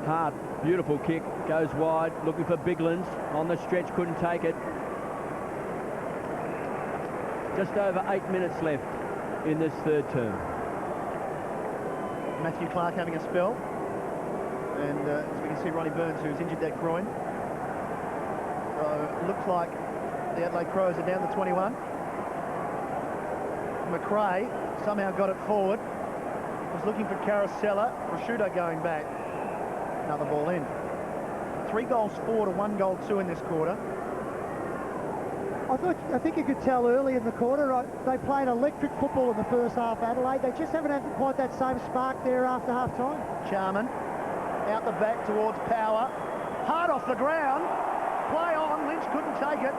Speaker 3: Hart, beautiful kick, goes wide, looking for Biglands. On the stretch, couldn't take it. Just over 8 minutes left in this third term.
Speaker 1: Matthew Clark having a spell. And as we can see, Ronnie Burns, who's injured that groin. So it looks like the Adelaide Crows are down to 21. McRae somehow got it forward. Was looking for Carosella. Prosciutto going back. Another ball in. 3 goals 4 to 1 goal 2 in this quarter.
Speaker 2: I think you could tell early in the quarter, they played electric football in the first half, Adelaide. They just haven't had quite that same spark there after half-time.
Speaker 1: Charman out the back towards Power. Hard off the ground. Play on. Lynch couldn't take it.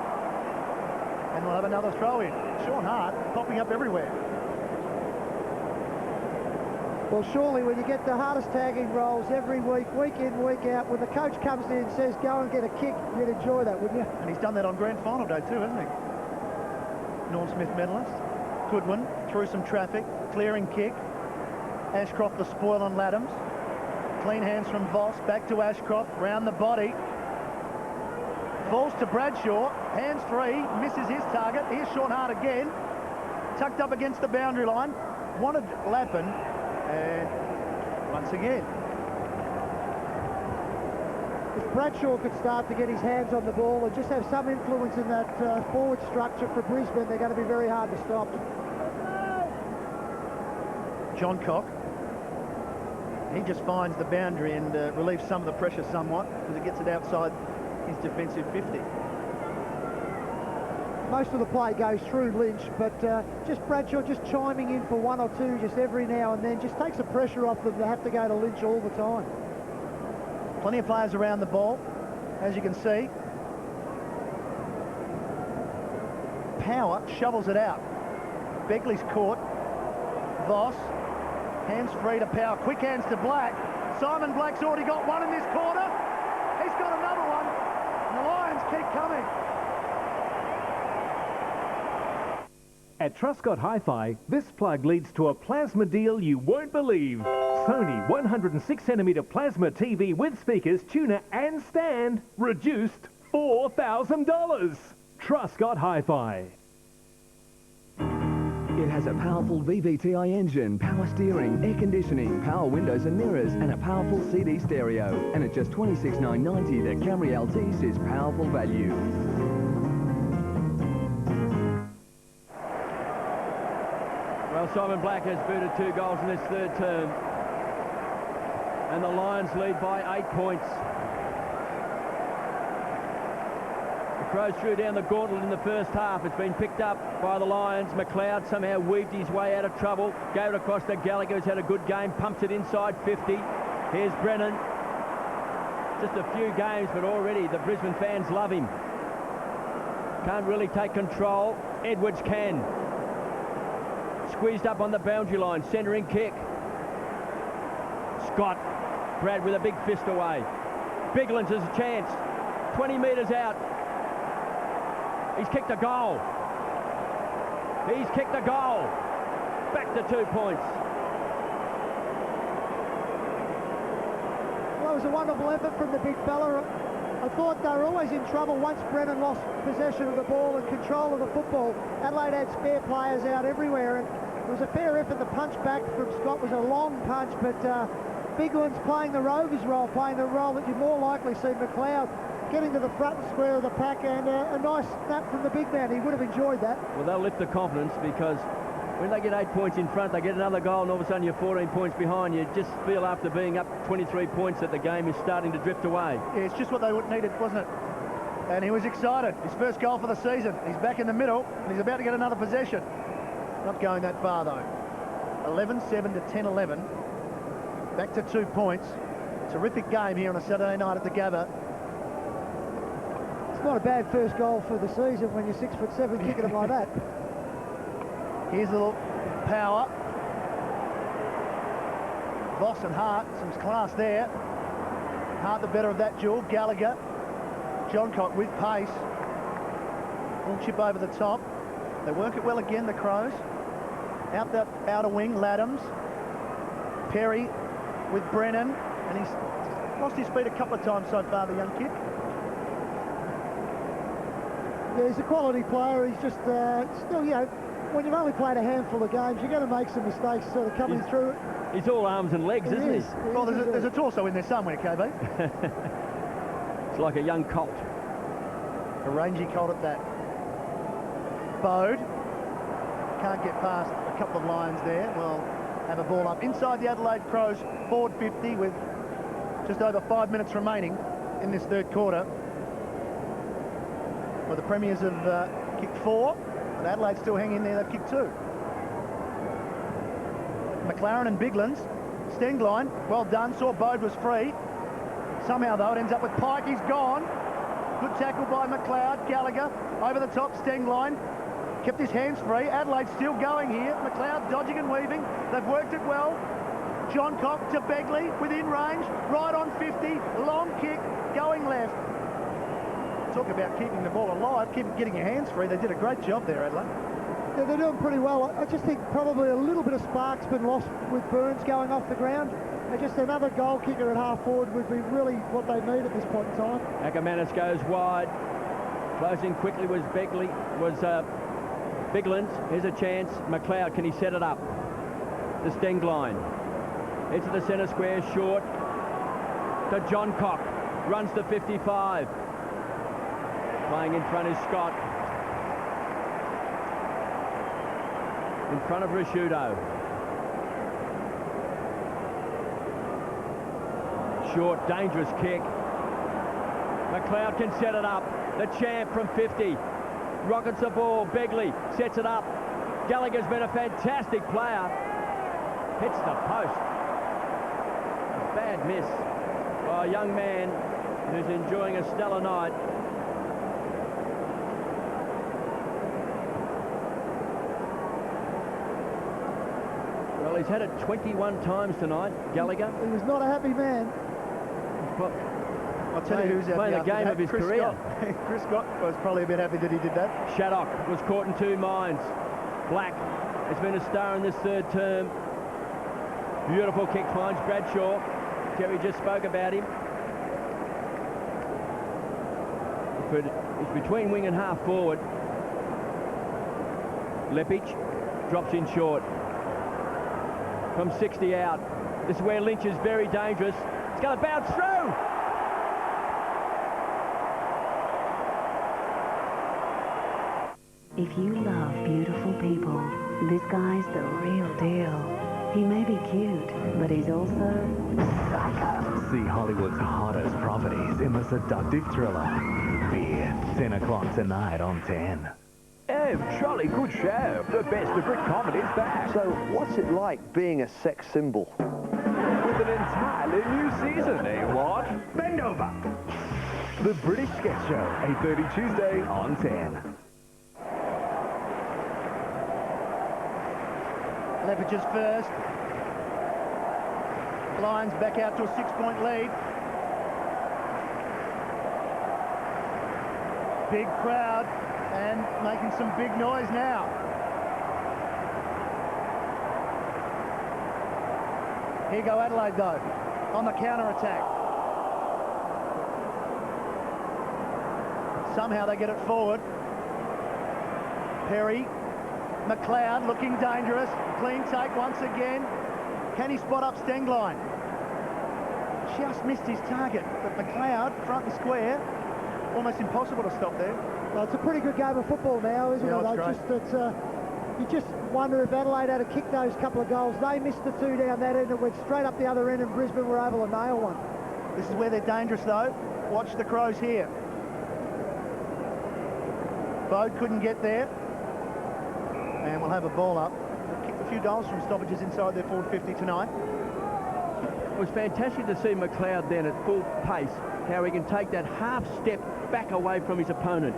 Speaker 1: And we'll have another throw in. Sean Hart popping up everywhere.
Speaker 2: Well, surely when you get the hardest tagging roles every week, week in, week out, when the coach comes in and says, go and get a kick, you'd enjoy that, wouldn't you?
Speaker 1: And he's done that on grand final day too, hasn't he? Norm Smith medalist. Goodwin through some traffic, clearing kick. Ashcroft the spoil on Laddams. Clean hands from Voss, back to Ashcroft, round the body. Falls to Bradshaw, hands free, misses his target. Here's Sean Hart again, tucked up against the boundary line. Wanted Lappin, and once again.
Speaker 2: If Bradshaw could start to get his hands on the ball and just have some influence in that forward structure for Brisbane, they're going to be very hard to stop.
Speaker 1: John Cock. He just finds the boundary and relieves some of the pressure somewhat because it gets it outside his defensive 50.
Speaker 2: Most of the play goes through Lynch, but just Bradshaw just chiming in for 1 or 2 just every now and then just takes the pressure off them to have to go to Lynch all the time.
Speaker 1: Plenty of players around the ball, as you can see. Power shovels it out. Begley's caught. Voss, hands free to Power. Quick hands to Black. Simon Black's already got one in this quarter. He's got another one. And the Lions keep coming.
Speaker 7: At Truscott Hi-Fi, this plug leads to a plasma deal you won't believe. Sony 106cm plasma TV with speakers, tuner and stand, reduced $4,000. Truscott Hi-Fi.
Speaker 8: It has a powerful VVTi engine, power steering, air conditioning, power windows and mirrors, and a powerful CD stereo. And at just $26,990, the Camry Altice is powerful value.
Speaker 3: Well, Simon Black has booted 2 goals in this third term. And the Lions lead by 8 points. The Crows threw down the gauntlet in the first half. It's been picked up by the Lions. McLeod somehow weaved his way out of trouble. Gave it across to Gallagher, who's had a good game. Pumps it inside 50. Here's Brennan. Just a few games, but already the Brisbane fans love him. Can't really take control. Edwards can. Squeezed up on the boundary line, centering kick. Scott, Brad with a big fist away. Biglands has a chance. 20 metres out. He's kicked a goal. He's kicked a goal. Back to 2 points.
Speaker 2: Well, it was a wonderful effort from the big fella. I thought they were always in trouble once Brennan lost possession of the ball and control of the football. Adelaide had spare players out everywhere, and it was a fair effort. The punch back from Scott was a long punch, but Bigland's playing the Rovers role, playing the role that you'd more likely see McLeod getting to the front and square of the pack, and a nice snap from the big man. He would have enjoyed that.
Speaker 3: Well, they'll lift the confidence because when they get 8 points in front, they get another goal, and all of a sudden you're 14 points behind. You just feel after being up 23 points that the game is starting to drift away.
Speaker 1: Yeah, it's just what they needed, wasn't it? And he was excited. His first goal for the season. He's back in the middle, and he's about to get another possession. Not going that far, though. 11-7 to 10-11. Back to 2 points. Terrific game here on a Saturday night at the Gabba.
Speaker 2: It's not a bad first goal for the season when you're 6'7" kicking them like that.
Speaker 1: Here's a little power. Voss and Hart, some class there. Hart the better of that duel. Gallagher, Johncock with pace. Little chip over the top. They work it well again, the Crows. Out that outer wing, Laddams. Perry with Brennan, and he's lost his feet a couple of times so far, the young kid.
Speaker 2: Yeah, he's a quality player. He's just still, you know, when you've only played a handful of games, you're going to make some mistakes sort of coming through it.
Speaker 3: He's all arms and legs, isn't he?
Speaker 1: Well, there's a torso in there somewhere, KB.
Speaker 3: It's like a young colt.
Speaker 1: A rangy colt at that. Bode can't get past a couple of lines there. Well, have a ball up inside the Adelaide Crows forward 50 with just over 5 minutes remaining in this third quarter. Well, the Premiers have kicked 4, but Adelaide's still hanging in there. They've kicked 2. McLaren and Biglands. Stengline, well done. Saw Bode was free. Somehow, though, it ends up with Pike. He's gone. Good tackle by McLeod. Gallagher over the top. Stengline kept his hands free. Adelaide's still going here. McLeod dodging and weaving. They've worked it well. Johncock to Begley within range. Right on 50. Long kick going left. Talk about keeping the ball alive. Keep getting your hands free. They did a great job there, Adelaide.
Speaker 2: Yeah, they're doing pretty well. I just think probably a little bit of spark's been lost with Burns going off the ground. Just another goal kicker at half forward would be really what they need at this point in time.
Speaker 3: Ackermanis goes wide. Closing quickly was Biglands. Here's a chance. McLeod, can he set it up? The Stengline. Into the centre square, short. To Johncock. Runs to 55. Playing in front is Scott. In front of Risciuto. Short, dangerous kick. McLeod can set it up. The champ from 50. Rockets the ball. Begley sets it up. Gallagher's been a fantastic player. Hits the post. A bad miss by a young man who's enjoying a stellar night. Well, he's had it 21 times tonight, Gallagher.
Speaker 2: He was not a happy man.
Speaker 1: I'll tell you who's
Speaker 3: playing the game of his career.
Speaker 1: Chris Scott was probably a bit happy that he did that.
Speaker 3: Shaddock was caught in 2 minds. Black has been a star in this third term. Beautiful kick finds Bradshaw. Terry just spoke about him. It's between wing and half forward. Lepic drops in short. From 60 out. This is where Lynch is very dangerous. It's going to bounce through.
Speaker 9: If you love beautiful people, this guy's the real deal. He may be cute, but he's also psycho.
Speaker 7: See Hollywood's hottest properties in the seductive thriller Fear. 10 o'clock tonight on 10.
Speaker 16: Jolly good show. The best of Brit comedy's back.
Speaker 10: So, what's it like being a sex symbol?
Speaker 16: With an entirely new season, eh, what? Bend over.
Speaker 7: The British Sketch Show, 8:30 Tuesday on 10.
Speaker 1: Lepidge's first. Lions back out to a 6-point lead. Big crowd and making some big noise now. Here go Adelaide though, on the counter-attack. Somehow they get it forward. Perry, McLeod looking dangerous. Clean take once again. Can he spot up Stengline? Just missed his target, but McLeod, front and square, almost impossible to stop there.
Speaker 2: Well, it's a pretty good game of football now, isn't
Speaker 1: Yeah,
Speaker 2: it?
Speaker 1: it's great.
Speaker 2: Just that You just wonder if Adelaide had to kick those couple of goals. They missed the two down that end and went straight up the other end, and Brisbane were able to nail one.
Speaker 1: This is where they're dangerous, though. Watch the Crows here. Bode couldn't get there. And we'll have a ball up. They've kicked a few goals from stoppages inside their forward 50 tonight.
Speaker 3: It was fantastic to see McLeod then at full pace, how he can take that half step back away from his opponent.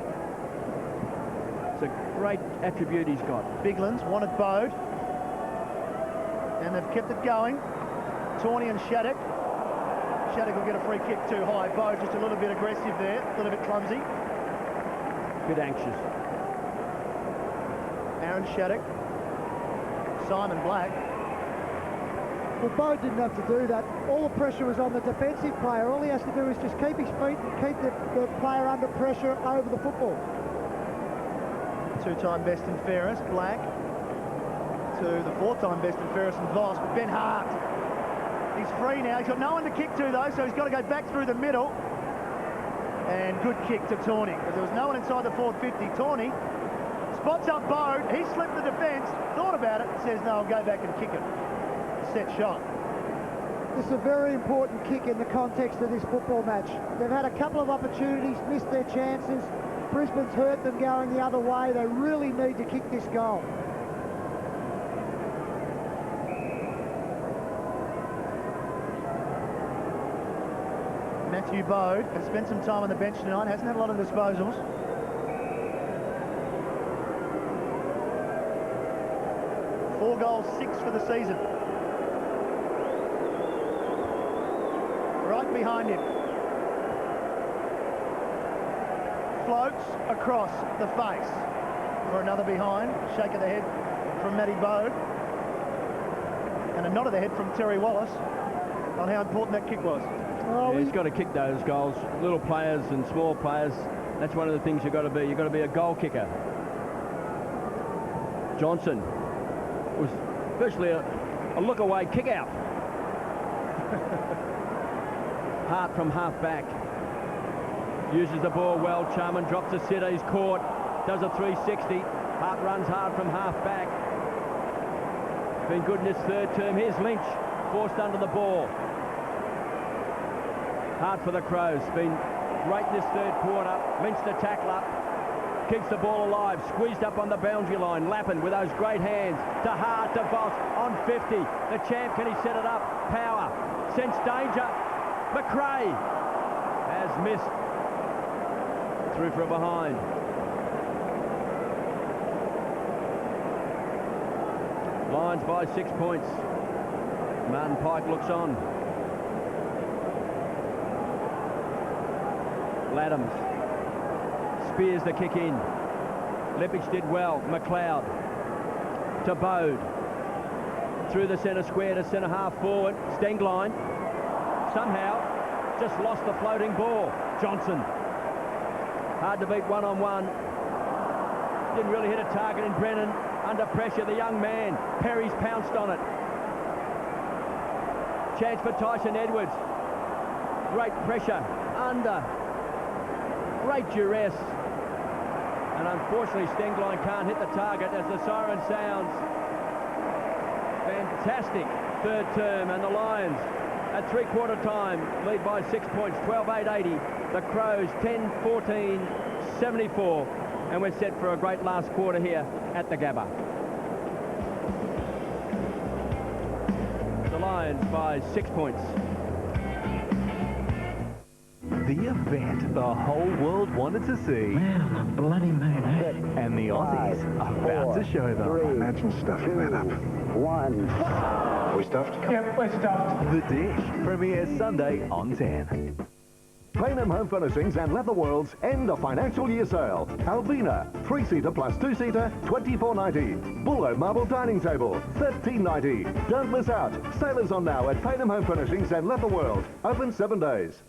Speaker 3: It's a great attribute he's got.
Speaker 1: Biglands wanted Bode. And they've kept it going. Tawney and Shattuck. Shattuck will get a free kick too high. Bode just a little bit aggressive there, a little bit clumsy.
Speaker 3: Bit anxious.
Speaker 1: Aaron Shattuck. Simon Black.
Speaker 2: Well, Bode didn't have to do that. All the pressure was on the defensive player. All he has to do is just keep his feet and keep the player under pressure over the football.
Speaker 1: Two-time best and fairest, Black, to the four-time best and fairest and Voss, but Ben Hart, he's free now. He's got no one to kick to, though, so he's got to go back through the middle. And good kick to Tawney, because there was no one inside the forward 50. Tawney spots up Bode, he slipped the defence, thought about it, says, no, I'll go back and kick it. Set shot.
Speaker 2: This is a very important kick in the context of this football match. They've had a couple of opportunities, missed their chances. Brisbane's hurt them going the other way. They really need to kick this goal.
Speaker 1: Matthew Bode has spent some time on the bench tonight, hasn't had a lot of disposals. Four goals, 6 for the season. Right behind him. Floats across the face for another behind. Shake of the head from Matty Bode. And a nod of the head from Terry Wallace on how important that kick was.
Speaker 3: Yeah, he's got to kick those goals. Little players and small players, that's one of the things you've got to be. You've got to be a goal kicker. Johnson was virtually a look-away kick-out. Hart from half-back. Uses the ball well. Charman drops a sitter. He's caught. Does a 360. Hart runs hard from half-back. Been good in his third term. Here's Lynch, forced under the ball. Hard for the Crows. Been great in this third quarter. Lynch to tackle up. Keeps the ball alive. Squeezed up on the boundary line. Lappin with those great hands. To Hart, to Voss on 50. The champ, can he set it up? Power. Sense danger. McRae has missed. Through for a behind. Lions by 6 points. Martin Pike looks on. Laddams spears the kick in. Leppich did well. McLeod to Bode. Through the centre square to centre half forward. Stenglein somehow just lost the floating ball. Johnson. Hard to beat one-on-one. Didn't really hit a target in Brennan. Under pressure, the young man. Perry's pounced on it. Chance for Tyson Edwards. Great pressure. Under. Great duress. And unfortunately, Stenglein can't hit the target as the siren sounds. Fantastic third term, and the Lions at three-quarter time lead by 6 points, 12-8-80. The Crows 10-14-74, and we're set for a great last quarter here at the Gabba. The Lions by 6 points.
Speaker 7: The event the whole world wanted to see.
Speaker 12: Man, bloody moon, eh?
Speaker 7: And the Aussies are about to show them.
Speaker 12: Imagine stuffing that up. 1.
Speaker 22: Are we stuffed?
Speaker 12: Yep, we're stuffed.
Speaker 7: The Dish premieres Sunday on 10.
Speaker 13: Paynham Home Furnishings and Leather World's end of financial year sale. Albina, 3-seater plus 2-seater, $24.90. Bullo marble dining table, $13.90. Don't miss out. Sale is on now at Paynham Home Furnishings and Leather World. Open 7 days.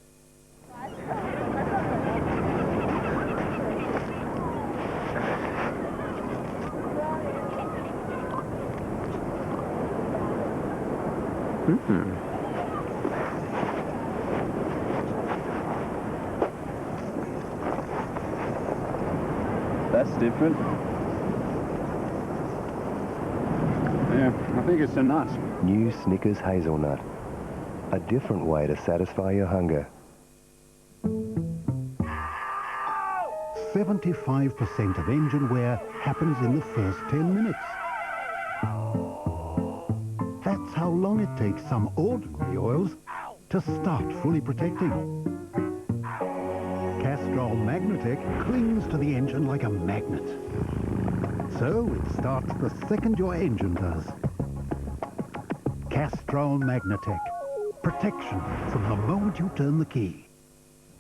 Speaker 22: That's different.
Speaker 12: I think it's a nut.
Speaker 14: New Snickers Hazelnut. A different way to satisfy your hunger.
Speaker 11: 75% of engine wear happens in the first 10 minutes. That's how long it takes some ordinary oils to start fully protecting. Castrol Magnatec clings to the engine like a magnet. So it starts the second your engine does. Castrol Magnatec. Protection from the moment you turn the key.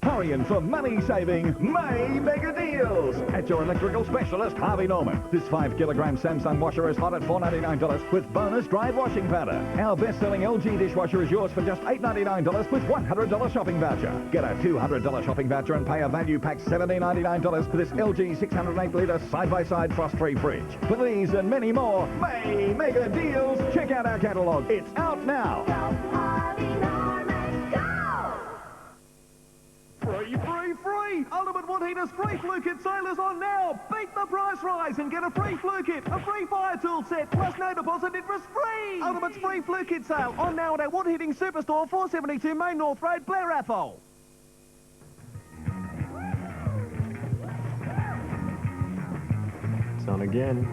Speaker 15: Hurrying for money-saving May Mega Deals at your electrical specialist, Harvey Norman. This 5-kilogram Samsung washer is hot at $4.99 with bonus dry washing powder. Our best-selling LG dishwasher is yours for just $8.99 with $100 shopping voucher. Get a $200 shopping voucher and pay a value pack $17.99 for this LG 608-litre side-by-side frost-free fridge. For these and many more May Mega Deals, check out our catalogue. It's out now. Free! Ultimate Wood Heaters free flue kit sale is on now! Beat the price rise and get a free flue kit, a free fire tool set, plus no deposit interest free! Ultimate's free flue kit sale on now at our Wood Heating Superstore, 472 Main North Road, Blair Athol.
Speaker 16: It's on again.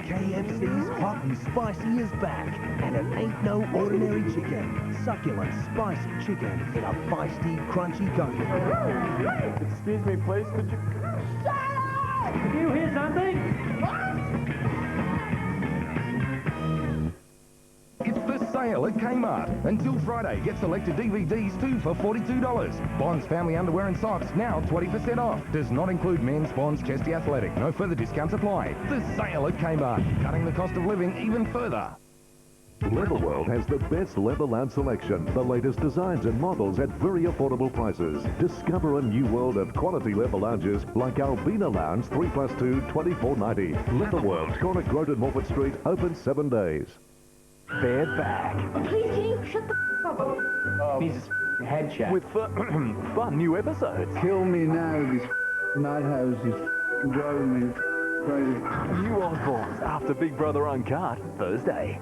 Speaker 18: KFC's hot and spicy is back, and it ain't no ordinary chicken. Succulent, spicy chicken in a feisty, crunchy coating.
Speaker 16: Excuse me, please, could you...
Speaker 18: Shut up! Did you hear something?
Speaker 19: It's the sale at Kmart. Until Friday, get selected DVDs 2 for $42. Bonds family underwear and socks now 20% off. Does not include men's Bonds Chesty Athletic. No further discounts apply. The sale at Kmart, cutting the cost of living even further.
Speaker 13: Leather World has the best leather lounge selection, the latest designs and models at very affordable prices. Discover a new world of quality leather lounges like Albina Lounge 3+2, $24.90. Leather World, corner Groton Morford Street, open 7 days.
Speaker 18: They're back.
Speaker 21: Please, can you shut the f*** up?
Speaker 18: He's just headshot.
Speaker 16: With fun new episodes.
Speaker 12: Kill me now, this mad house is driving me crazy.
Speaker 16: New Osborns after Big Brother Uncut, Thursday.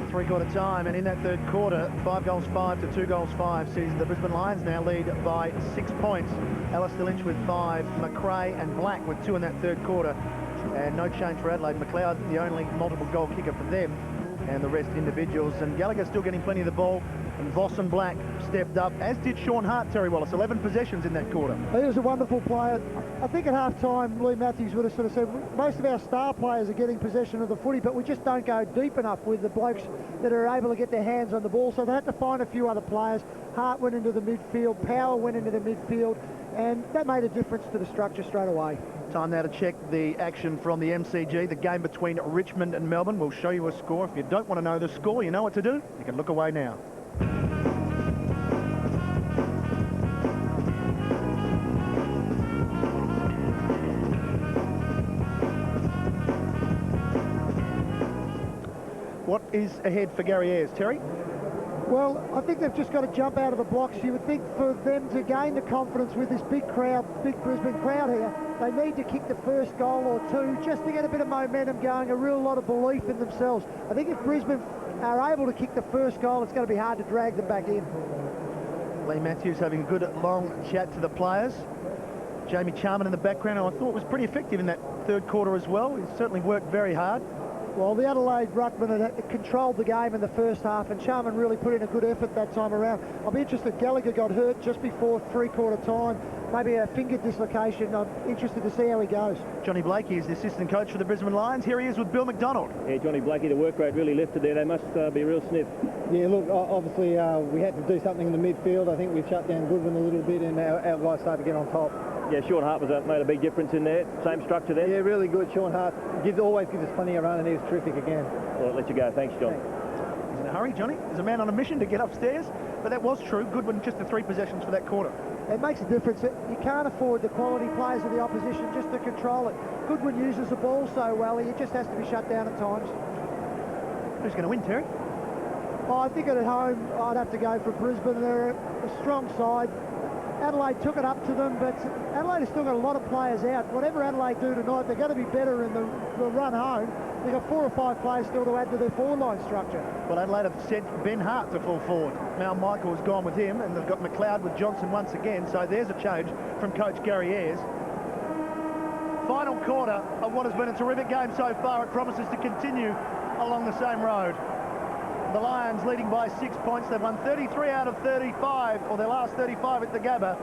Speaker 1: Three-quarter time, and in that third quarter, 5 goals 5 to 2 goals 5 sees the Brisbane Lions now lead by 6 points. Alistair Lynch with 5, McRae and Black with 2 in that third quarter, and no change for Adelaide. McLeod, the only multiple goal kicker for them, and the rest individuals. And Gallagher still getting plenty of the ball, and Voss and Black stepped up, as did Sean Hart, Terry Wallace. 11 possessions in that quarter.
Speaker 2: He was a wonderful player. I think at half-time, Lee Matthews would have sort of said, most of our star players are getting possession of the footy, but we just don't go deep enough with the blokes that are able to get their hands on the ball, so they had to find a few other players. Hart went into the midfield, Power went into the midfield, and that made a difference to the structure straight away.
Speaker 1: Time now to check the action from the MCG, the game between Richmond and Melbourne. We'll show you a score. If you don't want to know the score, you know what to do. You can look away now. What is ahead for Gary Ayres, Terry?
Speaker 2: Well, I think they've just got to jump out of the blocks. You would think for them to gain the confidence with this big crowd, big Brisbane crowd here, they need to kick the first goal or two just to get a bit of momentum going, a real lot of belief in themselves. I think if Brisbane are able to kick the first goal, it's going to be hard to drag them back in.
Speaker 1: Lee Matthews having a good long chat to the players. Jamie Charman in the background, who I thought was pretty effective in that third quarter as well. He certainly worked very hard.
Speaker 2: Well, the Adelaide ruckman had controlled the game in the first half, and Charman really put in a good effort that time around. I'll be interested. Gallagher got hurt just before three-quarter time, maybe a finger dislocation. I'm interested to see how he goes.
Speaker 1: Johnny Blakey is the assistant coach for the Brisbane Lions. Here he is with Bill McDonald.
Speaker 23: Yeah, Johnny Blakey, the work rate really lifted there. They must be a real sniff.
Speaker 24: Yeah, look, obviously we had to do something in the midfield. I think we've shut down Goodwin a little bit, and our guys started to get on top.
Speaker 23: Yeah, Sean Hart made a big difference in there. Same structure there.
Speaker 24: Yeah, really good. Sean Hart always gives us plenty of run, and he was terrific again.
Speaker 23: Well, I'll let you go. Thanks, John.
Speaker 1: He's an a hurry, Johnny. There's a man on a mission to get upstairs. But that was true. Goodwin just the 3 possessions for that quarter.
Speaker 2: It makes a difference. You can't afford the quality players of the opposition just to control it. Goodwin uses the ball so well, he just has to be shut down at times.
Speaker 1: Who's going to win, Terry?
Speaker 2: Oh, I think at home, I'd have to go for Brisbane. They're a strong side. Adelaide took it up to them, but Adelaide has still got a lot of players out. Whatever Adelaide do tonight, they're going to be better in the run home. They've got 4 or 5 players still to add to their forward-line structure.
Speaker 1: Well, Adelaide have sent Ben Hart to full forward. Mal Michael has gone with him, and they've got McLeod with Johnson once again, so there's a change from coach Gary Ayres. Final quarter of what has been a terrific game so far. It promises to continue along the same road. The Lions leading by 6 points. They've won 33 out of 35, or their last 35 at the Gabba.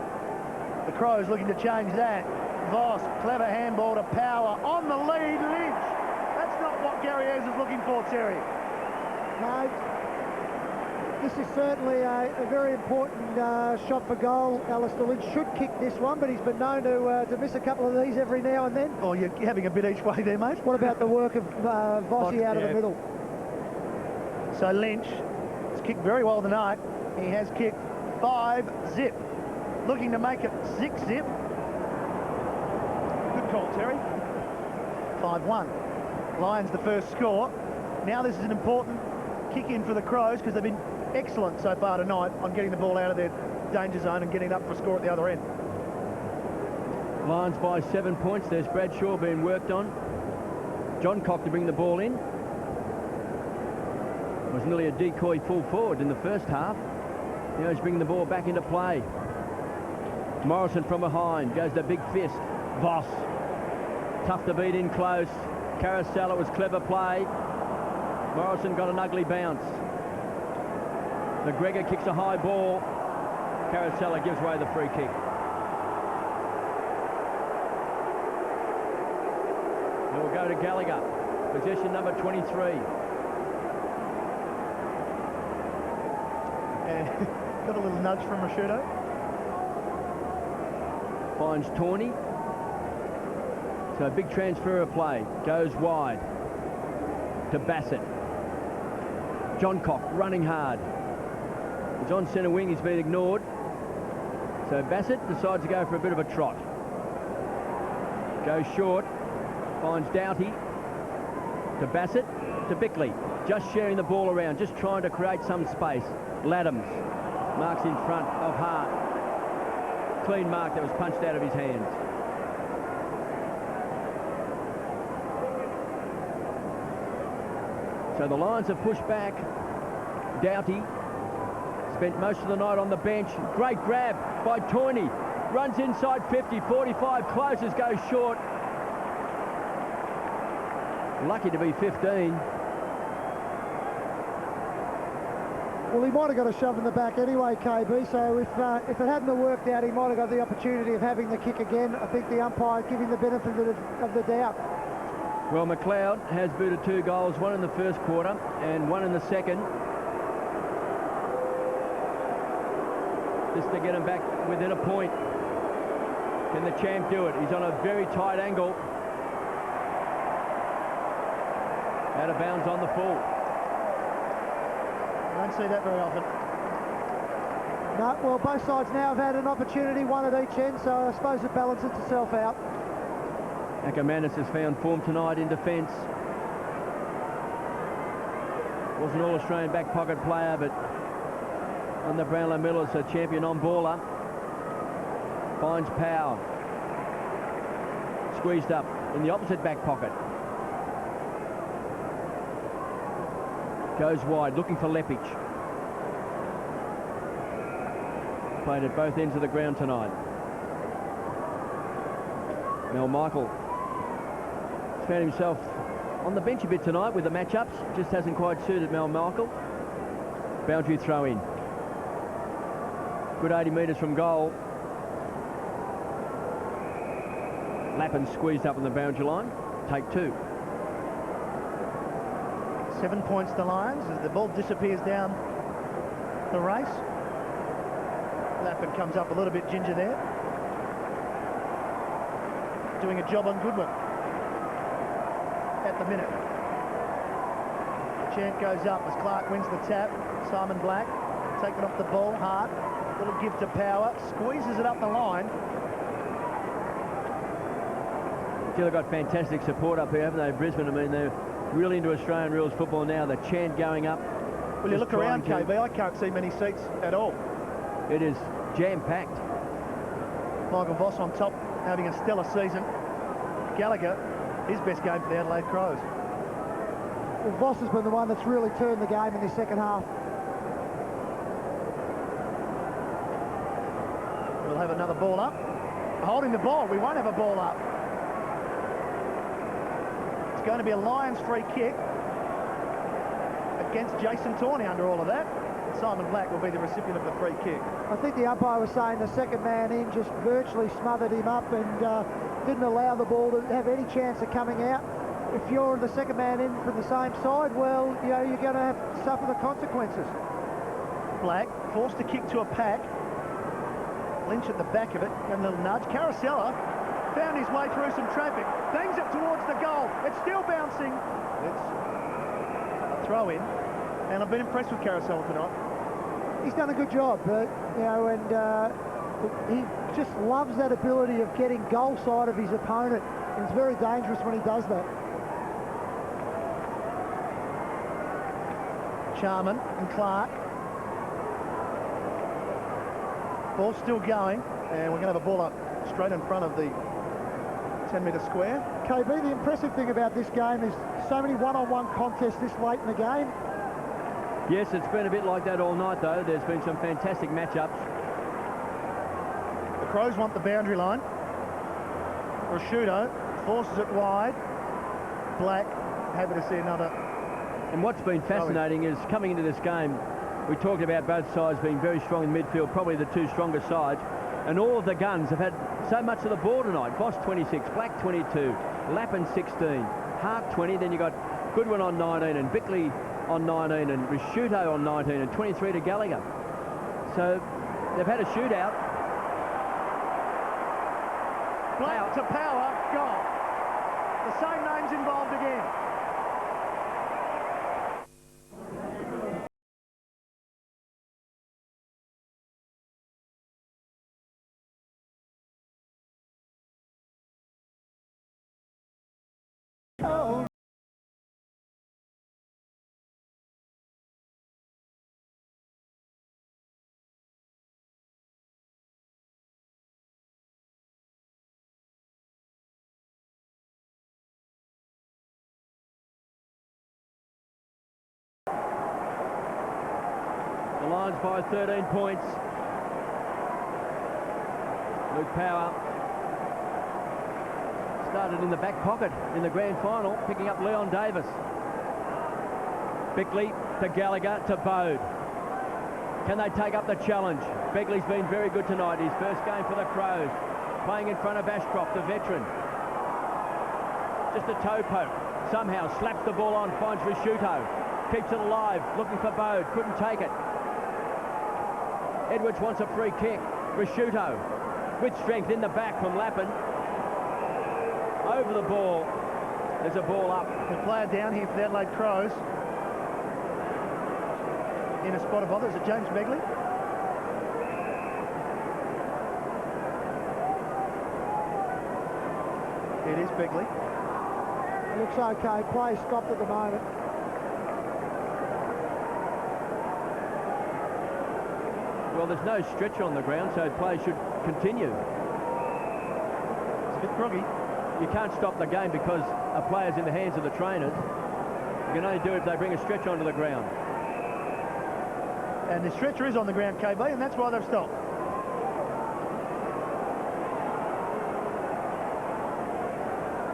Speaker 1: The Crows looking to change that. Voss, clever handball to Power on the lead. Lynch. That's not what Gary Ayres is looking for, Terry.
Speaker 2: No, this is certainly a very important shot for goal. Alistair Lynch should kick this one, but he's been known to miss a couple of these every now and then.
Speaker 1: Oh, you're having a bit each way there, mate.
Speaker 2: What about the work of Vossi out of the middle?
Speaker 1: So Lynch has kicked very well tonight. He has kicked 5-zip. Looking to make it 6-zip. Good call, Terry. 5-1. Lions the first score. Now this is an important kick in for the Crows because they've been excellent so far tonight on getting the ball out of their danger zone and getting up for a score at the other end.
Speaker 3: Lions by 7 points. There's Bradshaw being worked on. John Cock to bring the ball in. It was nearly a decoy full forward in the first half. Now he's bringing the ball back into play. Morrison from behind, goes the big fist. Voss, tough to beat in close. Carousel, it was clever play. Morrison got an ugly bounce. McGregor kicks a high ball. Carousel gives away the free kick. It will go to Gallagher. Possession number 23.
Speaker 1: Got a little nudge from Rashudo.
Speaker 3: Finds Tawney. So a big transfer of play. Goes wide to Bassett. John Cock running hard. He's on centre wing. He's been ignored. So Bassett decides to go for a bit of a trot. Goes short. Finds Doughty. To Bassett. To Bickley. Just sharing the ball around. Just trying to create some space. Laddams marks in front of Hart. Clean mark that was punched out of his hands. So the Lions have pushed back. Doughty spent most of the night on the bench. Great grab by Tawney. Runs inside 50, 45, closes, goes short. Lucky to be 15.
Speaker 2: Well, he might have got a shove in the back anyway, KB, so if it hadn't worked out, he might have got the opportunity of having the kick again. I think the umpire giving the benefit of the doubt.
Speaker 3: Well, McLeod has booted 2 goals, one in the first quarter and one in the second. Just to get him back within a point. Can the champ do it? He's on a very tight angle. Out of bounds on the full.
Speaker 1: Don't see that very often.
Speaker 2: No, well, both sides now have had an opportunity, one at each end, so I suppose it balances itself out.
Speaker 3: Ackermanis has found form tonight in defence. Wasn't all Australian back pocket player, but on the Brownlow Millers, a champion on baller. Finds Power. Squeezed up in the opposite back pocket. Goes wide, looking for Lepich. Played at both ends of the ground tonight. Mel Michael has found himself on the bench a bit tonight with the matchups. Just hasn't quite suited Mel Michael. Boundary throw in. Good 80 metres from goal. Lappin squeezed up on the boundary line. Take 2.
Speaker 1: 7 points to Lions as the ball disappears down the race. Lappin comes up a little bit ginger there. Doing a job on Goodwin at the minute. chant goes up as Clark wins the tap. Simon Black taking off the ball, Hart. Little give to Power, squeezes it up the line.
Speaker 3: They've got fantastic support up here, haven't they, Brisbane? I mean, they're really into Australian rules football now. The chant going up.
Speaker 1: Well, you look around, KB, I can't see many seats at all.
Speaker 3: It is jam-packed.
Speaker 1: Michael Voss on top, having a stellar season. Gallagher, his best game for the Adelaide Crows.
Speaker 2: Well, Voss has been the one that's really turned the game in the second half.
Speaker 1: We'll have another ball up. Holding the ball, we won't have a ball up. It's going to be a Lions free kick against Jason Tawney under all of that. Simon Black will be the recipient of the free kick.
Speaker 2: I think the umpire was saying the second man in just virtually smothered him up and didn't allow the ball to have any chance of coming out. If you're the second man in from the same side, well, you know, you're going to have to suffer the consequences.
Speaker 1: Black forced to kick to a pack. Lynch at the back of it, and a little nudge. Caracella found his way through some traffic, bangs it towards the goal. It's still bouncing. It's a throw in, and I've been impressed with Caracella tonight.
Speaker 2: He's done a good job, you know, and he just loves that ability of getting goal side of his opponent. And it's very dangerous when he does that.
Speaker 1: Charman and Clark. Ball still going, and we're going to have a ball up straight in front of the 10-metre square.
Speaker 2: KB, the impressive thing about this game is so many one-on-one contests this late in the game.
Speaker 3: Yes, it's been a bit like that all night, though. There's been some fantastic matchups.
Speaker 1: The Crows want the boundary line. Prosciutto forces it wide. Black, happy to see another.
Speaker 3: And what's been fascinating is coming into this game, we talked about both sides being very strong in midfield, probably the two strongest sides, and all of the guns have had so much of the ball tonight. Voss 26, Black 22, Lappin 16, Hart 20, then you got Goodwin on 19 and Bickley on 19 and Prosciutto on 19 and 23 to Gallagher. So they've had a shootout.
Speaker 1: Black to Power, goal. The same names involved again. Oh.
Speaker 3: The Lions by 13 points. Luke Power started in the back pocket in the grand final, picking up Leon Davis. Bickley to Gallagher to Bode. Can they take up the challenge? Bickley's been very good tonight. His first game for the Crows. Playing in front of Ashcroft, the veteran. Just a toe poke. Somehow slaps the ball on, finds Prosciutto. Keeps it alive, looking for Bode. Couldn't take it. Edwards wants a free kick. Prosciutto with strength in the back from Lappin. Over the ball. There's a ball up.
Speaker 1: The player down here for the Adelaide Crows. In a spot of bother. Is it James Begley? It is Begley.
Speaker 2: It looks okay. Play stopped at the moment.
Speaker 3: Well, there's no stretcher on the ground, so play should continue.
Speaker 1: It's a bit groggy.
Speaker 3: You can't stop the game because a player's in the hands of the trainers. You can only do it if they bring a stretcher onto the ground.
Speaker 1: And the stretcher is on the ground, KB, and that's why they've stopped.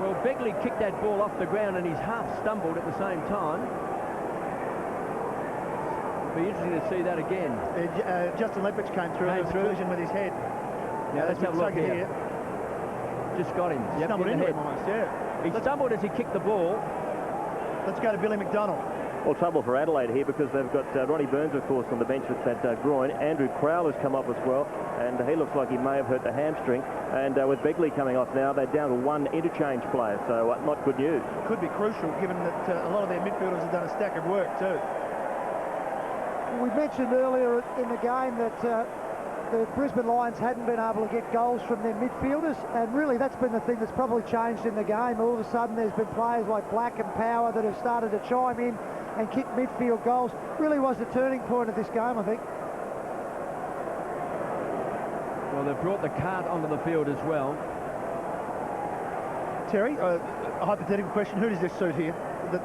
Speaker 3: Well, Begley kicked that ball off the ground and he's half stumbled at the same time. It'll be interesting to see that again.
Speaker 1: Justin Lepich came through. There was a collision with his head.
Speaker 3: Now let's have a look here. Just got him.
Speaker 1: He stumbled into him almost, yeah.
Speaker 3: He stumbled as he kicked the ball.
Speaker 1: Let's go to Billy McDonald.
Speaker 23: Well, trouble for Adelaide here because they've got Ronnie Burns, of course, on the bench with that groin. Andrew Crowell has come off as well, and he looks like he may have hurt the hamstring. And with Begley coming off now, they're down to one interchange player, so not good news.
Speaker 1: Could be crucial, given that a lot of their midfielders have done a stack of work too.
Speaker 2: We mentioned earlier in the game that the Brisbane Lions hadn't been able to get goals from their midfielders, and really that's been the thing that's probably changed in the game. All of a sudden there's been players like Black and Power that have started to chime in and kick midfield goals. Really was the turning point of this game, I think.
Speaker 3: Well, they've brought the cart onto the field as well.
Speaker 1: Terry, a hypothetical question, who does this suit here?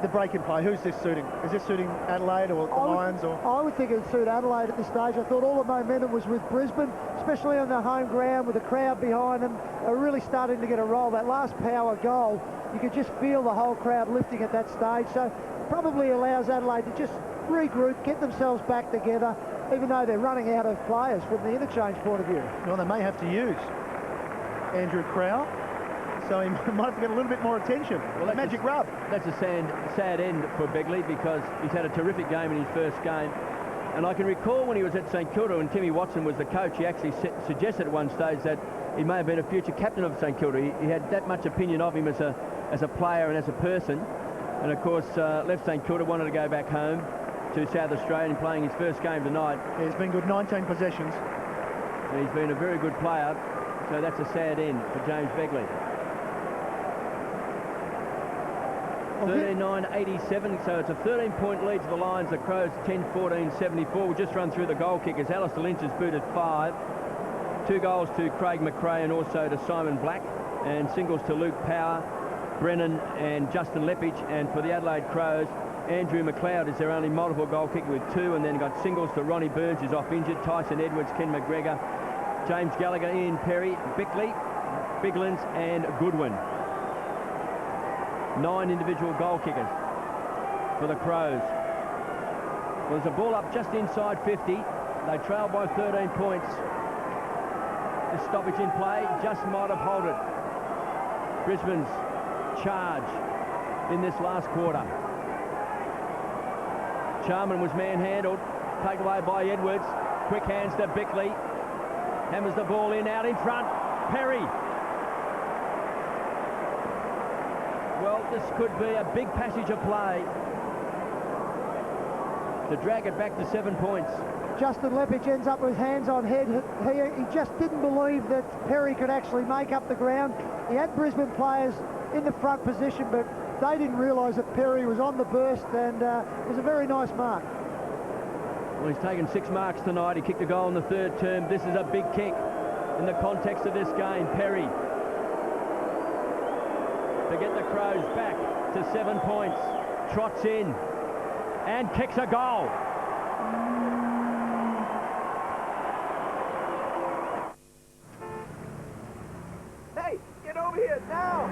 Speaker 1: The break-in play, who's this suiting? Is this suiting Adelaide or the Lions?
Speaker 2: I would think it would suit Adelaide at this stage. I thought all the momentum was with Brisbane, especially on the home ground with the crowd behind them. They're really starting to get a roll. That last Power goal, you could just feel the whole crowd lifting at that stage. So probably allows Adelaide to just regroup, get themselves back together, even though they're running out of players from the interchange point of view.
Speaker 1: Well, they may have to use Andrew Crowell, so he might have to get a little bit more attention. Well, that magic rub.
Speaker 3: That's a sad end for Begley because he's had a terrific game in his first game. And I can recall when he was at St Kilda and Timmy Watson was the coach, he actually suggested at one stage that he may have been a future captain of St Kilda. He had that much opinion of him as a player and as a person. And of course, left St Kilda, wanted to go back home to South Australia and playing his first game tonight.
Speaker 1: He's been good, 19 possessions.
Speaker 3: And he's been a very good player, so that's a sad end for James Begley. 39-87, so it's a 13-point lead to the Lions. The Crows 10-14-74. We'll just run through the goal kickers. Alistair Lynch has booted 5. 2 goals to Craig McRae and also to Simon Black, and singles to Luke Power, Brennan and Justin Lepage. And for the Adelaide Crows, Andrew McLeod is their only multiple goal kicker with 2, and then got singles to Ronnie Burns, who's off injured, Tyson Edwards, Ken McGregor, James Gallagher, Ian Perry, Bickley, Biglands and Goodwin. 9 individual goal kickers for the Crows. Well, there's a ball up just inside 50. They trail by 13 points. This stoppage in play just might have halted Brisbane's charge in this last quarter. Charman was manhandled, taken away by Edwards. Quick hands to Bickley. Hammers the ball in, out in front. Perry. Well, this could be a big passage of play to drag it back to 7 points.
Speaker 2: Justin Lepage ends up with hands on head. He just didn't believe that Perry could actually make up the ground. He had Brisbane players in the front position, but they didn't realise that Perry was on the burst, and it was a very nice mark.
Speaker 3: Well, he's taken 6 marks tonight. He kicked a goal in the 3rd term. This is a big kick in the context of this game. Perry to get the Crows back to 7 points. Trots in and kicks a goal.
Speaker 4: Hey, get over here now!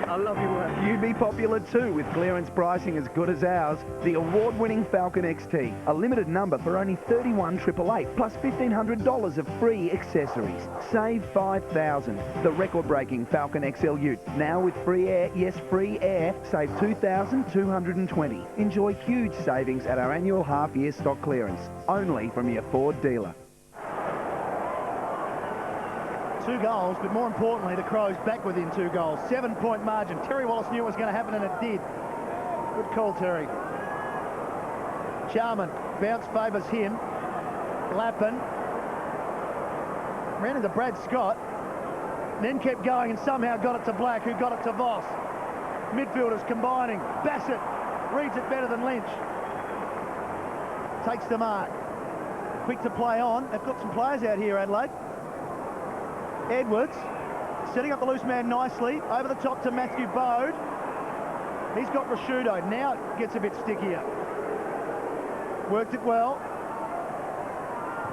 Speaker 18: I love your work. You'd be popular too with clearance pricing as good as ours. The award-winning Falcon XT. A limited number for only $31,888 plus $1,500 of free accessories. Save $5,000. The record-breaking Falcon XL Ute. Now with free air. Yes, free air. Save $2,220. Enjoy huge savings at our annual half-year stock clearance. Only from your Ford dealer.
Speaker 1: 2 goals, but more importantly, the Crows back within 2 goals. 7-point margin. Terry Wallace knew it was going to happen, and it did. Good call, Terry. Charman, bounce favours him. Lappin ran into Brad Scott, then kept going and somehow got it to Black, who got it to Voss. Midfielders combining. Bassett reads it better than Lynch. Takes the mark. Quick to play on. They've got some players out here, Adelaide. Edwards setting up the loose man nicely. Over the top to Matthew Bode. He's got Rashudo. Now it gets a bit stickier. Worked it well.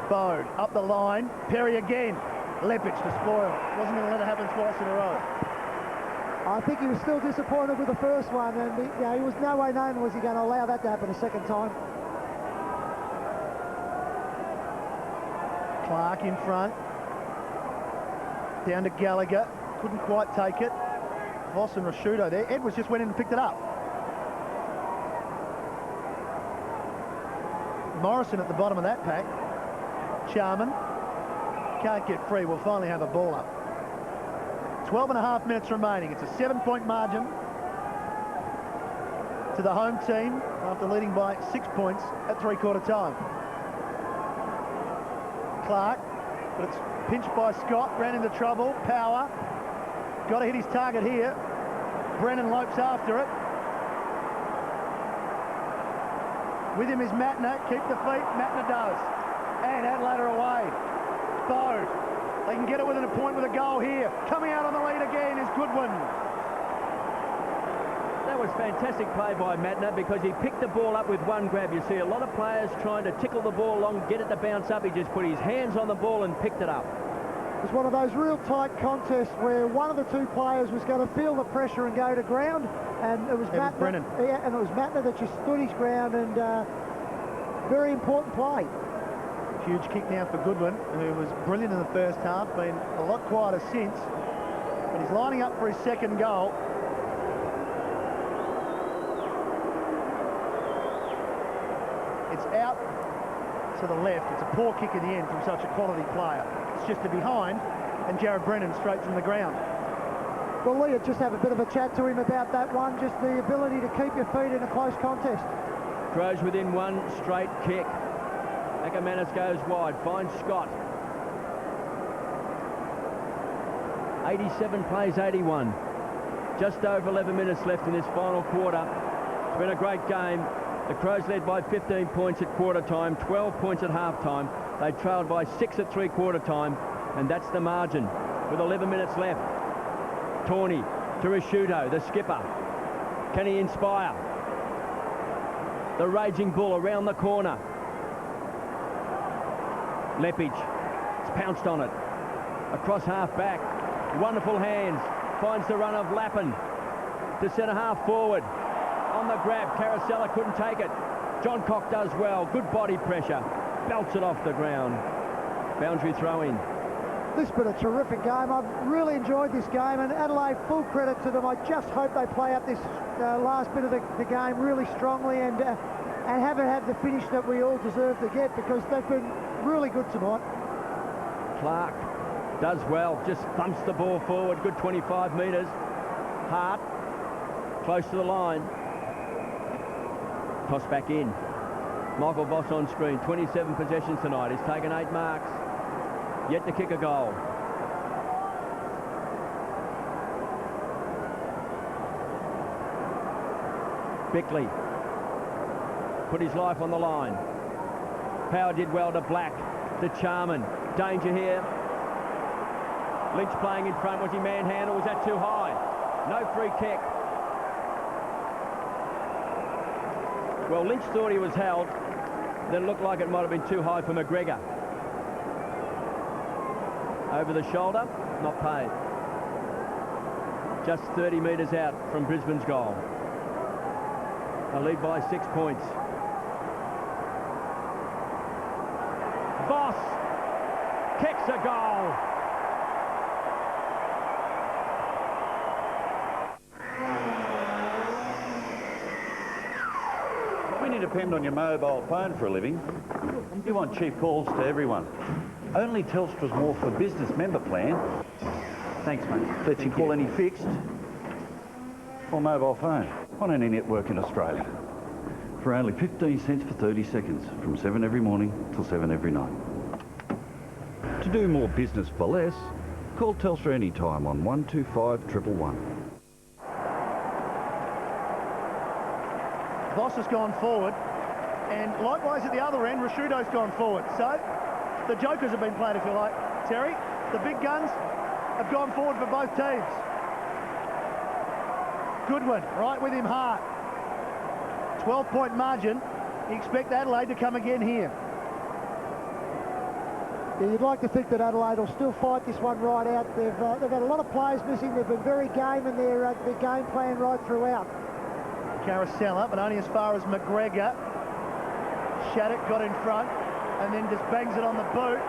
Speaker 1: Bode up the line. Perry again. Lepage to spoil. Wasn't going to let it happen twice in a row.
Speaker 2: I think he was still disappointed with the first one, and he was no way known was he going to allow that to happen a second time.
Speaker 1: Clark in front. Down to Gallagher. Couldn't quite take it. Voss and Rashudo there. Edwards just went in and picked it up. Morrison at the bottom of that pack. Charman can't get free. We'll finally have a ball up. 12.5 minutes remaining. It's a 7-point margin to the home team after leading by 6 points at three-quarter time. Clark, but it's pinched by Scott, ran into trouble. Power, got to hit his target here. Brennan lopes after it. With him is Matner. Keep the feet. Matner does. And Adelaide are away. Bow. They can get it within a point with a goal here. Coming out on the lead again is Goodwin.
Speaker 3: That was fantastic play by Matner because he picked the ball up with one grab. You see a lot of players trying to tickle the ball along, get it to bounce up. He just put his hands on the ball and picked it up.
Speaker 2: It was one of those real tight contests where one of the two players was going to feel the pressure and go to ground, and it was Matner.
Speaker 1: Brennan.
Speaker 2: Yeah, and it was Matner that just stood his ground, and very important play.
Speaker 1: Huge kick now for Goodwin, who was brilliant in the first half, been a lot quieter since, but he's lining up for his second goal. It's out to the left. It's a poor kick at the end from such a quality player. It's just a behind, and Jared Brennan straight from the ground.
Speaker 2: Well, Lee, just have a bit of a chat to him about that one, just the ability to keep your feet in a close contest.
Speaker 3: Crows within one straight kick. Ackermanis goes wide, finds Scott. 87 plays 81. Just over 11 minutes left in this final quarter. It's been a great game. The Crows led by 15 points at quarter time, 12 points at half time. They trailed by 6 at three-quarter time, and that's the margin with 11 minutes left. Tawney to Risciuto, the skipper. Can he inspire? The Raging Bull around the corner. Lepage has pounced on it. Across half back. Wonderful hands. Finds the run of Lappin to centre half forward. On the grab, Carosella couldn't take it. John Cock does well. Good body pressure. Belts it off the ground. Boundary throw in.
Speaker 2: This has been a terrific game. I've really enjoyed this game, and Adelaide, full credit to them. I just hope they play up this last bit of the game really strongly and haven't had the finish that we all deserve to get, because they've been really good tonight.
Speaker 3: Clark does well, just thumps the ball forward, good 25 metres. Hart, close to the line. Toss back in. Michael Voss on screen, 27 possessions tonight. He's taken 8 marks, yet to kick a goal. Bickley put his life on the line. Power did well to Black, to Charman. Danger here. Lynch playing in front. Was he manhandled? Was that too high? No free kick. Well, Lynch thought he was held. Then it looked like it might have been too high for McGregor. Over the shoulder, not paid. Just 30 metres out from Brisbane's goal. A lead by 6 points. Voss kicks a goal.
Speaker 5: When you depend on your mobile phone for a living, you want cheap calls to everyone. Only Telstra's more for business member plan. Thanks, mate. Lets you call any fixed or mobile phone on any network in Australia for only 15 cents for 30 seconds from 7 every morning till 7 every night. To do more business for less, call Telstra anytime on 125 111.
Speaker 1: Voss has gone forward, and likewise at the other end, Risciuto's gone forward. So the jokers have been played, if you like, Terry. The big guns have gone forward for both teams. Goodwin, right with him, Hart. 12-point margin. You expect Adelaide to come again here.
Speaker 2: Yeah, you'd like to think that Adelaide will still fight this one right out. They've had a lot of players missing. They've been very game in their game plan right throughout.
Speaker 1: Carosella, but only as far as McGregor. Shattuck got in front and then just bangs it on the boot.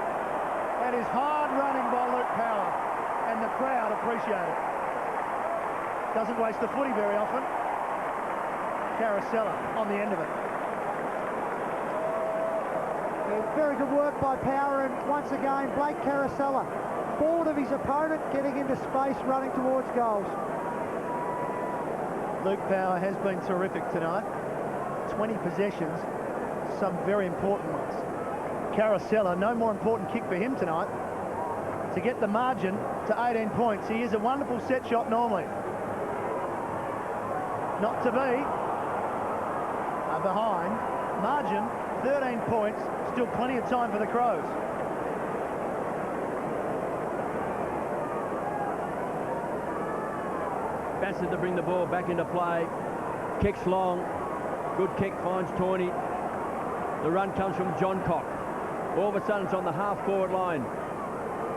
Speaker 1: That is hard running by Luke Power, and the crowd appreciate it. Doesn't waste the footy very often. Carosella on the end of it.
Speaker 2: Very good work by Power, and once again, Blake Carosella, bored of his opponent, getting into space, running towards goals.
Speaker 1: Luke Power has been terrific tonight. 20 possessions, some very important ones. Carosella, no more important kick for him tonight to get the margin to 18 points. He is a wonderful set shot normally. Not to be. Behind. Margin, 13 points. Still plenty of time for the Crows.
Speaker 3: Bassett to bring the ball back into play. Kicks long. Good kick, finds Tawney. The run comes from John Cock. All of a sudden it's on the half-forward line.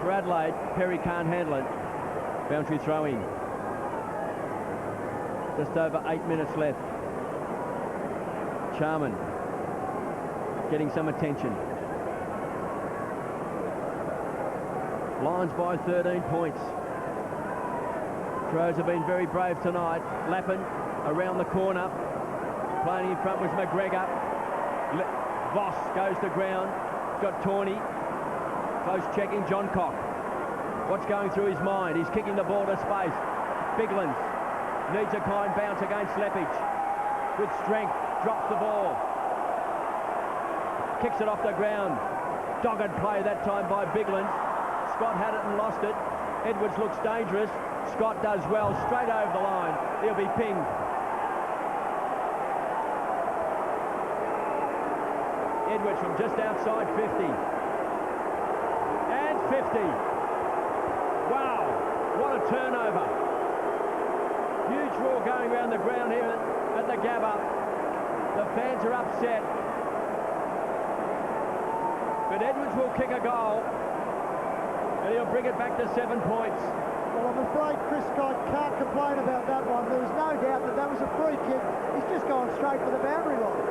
Speaker 3: For Adelaide, Perry can't handle it. Boundary throw in. Just over 8 minutes left. Charman getting some attention. Lions by 13 points. Crows have been very brave tonight. Lappin around the corner. Playing in front was McGregor. Voss goes to ground. Got Tawney. Close checking John Cock. What's going through his mind? He's kicking the ball to space. Biglands needs a kind bounce against Lepage. With strength, drops the ball. Kicks it off the ground. Dogged play that time by Biglands. Scott had it and lost it. Edwards looks dangerous. Scott does well, straight over the line. He'll be pinged. Edwards from just outside 50. And 50. Wow, what a turnover. Huge roar going around the ground here at the Gabba. The fans are upset. But Edwards will kick a goal. And he'll bring it back to 7 points.
Speaker 2: Well, I'm afraid Chris Scott can't complain about that one. There was no doubt that that was a free kick. He's just gone straight for the boundary line.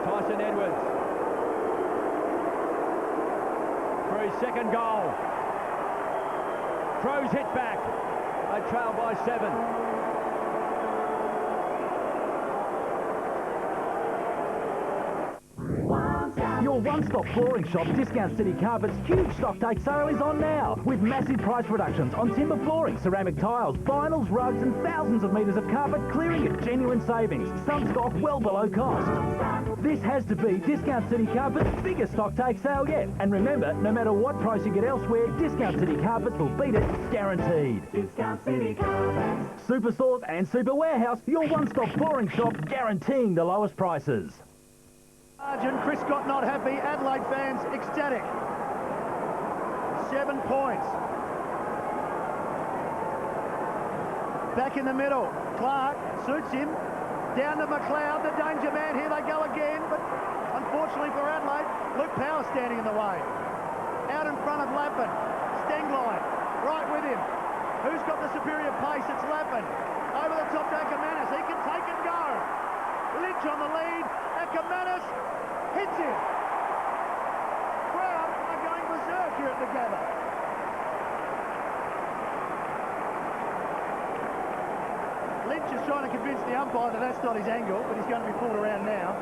Speaker 3: Tyson Edwards. For his second goal. Crows hit back. They trail by 7.
Speaker 7: Your one-stop flooring shop, Discount City Carpets' huge stock take sale is on now, with massive price reductions on timber flooring, ceramic tiles, vinyls, rugs and thousands of metres of carpet clearing at genuine savings, some stock well below cost. This has to be Discount City Carpets' biggest stock take sale yet. And remember, no matter what price you get elsewhere, Discount City Carpets will beat it, guaranteed. Discount City Carpets. Superstores and Super Warehouse, your one-stop flooring shop, guaranteeing the lowest prices.
Speaker 1: Margin, Chris Scott not happy, Adelaide fans ecstatic. 7 points. Back in the middle, Clark suits him. Down to McLeod, the danger man, here they go again, but unfortunately for Adelaide, Luke Power standing in the way. Out in front of Lappin, Stengline, right with him. Who's got the superior pace? It's Lappin. Over the top to Ackermanis, he can take and go. Lynch on the lead, Ackermanis hits him. Crowd are going berserk here at the Gabba. Lynch is trying to convince the umpire that that's not his angle, but he's going to be pulled around now.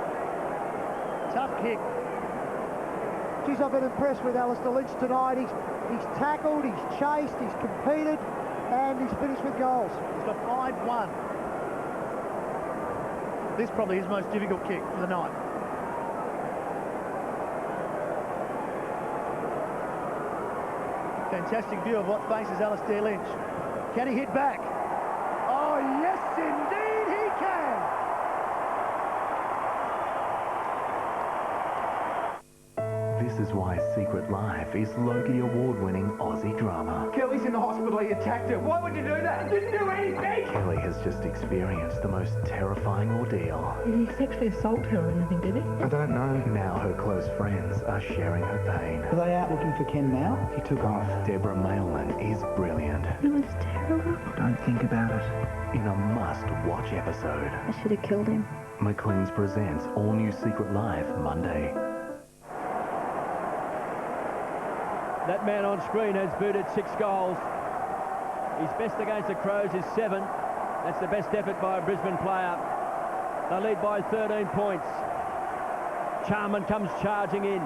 Speaker 1: Tough kick.
Speaker 2: Geez, I've been impressed with Alistair Lynch tonight. He's tackled, he's chased, he's competed, and he's finished with goals.
Speaker 1: He's got 5-1. This is probably his most difficult kick of the night. Fantastic view of what faces Alistair Lynch. Can he hit back? Oh, yes, indeed he can!
Speaker 6: This is why Secret Life is Logie Award-winning Aussie drama.
Speaker 4: Kelly's in the hospital, he attacked her. Why would you do that? I didn't do anything!
Speaker 6: Kelly has just experienced the most terrifying ordeal.
Speaker 8: Did he sexually assault her or anything, did he?
Speaker 6: I don't know. Now her close friends are sharing her pain.
Speaker 8: Are they out looking for Ken now?
Speaker 6: He took off. Deborah Mailman is brilliant.
Speaker 8: It was terrible.
Speaker 6: Don't think about it. In a must-watch episode.
Speaker 8: I should have killed him.
Speaker 6: McLean's presents All New Secret Life Monday.
Speaker 3: That man on screen has booted 6 goals. His best against the Crows is 7. That's the best effort by a Brisbane player. They lead by 13 points. Charman comes charging in.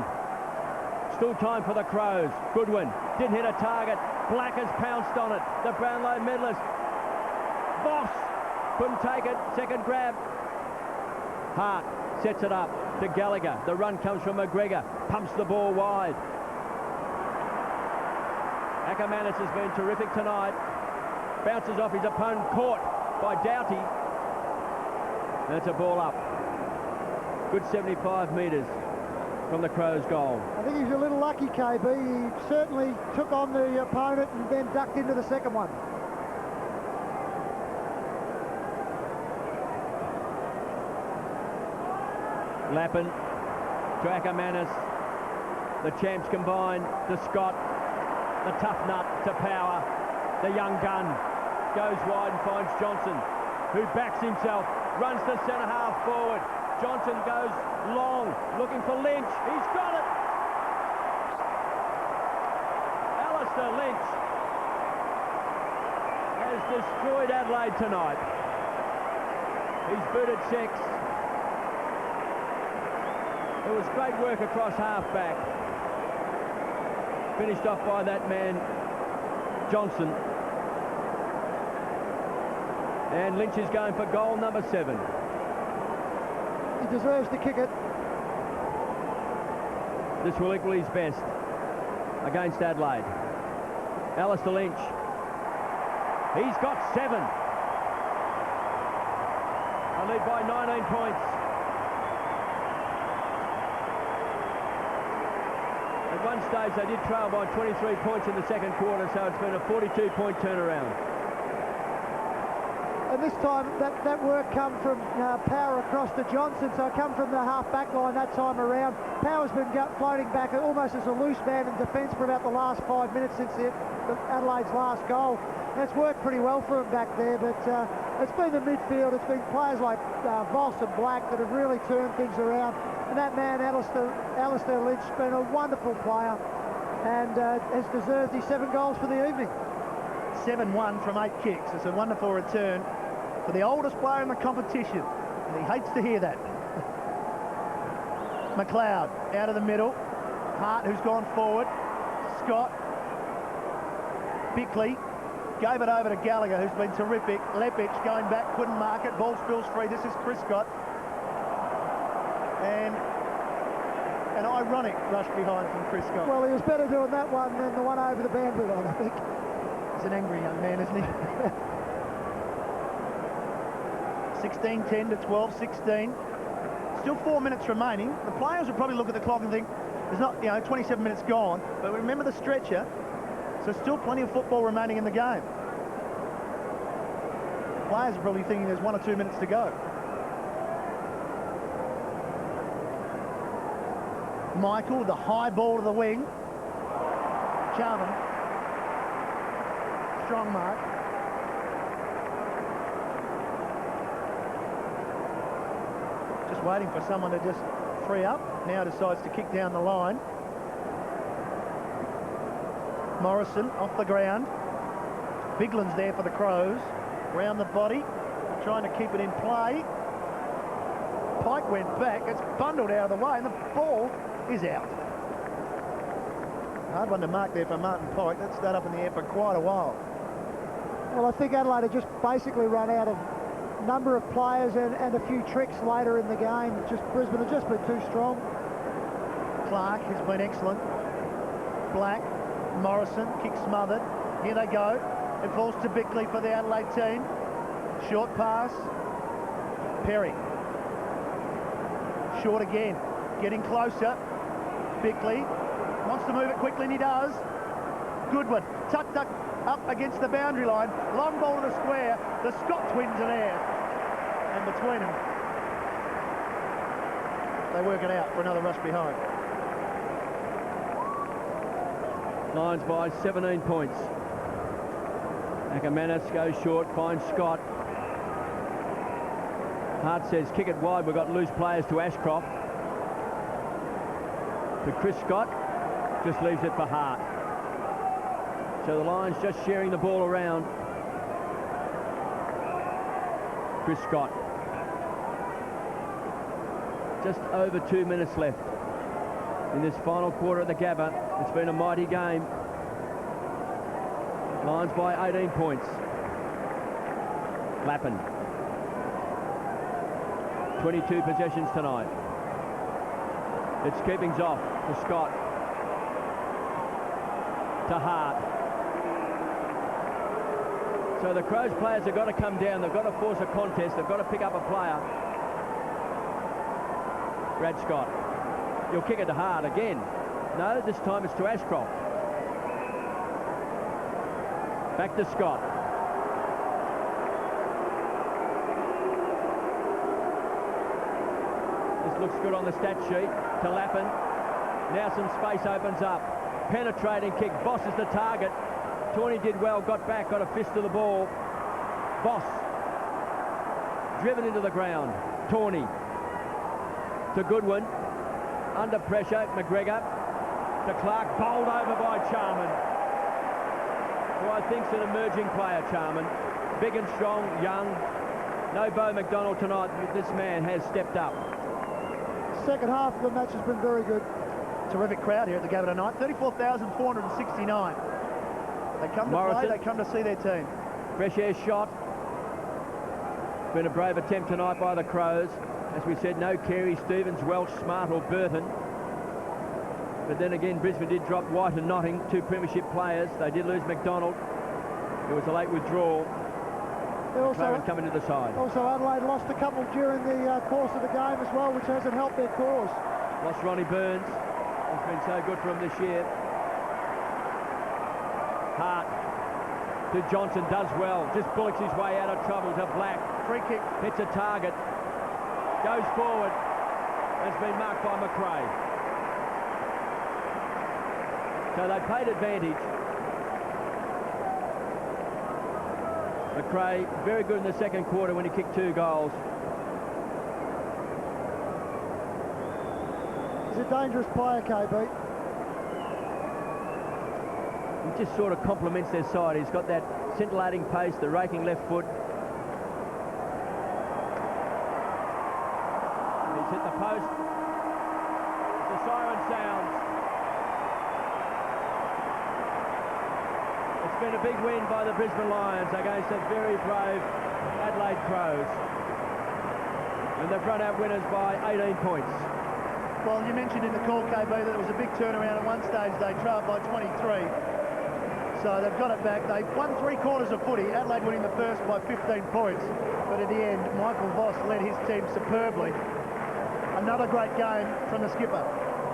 Speaker 3: Still time for the Crows. Goodwin didn't hit a target. Black has pounced on it. The Brownlow medalist. Voss couldn't take it. Second grab. Hart sets it up to Gallagher. The run comes from McGregor. Pumps the ball wide. Ackermanis has been terrific tonight. Bounces off his opponent. Caught by Doughty. And it's a ball up. Good 75 metres from the Crows' goal.
Speaker 2: I think he was a little lucky, KB. He certainly took on the opponent and then ducked into the second one.
Speaker 3: Lappin to Ackermanis. The champs combine to Scott. The tough nut to Power. The young gun goes wide and finds Johnson, who backs himself, runs to centre half forward. Johnson goes long, looking for Lynch. He's got it! Alistair Lynch has destroyed Adelaide tonight. He's booted 6. It was great work across half-back. Finished off by that man, Johnson. And Lynch is going for goal number 7.
Speaker 2: He deserves to kick it.
Speaker 3: This will equal his best against Adelaide. Alistair Lynch. He's got 7. I lead by 19 points. At one stage they did trail by 23 points in the second quarter, so it's been a 42-point turnaround.
Speaker 2: And this time that work come from Power across to Johnson, so it come from the half-back line that time around. Power's been floating back almost as a loose man in defence for about the last 5 minutes since Adelaide's last goal. That's worked pretty well for him back there, but it's been the midfield, it's been players like Voss and Black that have really turned things around. And that man, Alistair Lynch, has been a wonderful player and has deserved his 7 goals for the evening.
Speaker 1: 7-1 from 8 kicks. It's a wonderful return for the oldest player in the competition, and he hates to hear that. McLeod out of the middle. Hart, who's gone forward. Scott. Bickley gave it over to Gallagher, who's been terrific. Lepic going back, couldn't mark it. Ball spills free. This is Chris Scott. And an ironic rush behind from Chris Scott.
Speaker 2: Well, he was better doing that one than the one over the bamboo line, I think.
Speaker 1: He's an angry young man, isn't he? 16-10 to 12-16. Still 4 minutes remaining. The players will probably look at the clock and think, there's not, 27 minutes gone. But remember the stretcher. So still plenty of football remaining in the game. Players are probably thinking there's 1 or 2 minutes to go. Michael, the high ball to the wing. Charman. Strong mark. Just waiting for someone to just free up. Now decides to kick down the line. Morrison off the ground. Bigland's there for the Crows. Round the body, trying to keep it in play. Pike went back. It's bundled out of the way, and the ball is out. Hard one to mark there for Martin Pike. That stayed up in the air for quite a while.
Speaker 2: Well, I think Adelaide had just basically run out of number of players and a few tricks later in the game. Brisbane have just been too strong.
Speaker 1: Clark has been excellent. Black, Morrison, kick smothered. Here they go. It falls to Bickley for the Adelaide team. Short pass. Perry. Short again. Getting closer. Bickley wants to move it quickly, and he does. Goodwin tucked up against the boundary line. Long ball to the square. The Scott twins are there. And between them, they work it out for another rush behind.
Speaker 3: Lions by 17 points. Ackermanis goes short, finds Scott. Hart says, kick it wide. We've got loose players to Ashcroft. To Chris Scott. Just leaves it for Hart. So the Lions just sharing the ball around. Chris Scott. Just over 2 minutes left in this final quarter of the Gabba. It's been a mighty game. Lions by 18 points. Lappin. 22 possessions tonight. It's keepings off to Scott. To Hart. So the Crows players have got to come down. They've got to force a contest. They've got to pick up a player. Brad Scott. He'll kick it to Hart again. No, this time it's to Ashcroft. Back to Scott. This looks good on the stat sheet. To Lappin. Now some space opens up. Penetrating kick. Boss is the target. Tawney did well, got back, got a fist to the ball. Boss. Driven into the ground. Tawney. To Goodwin. Under pressure. McGregor. To Clark. Bowled over by Charman, who I think's an emerging player, Charman. Big and strong, young. No Bo McDonald tonight. This man has stepped up.
Speaker 2: Second half of the match has been very good.
Speaker 1: Terrific crowd here at the Gabba tonight. 34,469. They come to
Speaker 3: Morrison.
Speaker 1: play, they come to see their team.
Speaker 3: Fresh air shot. Been a brave attempt tonight by the Crows. As we said, no Carey, Stevens, Welch, Smart or Burton. But then again, Brisbane did drop White and Notting, two premiership players. They did lose McDonald. It was a late withdrawal. McLaren coming to the side.
Speaker 2: Also, Adelaide lost a couple during the course of the game as well, which hasn't helped their cause.
Speaker 3: Lost Ronnie Burns. It's been so good for him this year. Hart to Johnson, does well. Just bullocks his way out of trouble to Black.
Speaker 1: Free kick.
Speaker 3: Hits a target. Goes forward. Has been marked by McRae. So they played advantage. McRae, very good in the second quarter when he kicked 2 goals.
Speaker 2: He's a dangerous player, KB.
Speaker 3: He just sort of complements their side. He's got that scintillating pace, the raking left foot. He's hit the post. The siren sounds. It's been a big win by the Brisbane Lions against a very brave Adelaide Crows. And they've run out winners by 18 points.
Speaker 1: Well, you mentioned in the call, KB, that it was a big turnaround at one stage. They trailed by 23. So they've got it back. They won 3/4 of footy. Adelaide winning the first by 15 points. But at the end, Michael Voss led his team superbly. Another great game from the skipper.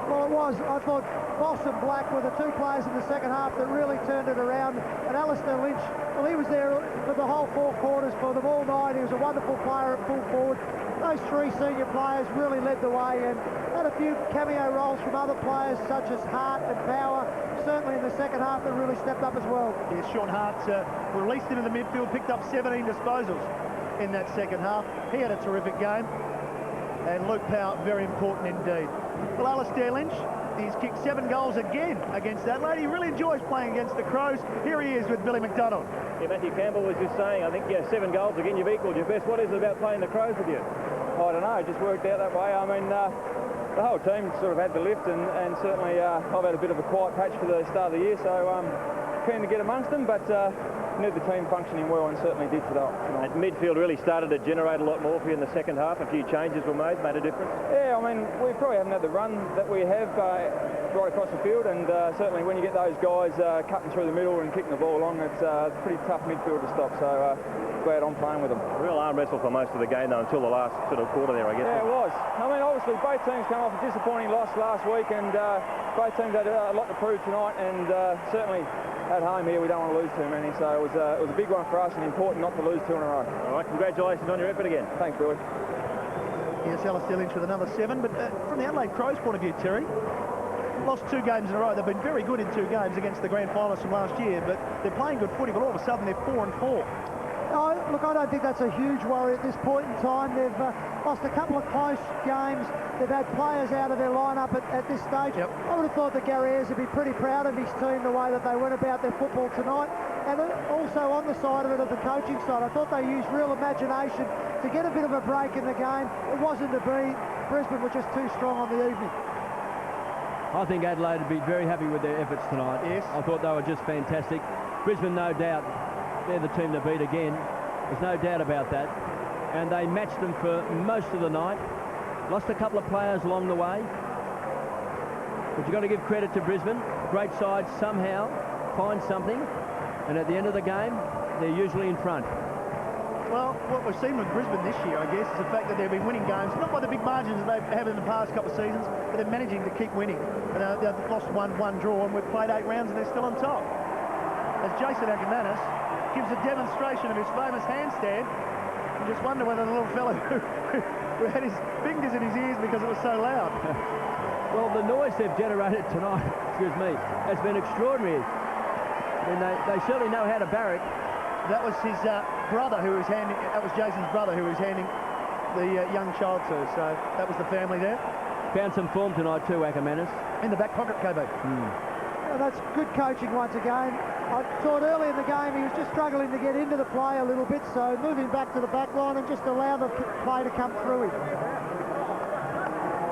Speaker 2: Well, it was. I thought Voss and Black were the 2 players in the second half that really turned it around. And Alistair Lynch, well, he was there for the whole 4 quarters for them all night. He was a wonderful player at full forward. Those 3 senior players really led the way and had a few cameo roles from other players such as Hart and Power. Certainly in the second half they really stepped up as well.
Speaker 1: Yeah, Sean Hart released into the midfield, picked up 17 disposals in that second half. He had a terrific game. And Luke Power, very important indeed. Well, Alistair Lynch, he's kicked 7 goals again against Adelaide. He really enjoys playing against the Crows. Here he is with Billy McDonald.
Speaker 23: Yeah, Matthew Campbell was just saying, I think, 7 goals again, you've equalled your best. What is it about playing the Crows with you? I don't know, it just worked out that way. I mean, the whole team sort of had the lift, and certainly I've had a bit of a quiet patch for the start of the year, so keen to get amongst them, but need the team functioning well, and certainly did tonight. And midfield really started to generate a lot more for you in the second half. A few changes were made a difference.
Speaker 9: Yeah, I mean, we probably haven't had the run that we have right across the field, and certainly when you get those guys cutting through the middle and kicking the ball along, it's a pretty tough midfield to stop, so glad I'm playing with them.
Speaker 23: Real arm wrestle for most of the game, though, until the last sort of quarter there, I guess.
Speaker 9: Yeah, it was. I mean, obviously, both teams came off a disappointing loss last week, and both teams had a lot to prove tonight, and certainly at home here, we don't want to lose too many, so it was a big one for us and important not to lose 2 in a row.
Speaker 23: All right, congratulations on your effort again.
Speaker 9: Thanks, Billy.
Speaker 1: Yes, Alistair Lynch with another 7, but from the Adelaide Crows point of view, Terry, lost 2 games in a row. They've been very good in 2 games against the grand finalists from last year, but they're playing good footy, but all of a sudden they're 4-4.
Speaker 2: Look, I don't think that's a huge worry at this point in time. They've lost a couple of close games. They've had players out of their lineup at this stage.
Speaker 1: Yep.
Speaker 2: I would have thought that Gary Ayres would be pretty proud of his team, the way that they went about their football tonight. And also on the side of it, of the coaching side, I thought they used real imagination to get a bit of a break in the game. It wasn't to be. Brisbane were just too strong on the evening.
Speaker 3: I think Adelaide would be very happy with their efforts tonight.
Speaker 1: Yes.
Speaker 3: I thought they were just fantastic. Brisbane, no doubt, they're the team to beat again. There's no doubt about that. And they matched them for most of the night. Lost a couple of players along the way. But you've got to give credit to Brisbane. Great side somehow find something. And at the end of the game, they're usually in front.
Speaker 1: Well, what we've seen with Brisbane this year, I guess, is the fact that they've been winning games, not by the big margins that they have in the past couple of seasons, but they're managing to keep winning. And they've lost one draw, and we've played 8 rounds, and they're still on top. As Jason Ackermanis gives a demonstration of his famous handstand, you just wonder whether the little fellow who had his fingers in his ears because it was so loud.
Speaker 3: Well, the noise they've generated tonight, excuse me, has been extraordinary. I mean, they certainly know how to barrack.
Speaker 1: That was his brother who was handing, that was Jason's brother who was handing the young child to, so that was the family there.
Speaker 3: Found some form tonight too, Ackermanis.
Speaker 1: In the back pocket, KB.
Speaker 2: Well, that's good coaching once again. I thought early in the game he was just struggling to get into the play a little bit, so moving back to the back line and just allow the play to come through him.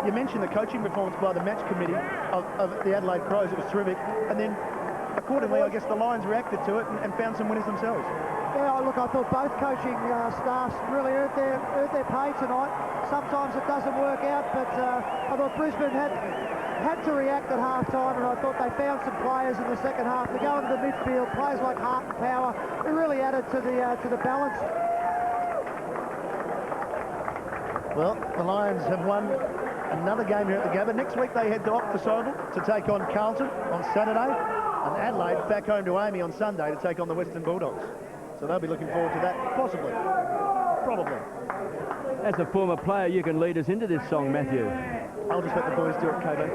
Speaker 1: You mentioned the coaching performance by the match committee of the Adelaide Crows. It was terrific. And then, accordingly, I guess the Lions reacted to it and found some winners themselves.
Speaker 2: Yeah, look, I thought both coaching staffs really earned their pay tonight. Sometimes it doesn't work out, but I thought Brisbane had to react at half-time, and I thought they found some players in the second half to go into the midfield. Players like Hart and Power, it really added to the balance.
Speaker 1: Well, the Lions have won another game here at the Gabba. Next week they head to Optus Oval to take on Carlton on Saturday, and Adelaide back home to Amy on Sunday to take on the Western Bulldogs. So they'll be looking forward to that, possibly, probably.
Speaker 3: As a former player, you can lead us into this song, Matthew.
Speaker 1: I'll just let the boys do it, KB.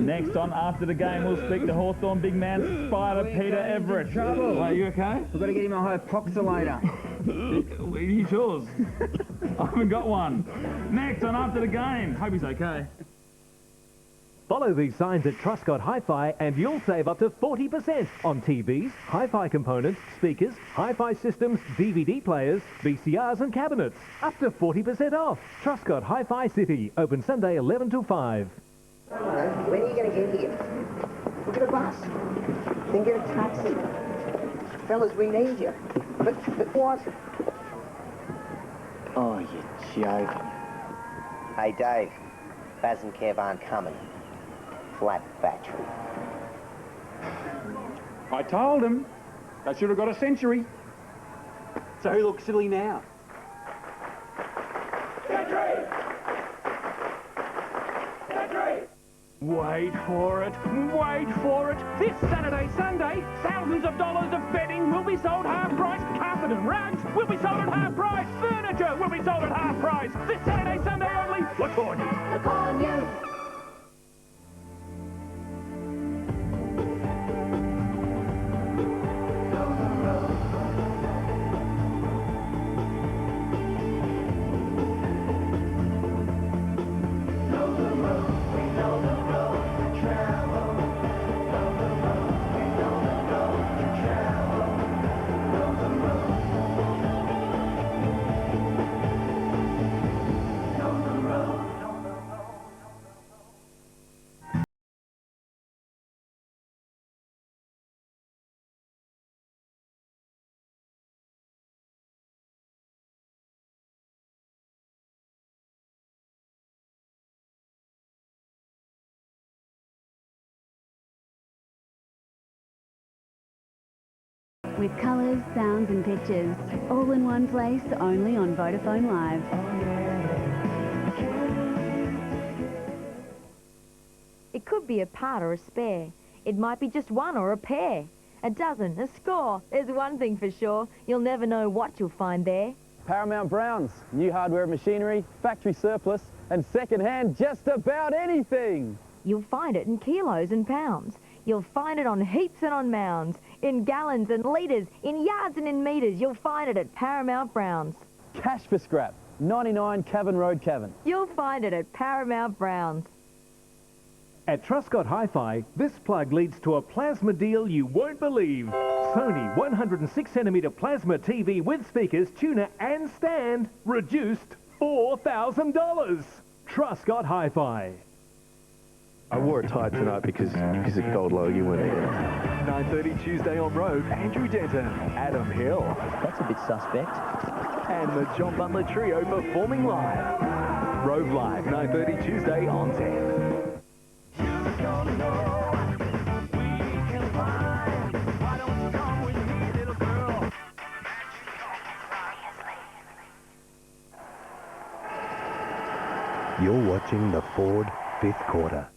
Speaker 10: Next on After the Game, we'll speak to Hawthorn big man Spider Peter Everett. Are you okay?
Speaker 17: We've got to get him a hypoxylator.
Speaker 10: He's yours. I haven't got one. Next on After the Game. Hope he's okay.
Speaker 7: Follow these signs at Truscott Hi-Fi and you'll save up to 40% on TVs, hi-fi components, speakers, hi-fi systems, DVD players, VCRs and cabinets. Up to 40% off. Truscott Hi-Fi City. Open Sunday 11 till 5.
Speaker 20: When are you going to get here? We'll get a bus. Then get a taxi. Fellas, we need you. But what?
Speaker 22: Oh, you're joking.
Speaker 25: Hey, Dave. Baz and Kev aren't coming. Flat battery.
Speaker 10: I told them. They should have got a century.
Speaker 17: So who looks silly now?
Speaker 10: Wait for it. Wait for it. This Saturday, Sunday, thousands of dollars of bedding will be sold half price. Carpet and rugs will be sold at half price. Furniture will be sold at half price. This Saturday, Sunday only. Look on you.
Speaker 20: Look on you.
Speaker 11: With colours, sounds and pictures, all in one place, only on Vodafone Live.
Speaker 13: It could be a part or a spare. It might be just one or a pair. A dozen, a score. There's one thing for sure, you'll never know what you'll find there.
Speaker 14: Paramount Browns, new hardware and machinery, factory surplus, and second-hand just about anything.
Speaker 13: You'll find it in kilos and pounds. You'll find it on heaps and on mounds, in gallons and litres, in yards and in metres. You'll find it at Paramount Browns.
Speaker 14: Cash for scrap, 99 Cavan Road, Cavan.
Speaker 13: You'll find it at Paramount Browns.
Speaker 7: At Truscott Hi-Fi, this plug leads to a plasma deal you won't believe. Sony 106cm plasma TV with speakers, tuner and stand, reduced $4,000. Truscott Hi-Fi.
Speaker 15: I wore a tie tonight because of Gold Logie winning.
Speaker 6: 9:30 Tuesday on Rove, Andrew Denton, Adam Hill.
Speaker 19: That's a bit suspect.
Speaker 6: And the John Butler Trio performing live. Rove Live, 9:30 Tuesday on 10. You're watching the Ford fifth quarter.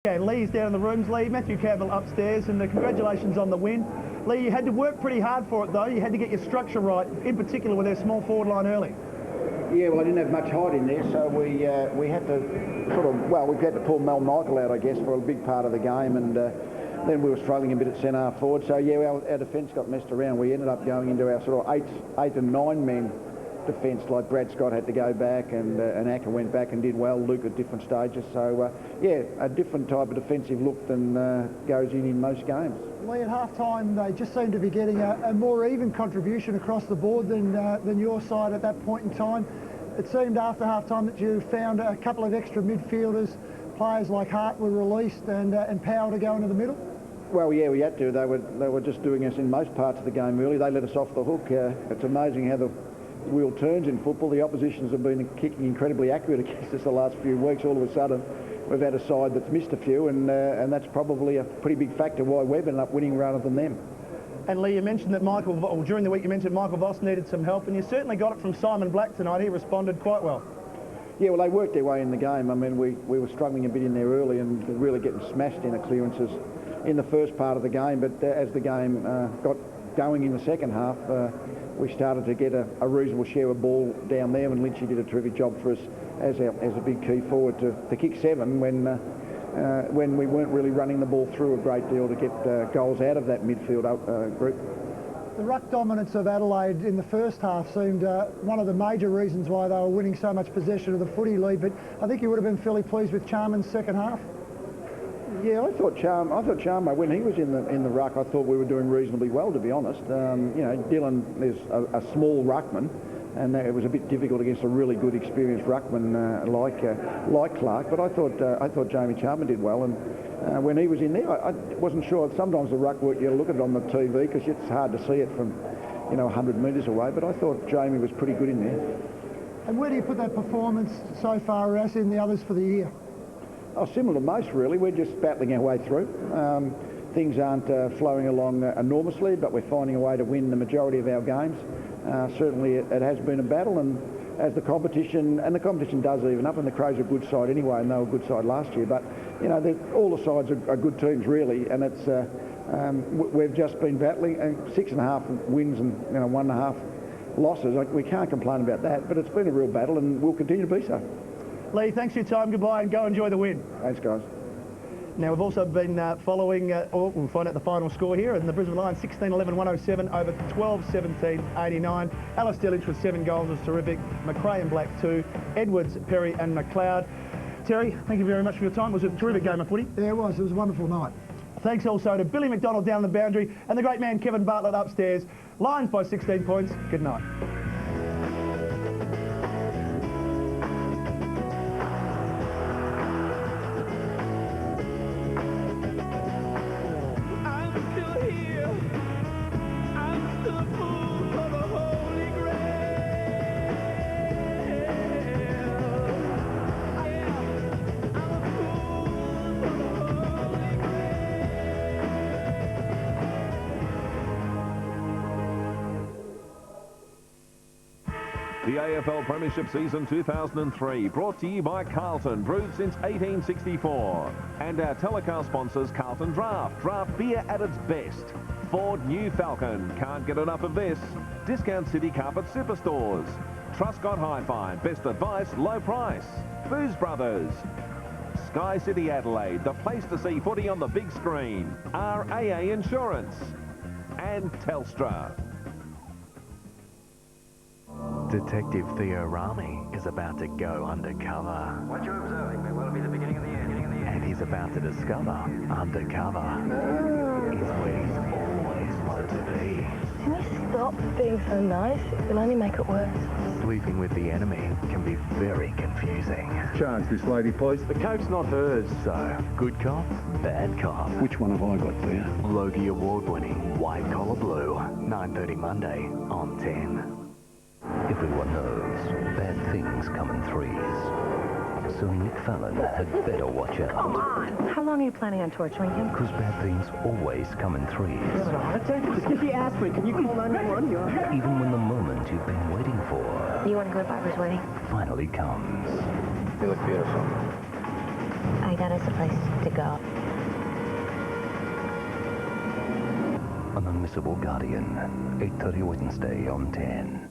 Speaker 1: Okay, Lee's down in the rooms. Lee, Matthew Campbell upstairs, and congratulations on the win. Lee, you had to work pretty hard for it though. You had to get your structure right, in particular with their small forward line early.
Speaker 26: Yeah, well, I didn't have much height in there, so we had to we had to pull Mel Michael out, I guess, for a big part of the game, and then we were struggling a bit at centre forward. So yeah, our defence got messed around. We ended up going into our sort of eight and nine men defence, like Brad Scott had to go back, and Acker went back and did well, Luke at different stages. So yeah, a different type of defensive look than goes in most games.
Speaker 2: Lee, at half-time, they just seem to be getting a more even contribution across the board than your side at that point in time. It seemed after half-time that you found a couple of extra midfielders, players like Hart were released and Powell to go into the middle.
Speaker 26: Well, yeah, we had to. They were just doing us in most parts of the game, really. They let us off the hook. It's amazing how the wheel turns in football. The oppositions have been kicking incredibly accurate against us the last few weeks. All of a sudden, we've had a side that's missed a few, and that's probably a pretty big factor why we've ended up winning rather than them.
Speaker 1: And Lee, you mentioned that during the week you mentioned Michael Voss needed some help, and you certainly got it from Simon Black tonight. He responded quite well.
Speaker 26: Yeah, well, they worked their way in the game. I mean, we were struggling a bit in there early and really getting smashed in the clearances in the first part of the game, but as the game got going in the second half, we started to get a reasonable share of ball down there, and Lynchy did a terrific job for us as a big key forward to kick seven when we weren't really running the ball through a great deal to get goals out of that midfield group.
Speaker 2: The ruck dominance of Adelaide in the first half seemed one of the major reasons why they were winning so much possession of the footy lead, but I think you would have been fairly pleased with Charman's second half.
Speaker 26: Yeah, I thought Charman, when he was in the ruck, I thought we were doing reasonably well, to be honest. You know, Dylan is a small ruckman, and it was a bit difficult against a really good, experienced ruckman like Clark. But I thought Jamie Charman did well, and when he was in there, I wasn't sure. Sometimes the ruck work, you look at it on the TV because it's hard to see it from 100 metres away. But I thought Jamie was pretty good in there.
Speaker 2: And where do you put that performance so far as in the others for the year?
Speaker 26: Oh, similar to most, really. We're just battling our way through. Things aren't flowing along enormously, but we're finding a way to win the majority of our games. Certainly it has been a battle, and as the competition does even up, and the Crows are a good side anyway, and they were a good side last year, but all the sides are good teams, really, and it's we've just been battling, and 6.5 wins and 1.5 losses. We can't complain about that, but it's been a real battle, and will continue to be so.
Speaker 1: Lee, thanks for your time. Goodbye, and go enjoy the win.
Speaker 26: Thanks, guys.
Speaker 1: Now, we've also been following, we'll find out the final score here, and the Brisbane Lions 16-11-107 over 12-17-89. Alice Dillage with 7 goals was terrific. McRae and Black 2. Edwards, Perry and McLeod. Terry, thank you very much for your time. It was a terrific game of footy.
Speaker 2: Yeah, it was. It was a wonderful night.
Speaker 1: Thanks also to Billy McDonald down the boundary and the great man Kevin Bartlett upstairs. Lions by 16 points. Good night.
Speaker 12: The AFL Premiership Season 2003, brought to you by Carlton, brewed since 1864. And our telecast sponsors, Carlton Draft. Draft beer at its best. Ford New Falcon, can't get enough of this. Discount City Carpet Superstores. Truscott Hi-Fi, best advice, low price. Booze Brothers. Sky City Adelaide, the place to see footy on the big screen. RAA Insurance. And Telstra.
Speaker 6: Detective Theo Rami is about to go undercover.
Speaker 16: What you're observing may well be the beginning of the end.
Speaker 6: And he's about to discover undercover is where he's always wanted to be.
Speaker 18: Can you stop being so nice? It will only make it worse.
Speaker 6: Sleeping with the enemy can be very confusing.
Speaker 19: Charge this lady, please.
Speaker 6: The coke's not hers, so good cop, bad cop.
Speaker 19: Which one have I got there?
Speaker 6: Logie Award-winning White Collar Blue, 9:30 Monday on 10.
Speaker 21: Everyone knows bad things come in threes. So Nick Fallon had better watch out.
Speaker 18: Come on! How long are you planning on torturing him?
Speaker 21: Because bad things always come in threes.
Speaker 18: Just give the aspirin. Can you call 911?
Speaker 21: Even when the moment you've been waiting for
Speaker 18: You want to go to Barbara's wedding?
Speaker 21: finally comes. You look beautiful.
Speaker 18: I got us a place to go.
Speaker 21: An Unmissable Guardian, 8:30 Wednesday on 10.